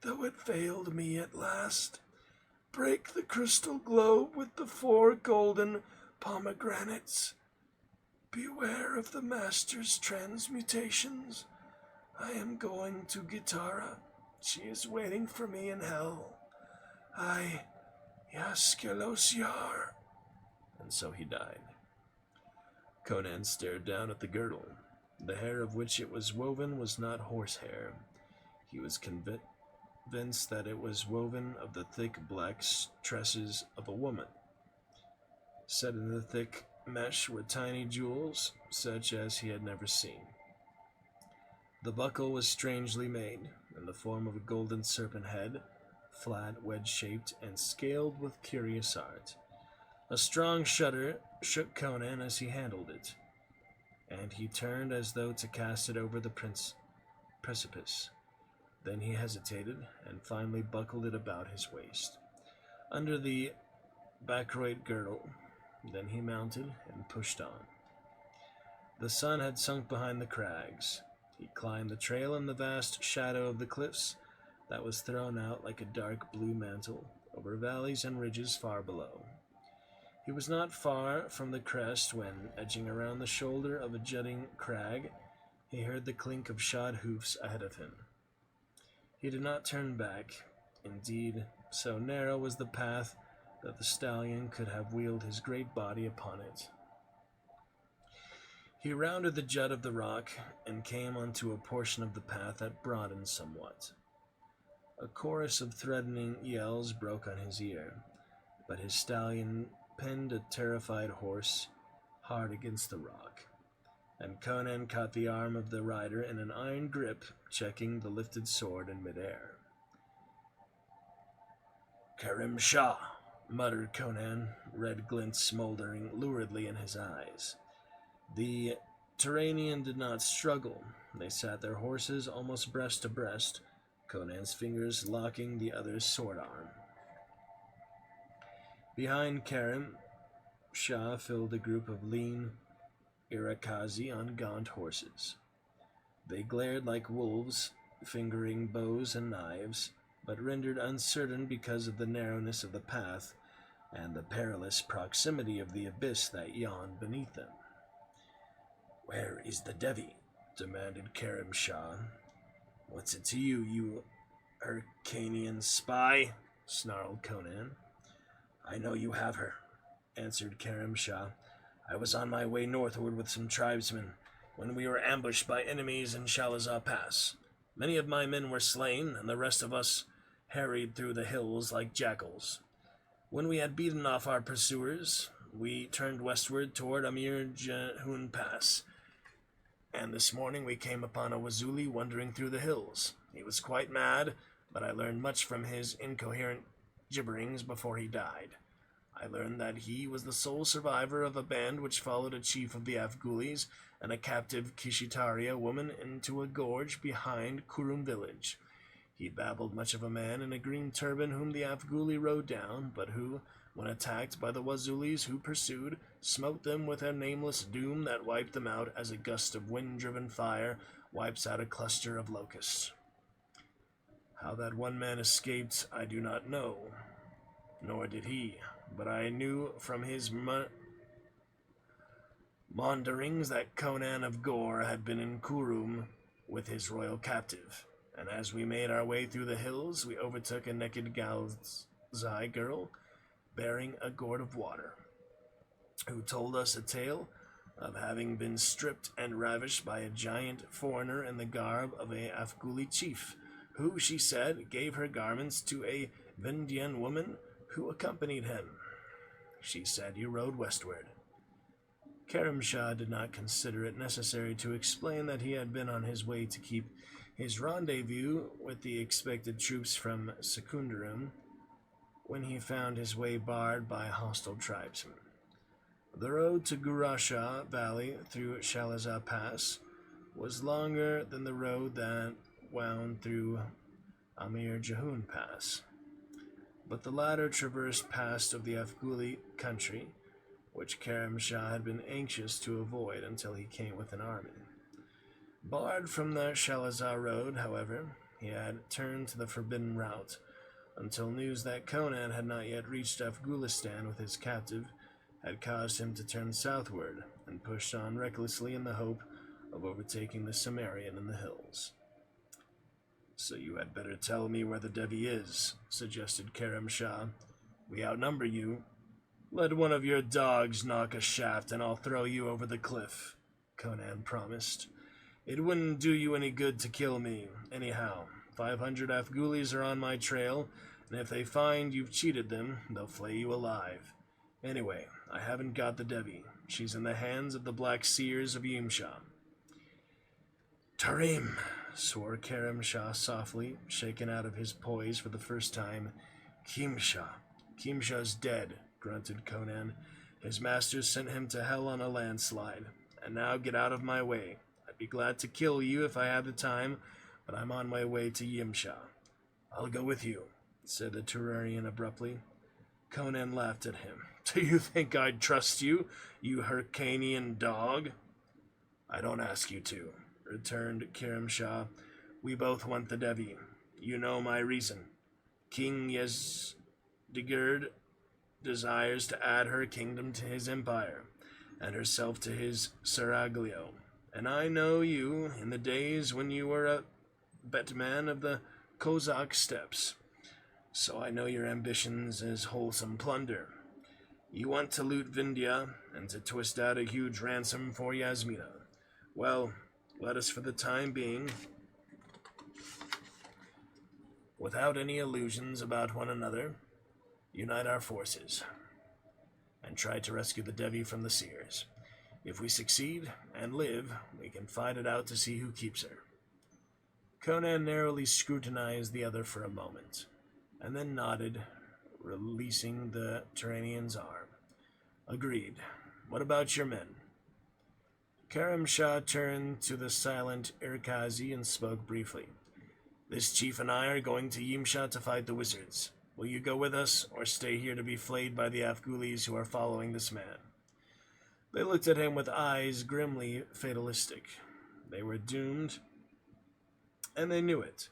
though it failed me at last. Break the crystal globe with the 4 golden pomegranates. Beware of the Master's transmutations. I am going to Gitara. She is waiting for me in hell. Yaskilosiar. And so he died. Conan stared down at the girdle. The hair of which it was woven was not horsehair. He was convinced that it was woven of the thick black tresses of a woman. Set in the thick mesh were tiny jewels, such as he had never seen. The buckle was strangely made, in the form of a golden serpent head, flat, wedge-shaped, and scaled with curious art. A strong shudder shook Conan as he handled it, and he turned as though to cast it over the precipice. Then he hesitated, and finally buckled it about his waist, under the Bacroid girdle. Then he mounted and pushed on. The sun had sunk behind the crags. He climbed the trail in the vast shadow of the cliffs that was thrown out like a dark blue mantle over valleys and ridges far below. He was not far from the crest when, edging around the shoulder of a jutting crag, he heard the clink of shod hoofs ahead of him. He did not turn back. Indeed, so narrow was the path that the stallion could have wheeled his great body upon it. He rounded the jut of the rock and came onto a portion of the path that broadened somewhat. A chorus of threatening yells broke on his ear, but his stallion pinned a terrified horse hard against the rock, and Conan caught the arm of the rider in an iron grip, checking the lifted sword in midair. Karim Shah, muttered Conan, red glints smoldering luridly in his eyes. The Turanian did not struggle. They sat their horses almost breast to breast, Conan's fingers locking the other's sword arm. Behind Karim, Shah filled a group of lean Irakazi on gaunt horses. They glared like wolves, fingering bows and knives, but rendered uncertain because of the narrowness of the path and the perilous proximity of the abyss that yawned beneath them. "Where is the Devi?" demanded Karim Shah. "What's it to you, you Hyrcanian spy, snarled Conan. I know you have her, answered Karam Shah. I was on my way northward with some tribesmen when we were ambushed by enemies in Shalazar Pass. Many of my men were slain, and the rest of us harried through the hills like jackals. When we had beaten off our pursuers, we turned westward toward Amir Jehun Pass, and this morning we came upon a Wazuli wandering through the hills. He was quite mad, but I learned much from his incoherent gibberings before he died. I learned that he was the sole survivor of a band which followed a chief of the Afghulis and a captive Kishitaria woman into a gorge behind Kurum village. He babbled much of a man in a green turban whom the Afghuli rode down, but who, when attacked by the Wazulis who pursued, smote them with a nameless doom that wiped them out as a gust of wind-driven fire wipes out a cluster of locusts. How that one man escaped, I do not know, nor did he, but I knew from his maunderings that Conan of Gore had been in Kurum with his royal captive, and as we made our way through the hills, we overtook a naked Galzai girl bearing a gourd of water, who told us a tale of having been stripped and ravished by a giant foreigner in the garb of a Afghuli chief, who, she said, gave her garments to a Vindian woman who accompanied him. She said you rode westward. Karam Shah did not consider it necessary to explain that he had been on his way to keep his rendezvous with the expected troops from Secundarum when he found his way barred by hostile tribesmen. The road to Gurasha Valley through Shalazar Pass was longer than the road that wound through Amir Jehun Pass, but the latter traversed past of the Afghuli country, which Karam Shah had been anxious to avoid until he came with an army. Barred from the Shalazar road, however, he had turned to the forbidden route, until news that Conan had not yet reached Afghulistan with his captive had caused him to turn southward, and pushed on recklessly in the hope of overtaking the Cimmerian in the hills. So you had better tell me where the Devi is, suggested Karam Shah. We outnumber you. Let one of your dogs knock a shaft and I'll throw you over the cliff, Conan promised. It wouldn't do you any good to kill me. Anyhow, 500 Afghulis are on my trail, and if they find you've cheated them, they'll flay you alive. Anyway, I haven't got the Devi. She's in the hands of the Black Seers of Yimsha. Tarim, swore Karam Shah softly, shaken out of his poise for the first time. Kimsha. Kimsha's dead, grunted Conan. His masters sent him to hell on a landslide. And now get out of my way. I'd be glad to kill you if I had the time, but I'm on my way to Yimsha. I'll go with you, said the Turanian abruptly. Conan laughed at him. Do you think I'd trust you, you Hyrcanian dog? I don't ask you to, returned Karam Shah. We both want the Devi. You know my reason. King Yezdigerd desires to add her kingdom to his empire, and herself to his seraglio. And I know you in the days when you were a betman of the Kozak steppes. So I know your ambitions as wholesome plunder. You want to loot Vindhya and to twist out a huge ransom for Yasmina. Well, let us for the time being, without any illusions about one another, unite our forces and try to rescue the Devi from the Seers. If we succeed and live, we can fight it out to see who keeps her. Conan narrowly scrutinized the other for a moment, and then nodded, releasing the Turanian's arm. Agreed. What about your men? Karam Shah turned to the silent Irkazi and spoke briefly. This chief and I are going to Yimsha to fight the wizards. Will you go with us, or stay here to be flayed by the Afghulis who are following this man? They looked at him with eyes grimly fatalistic. They were doomed, and they knew it.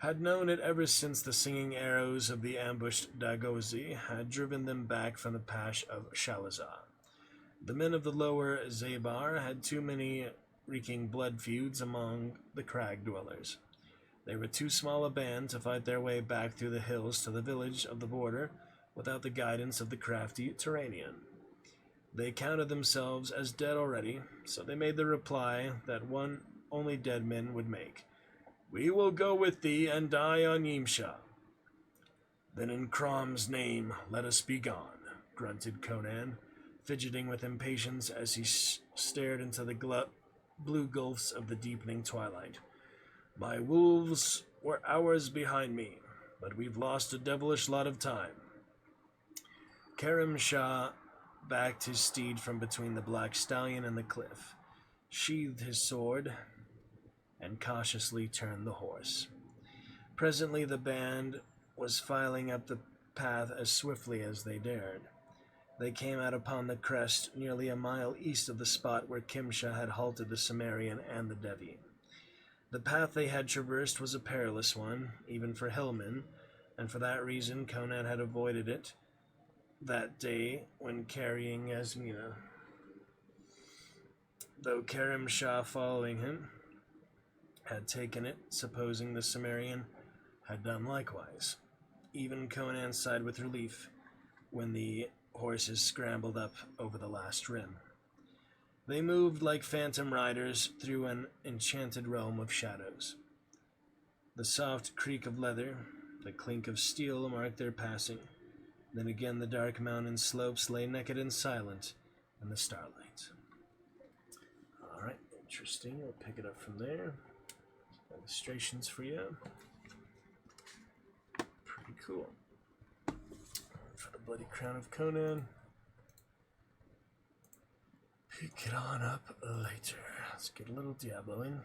Had known it ever since the singing arrows of the ambushed Dagozi had driven them back from the pass of Shalazar. The men of the lower Zabar had too many reeking blood feuds among the crag dwellers. They were too small a band to fight their way back through the hills to the village of the border without the guidance of the crafty Turanian. They counted themselves as dead already, so they made the reply that one only dead men would make. "We will go with thee and die on Yimsha." "Then in Crom's name, let us be gone," grunted Conan, fidgeting with impatience as he stared into the blue gulfs of the deepening twilight. "My wolves were hours behind me, but we've lost a devilish lot of time." Karim Shah backed his steed from between the black stallion and the cliff, sheathed his sword, and cautiously turned the horse. Presently the band was filing up the path as swiftly as they dared. They came out upon the crest nearly a mile east of the spot where Kimsha had halted the Cimmerian and the Devi. The path they had traversed was a perilous one, even for hillmen, and for that reason Conan had avoided it that day when carrying Yasmina. Though Karim Shah, following him, had taken it, supposing the Cimmerian had done likewise. Even Conan sighed with relief when the horses scrambled up over the last rim. They moved like phantom riders through an enchanted realm of shadows. The soft creak of leather, the clink of steel marked their passing. Then again the dark mountain slopes lay naked and silent in the starlight. Alright, interesting. We'll pick it up from there. Illustrations for you. Pretty cool. For the Bloody Crown of Conan. Pick it on up later. Let's get a little Diablo in.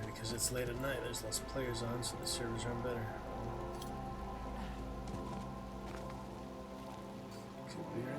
Because it's late at night, there's less players on, so the servers run better. Could be right.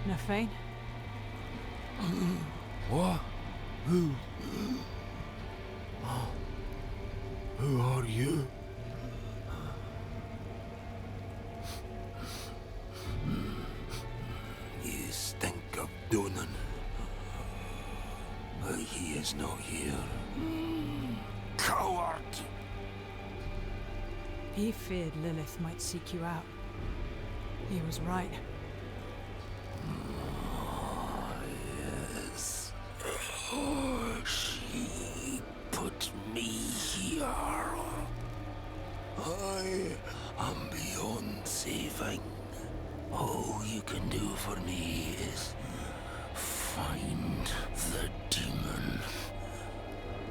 Nafane? What? Who? Who are you? You stink of Conan. But he is not here. Coward! He feared Lilith might seek you out. He was right. Yes. She put me here. I am beyond saving. All you can do for me is find the demon.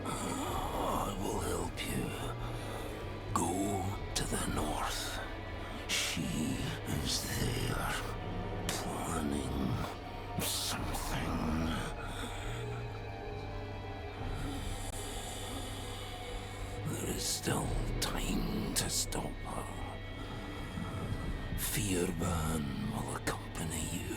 I will help you. Go to the north. She is there, planning something. There is still time to stop her. Fearban will accompany you.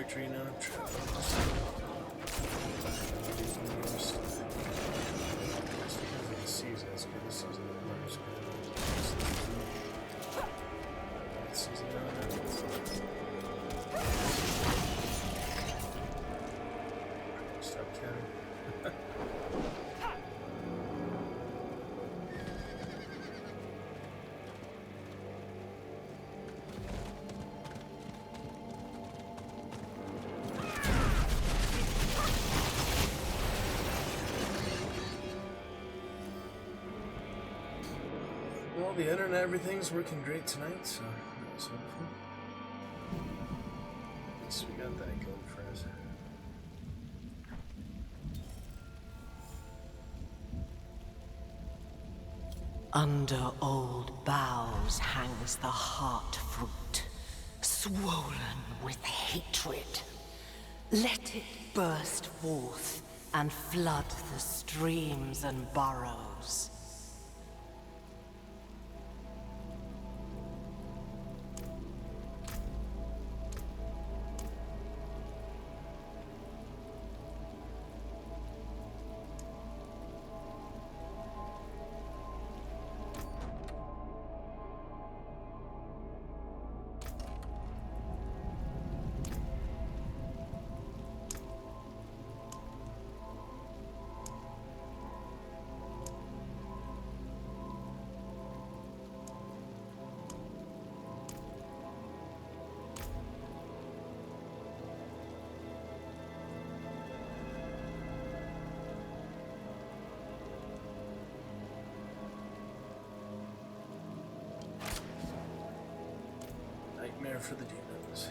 character, you know. Stop counting. Well, the internet, everything's working great tonight, so that's wonderful. At least we got that going for us. Under old boughs hangs the heart fruit, swollen with hatred. Let it burst forth and flood the streams and burrows. Nightmare for the demons.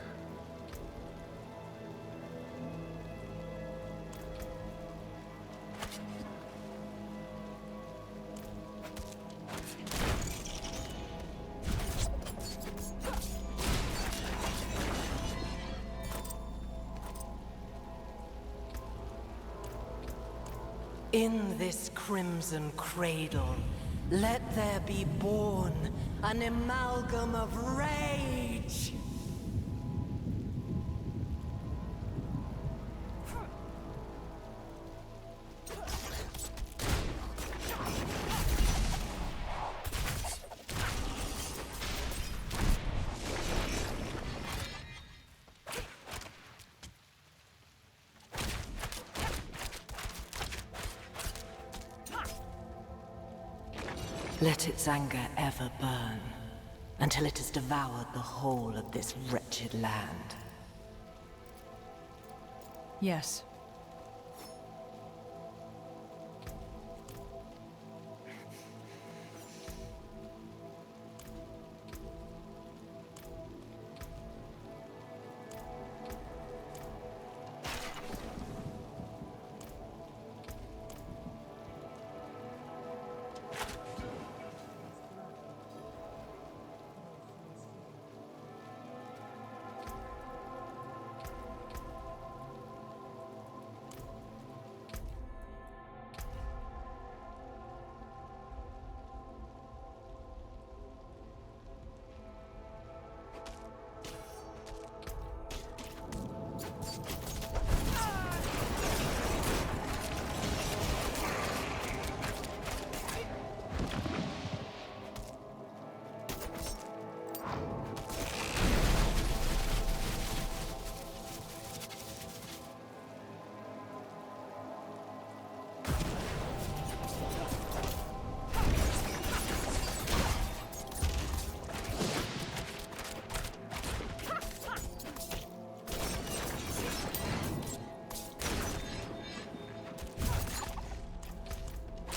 In this crimson cradle, let there be born an amalgam of rage. Let its anger ever burn, until it has devoured the whole of this wretched land. Yes.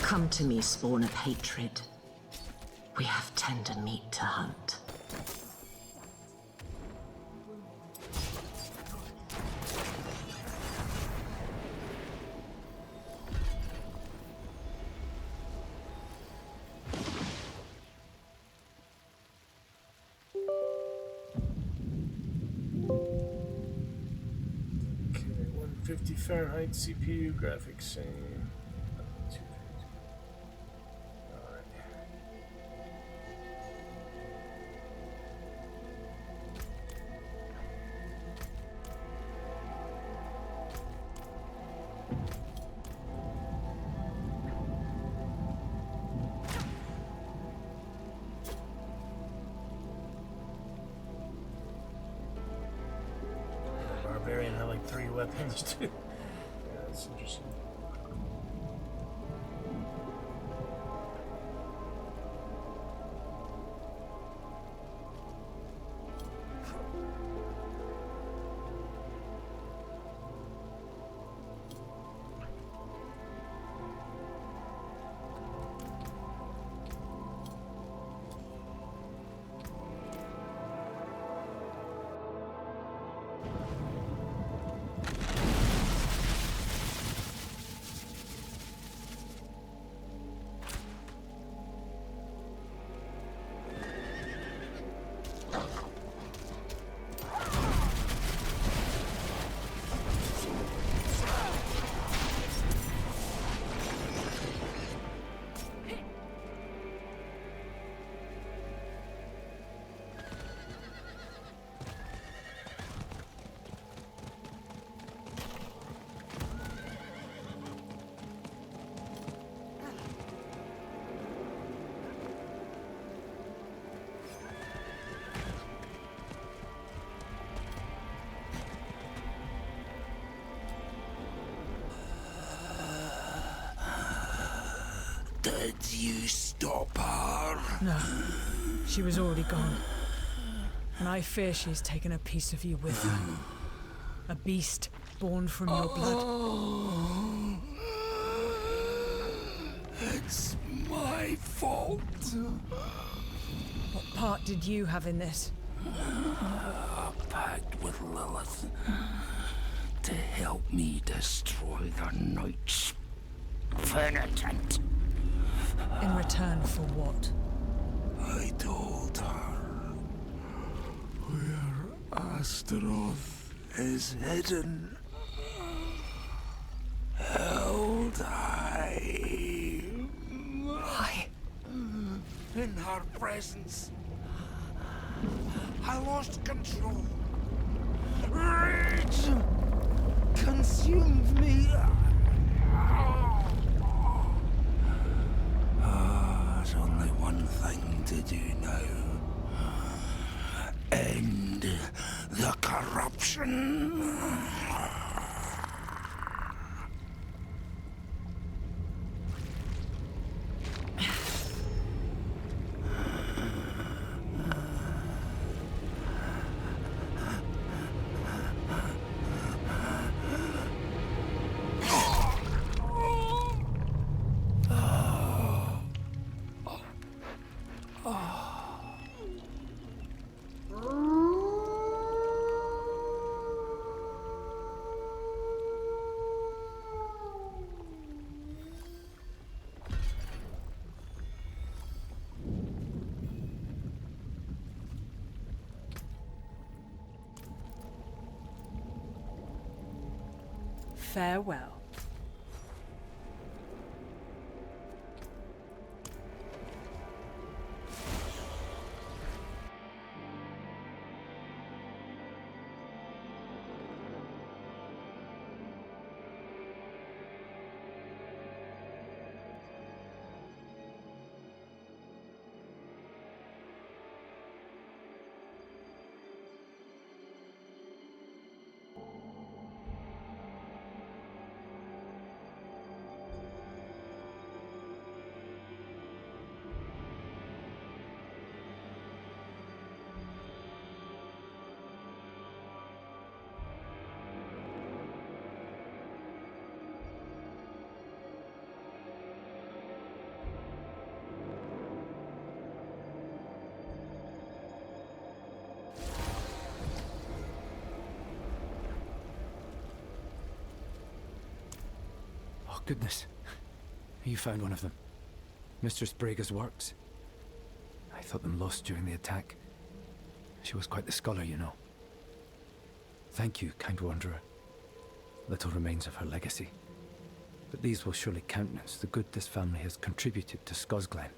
Come to me, spawn of hatred. We have tender meat to hunt. Okay, 150 Fahrenheit CPU graphics same. things too. Yeah, that's interesting. Did you stop her? No. She was already gone. And I fear she's taken a piece of you with her. A beast born from your blood. It's my fault. What part did you have in this? I packed with Lilith to help me destroy the Knight's penitent. In return for what? I told her where Astaroth is hidden. Held high. Why? In her presence, I lost control. Rage consumed me. There's only one thing to do now. End the corruption. Farewell. Goodness. You found one of them. Mistress Brega's works. I thought them lost during the attack. She was quite the scholar, you know. Thank you, kind wanderer. Little remains of her legacy. But these will surely countenance the good this family has contributed to Scosglen.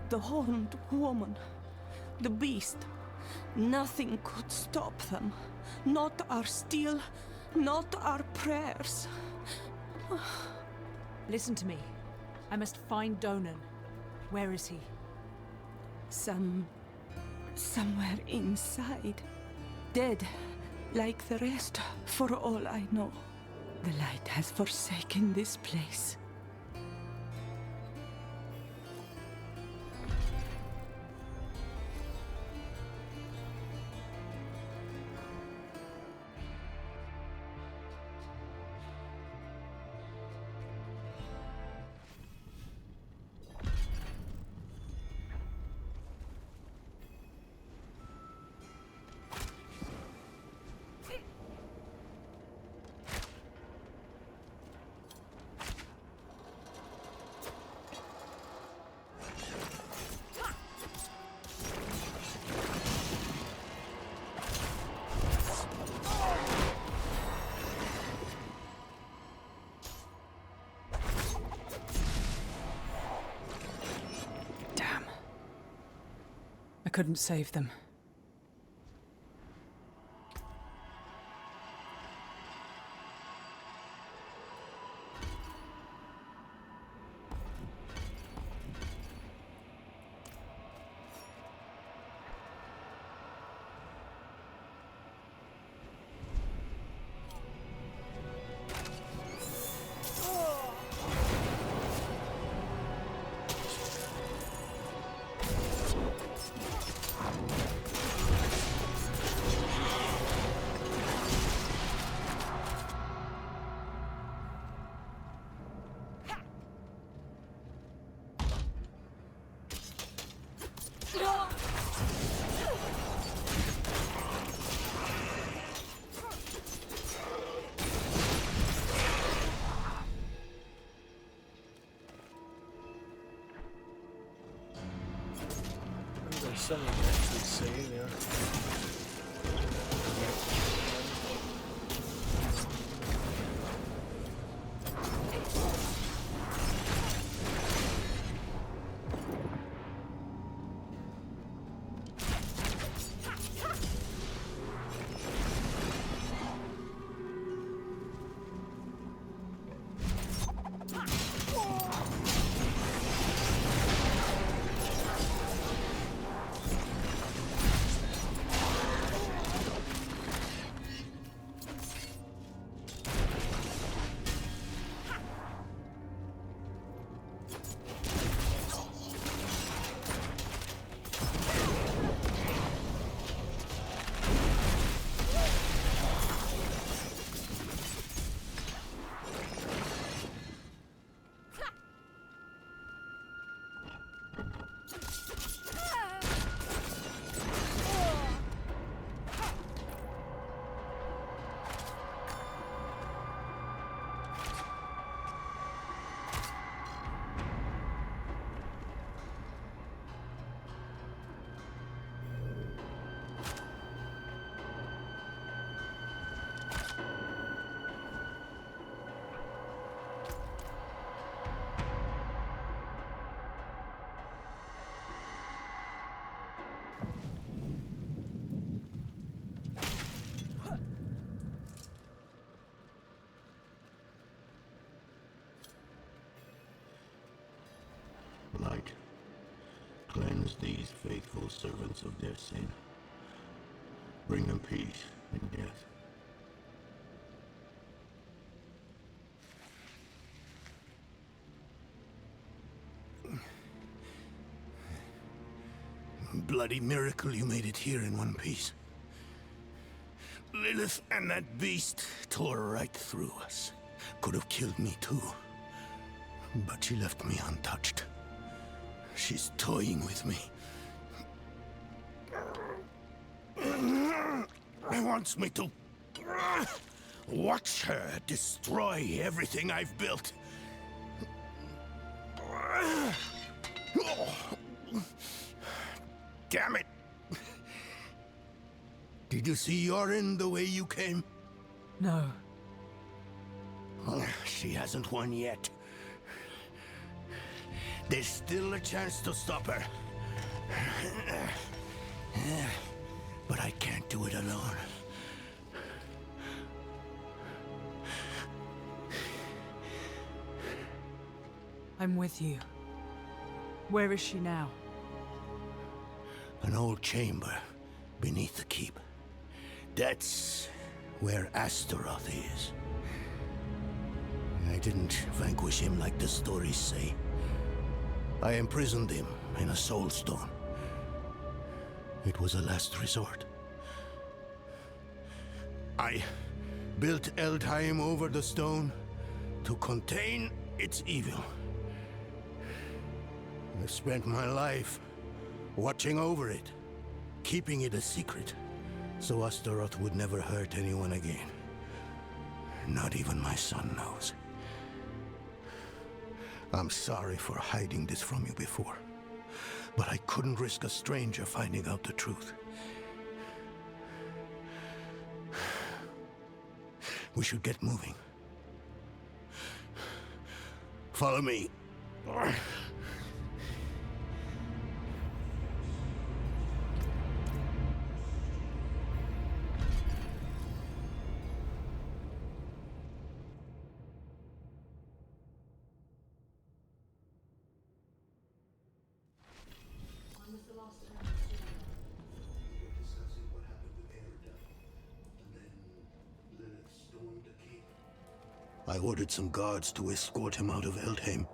The horned woman. The beast. Nothing could stop them. Not our steel, not our prayers. Listen to me. I must find Donan. Where is he? Somewhere inside. Dead, like the rest, for all I know. The light has forsaken this place. I couldn't save them. Something to actually say, yeah. Light, cleanse these faithful servants of their sin. Bring them peace in death. Bloody miracle you made it here in one piece. Lilith and that beast tore right through us. Could have killed me too. But she left me untouched. She's toying with me. Wants me to watch her destroy everything I've built. Damn it! Did you see Yorin the way you came? No. She hasn't won yet. There's still a chance to stop her. But I can't do it alone. I'm with you. Where is she now? An old chamber beneath the keep. That's where Astaroth is. I didn't vanquish him like the stories say. I imprisoned him in a soul stone. It was a last resort. I built Eldheim over the stone to contain its evil. I've spent my life watching over it, keeping it a secret, so Astaroth would never hurt anyone again. Not even my son knows. I'm sorry for hiding this from you before, but I couldn't risk a stranger finding out the truth. We should get moving. Follow me. I ordered some guards to escort him out of Eldheim.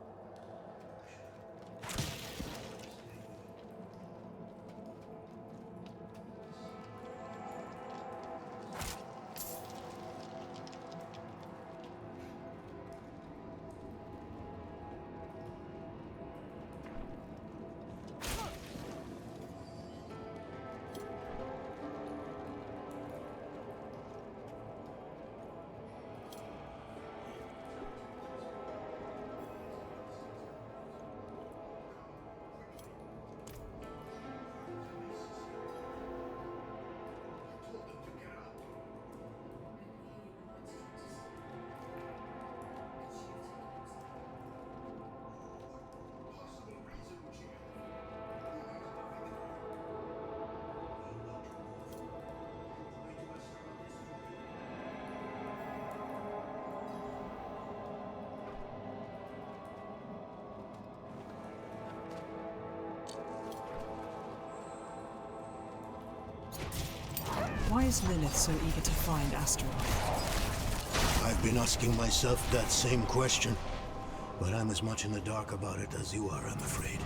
Why is Lilith so eager to find Astaroth? I've been asking myself that same question, but I'm as much in the dark about it as you are, I'm afraid.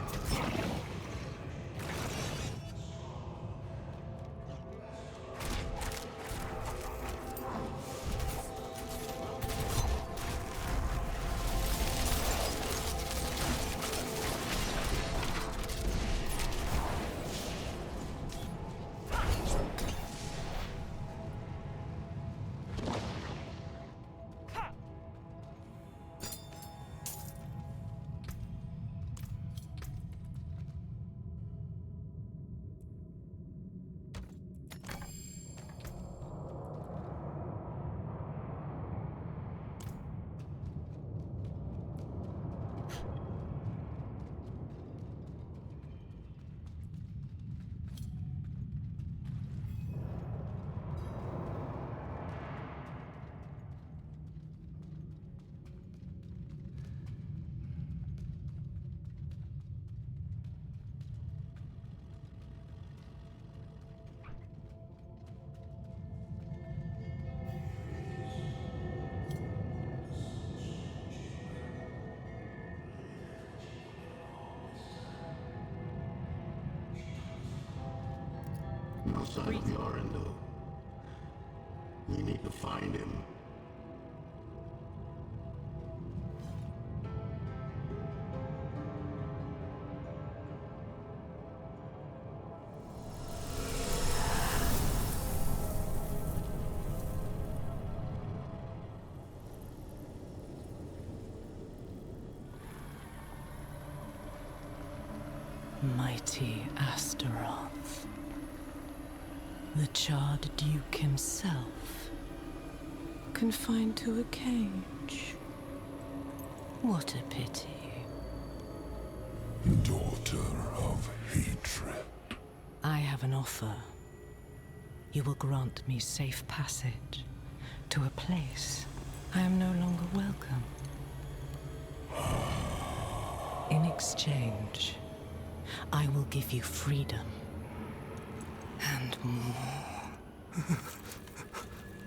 No sign of Yorindel. We need to find him. Mighty Astaroth. The charred Duke himself, confined to a cage. What a pity. daughter of hatred. I have an offer. You will grant me safe passage to a place I am no longer welcome. In exchange, I will give you freedom and more.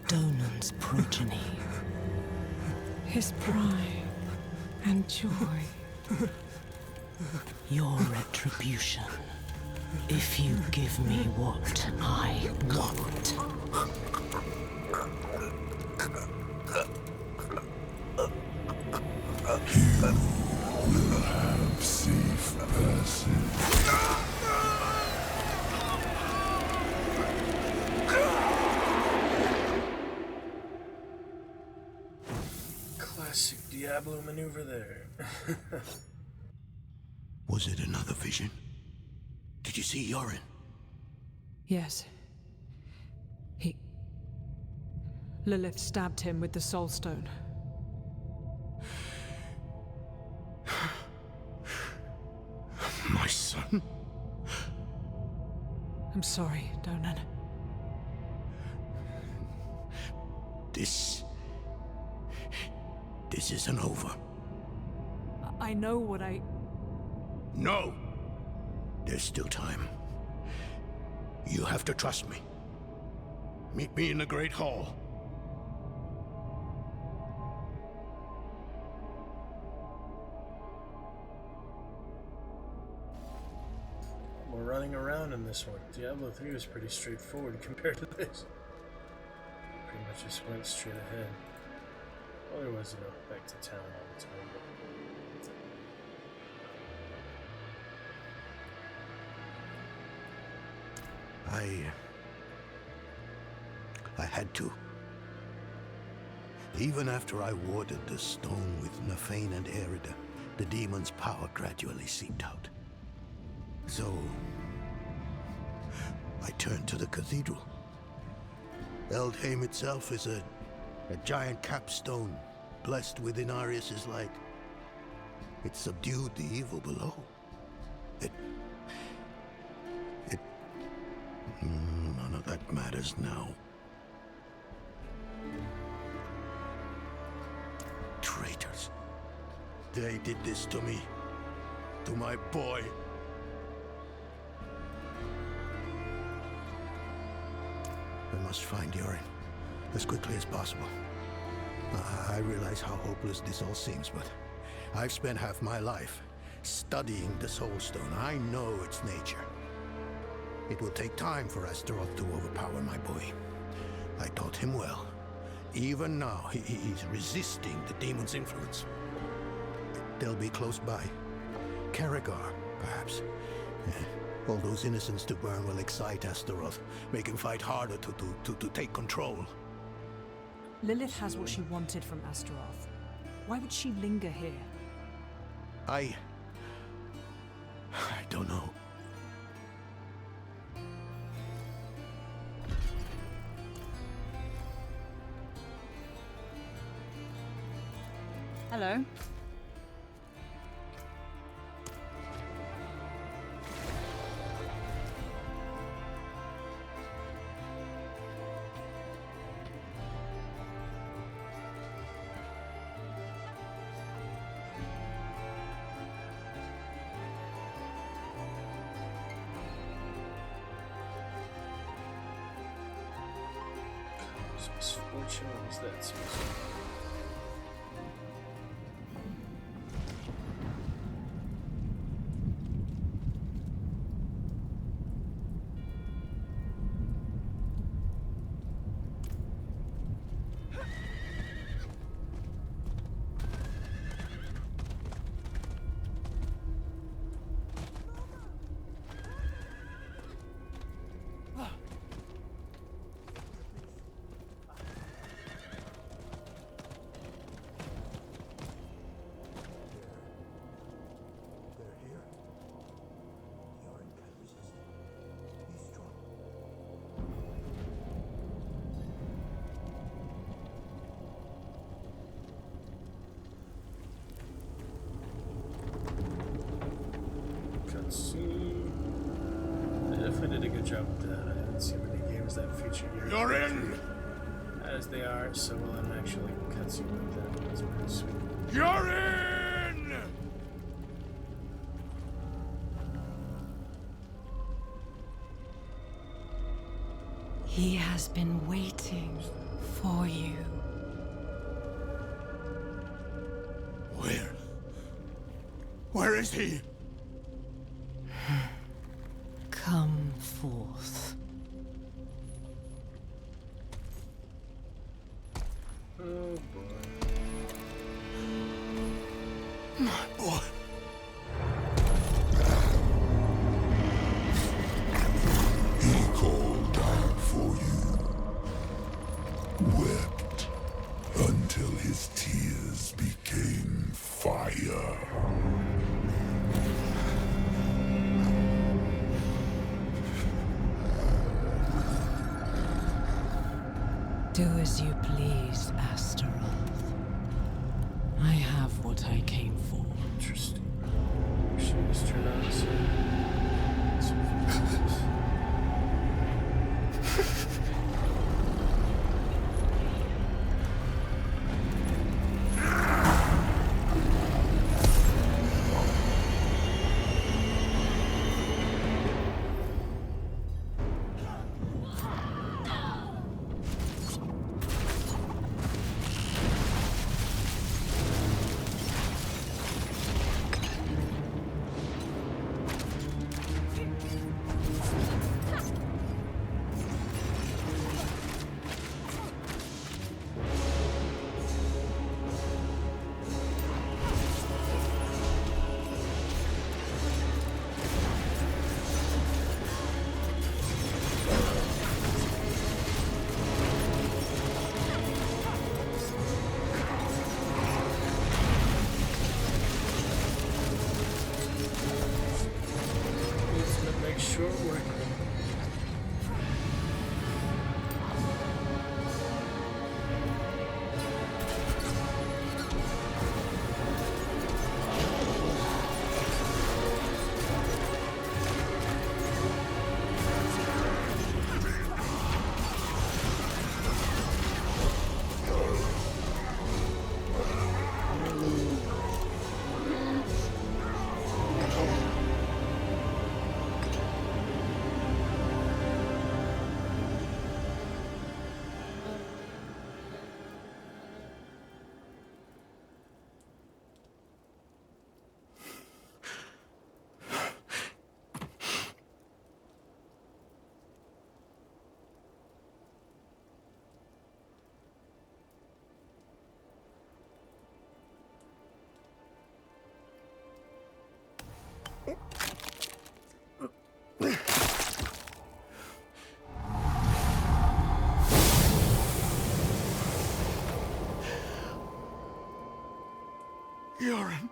Donan's progeny, his pride and joy, your retribution, if you give me what I want. You will have safe passage. Classic Diablo maneuver there. Was it another vision? Did you see Yorin? Yes. Lilith stabbed him with the Soul Stone. My son? I'm sorry, Donan. This isn't over. I know what I... No! There's still time. You have to trust me. Meet me in the Great Hall. We're running around in this one. Diablo 3 was pretty straightforward compared to this. Pretty much just went straight ahead. All there was, back to town all the time. I had to. Even after I warded the stone with Nafane and Erida, the demon's power gradually seeped out. So, I turned to the cathedral. Eldheim itself is a giant capstone, blessed with Inarius' light. It subdued the evil below. None of that matters now. Traitors. They did this to me. To my boy. I must find Yorin as quickly as possible. I realize how hopeless this all seems, but I've spent half my life studying the Soul Stone. I know its nature. It will take time for Astaroth to overpower my boy. I taught him well. Even now, he's resisting the demon's influence. They'll be close by. Karagar, perhaps. All those innocents to burn will excite Astaroth, make him fight harder to take control. Lilith has what she wanted from Astaroth. Why would she linger here? I don't know. Hello. Misfortune, what was that? job with that. I haven't seen many games that feature You're in! As they are, so well an actually cutscene like that. That's pretty sweet. You're in! He has been waiting for you. Where is he? Come forth. Oh boy. My boy. He called out for you. Wept until his tears became fire. Do as you please, Astaroth. I have what I came for. Interesting. She just turned on this. Urine.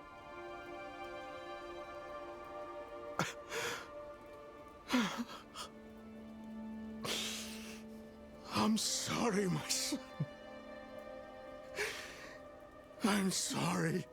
I'm sorry, my son. I'm sorry.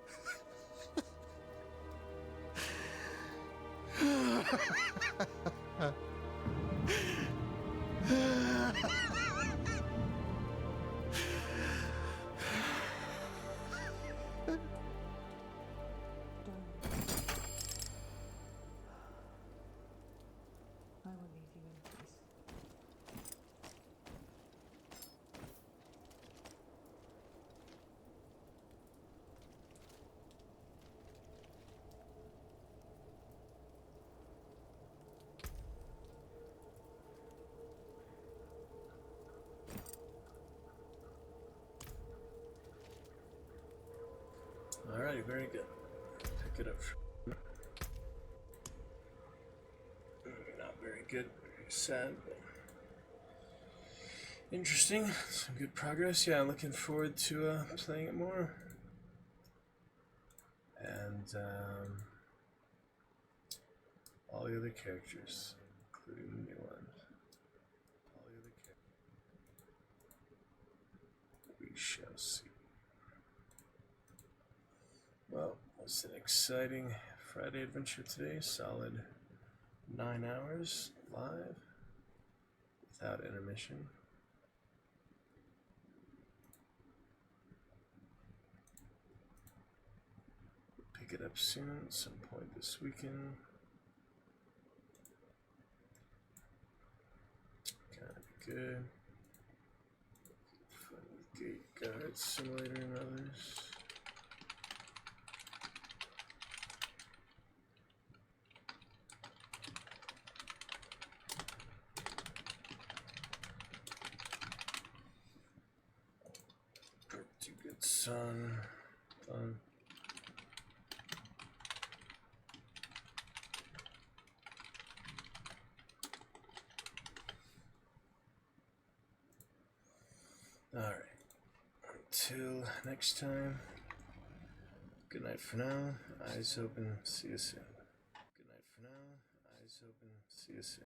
Alrighty, very good. Pick it up. Not very good. Very sad, but interesting. Some good progress. Yeah, I'm looking forward to playing it more. And all the other characters, including the new one. All the other characters. We shall see. Well, it's an exciting Friday adventure today. Solid 9 hours live. without intermission. Pick it up soon, at some point this weekend. Kinda good. Fun with Gate Guard Simulator and others. Pretty good son. Fun. Alright, until next time, good night for now, eyes open, see you soon. Good night for now, eyes open, see you soon.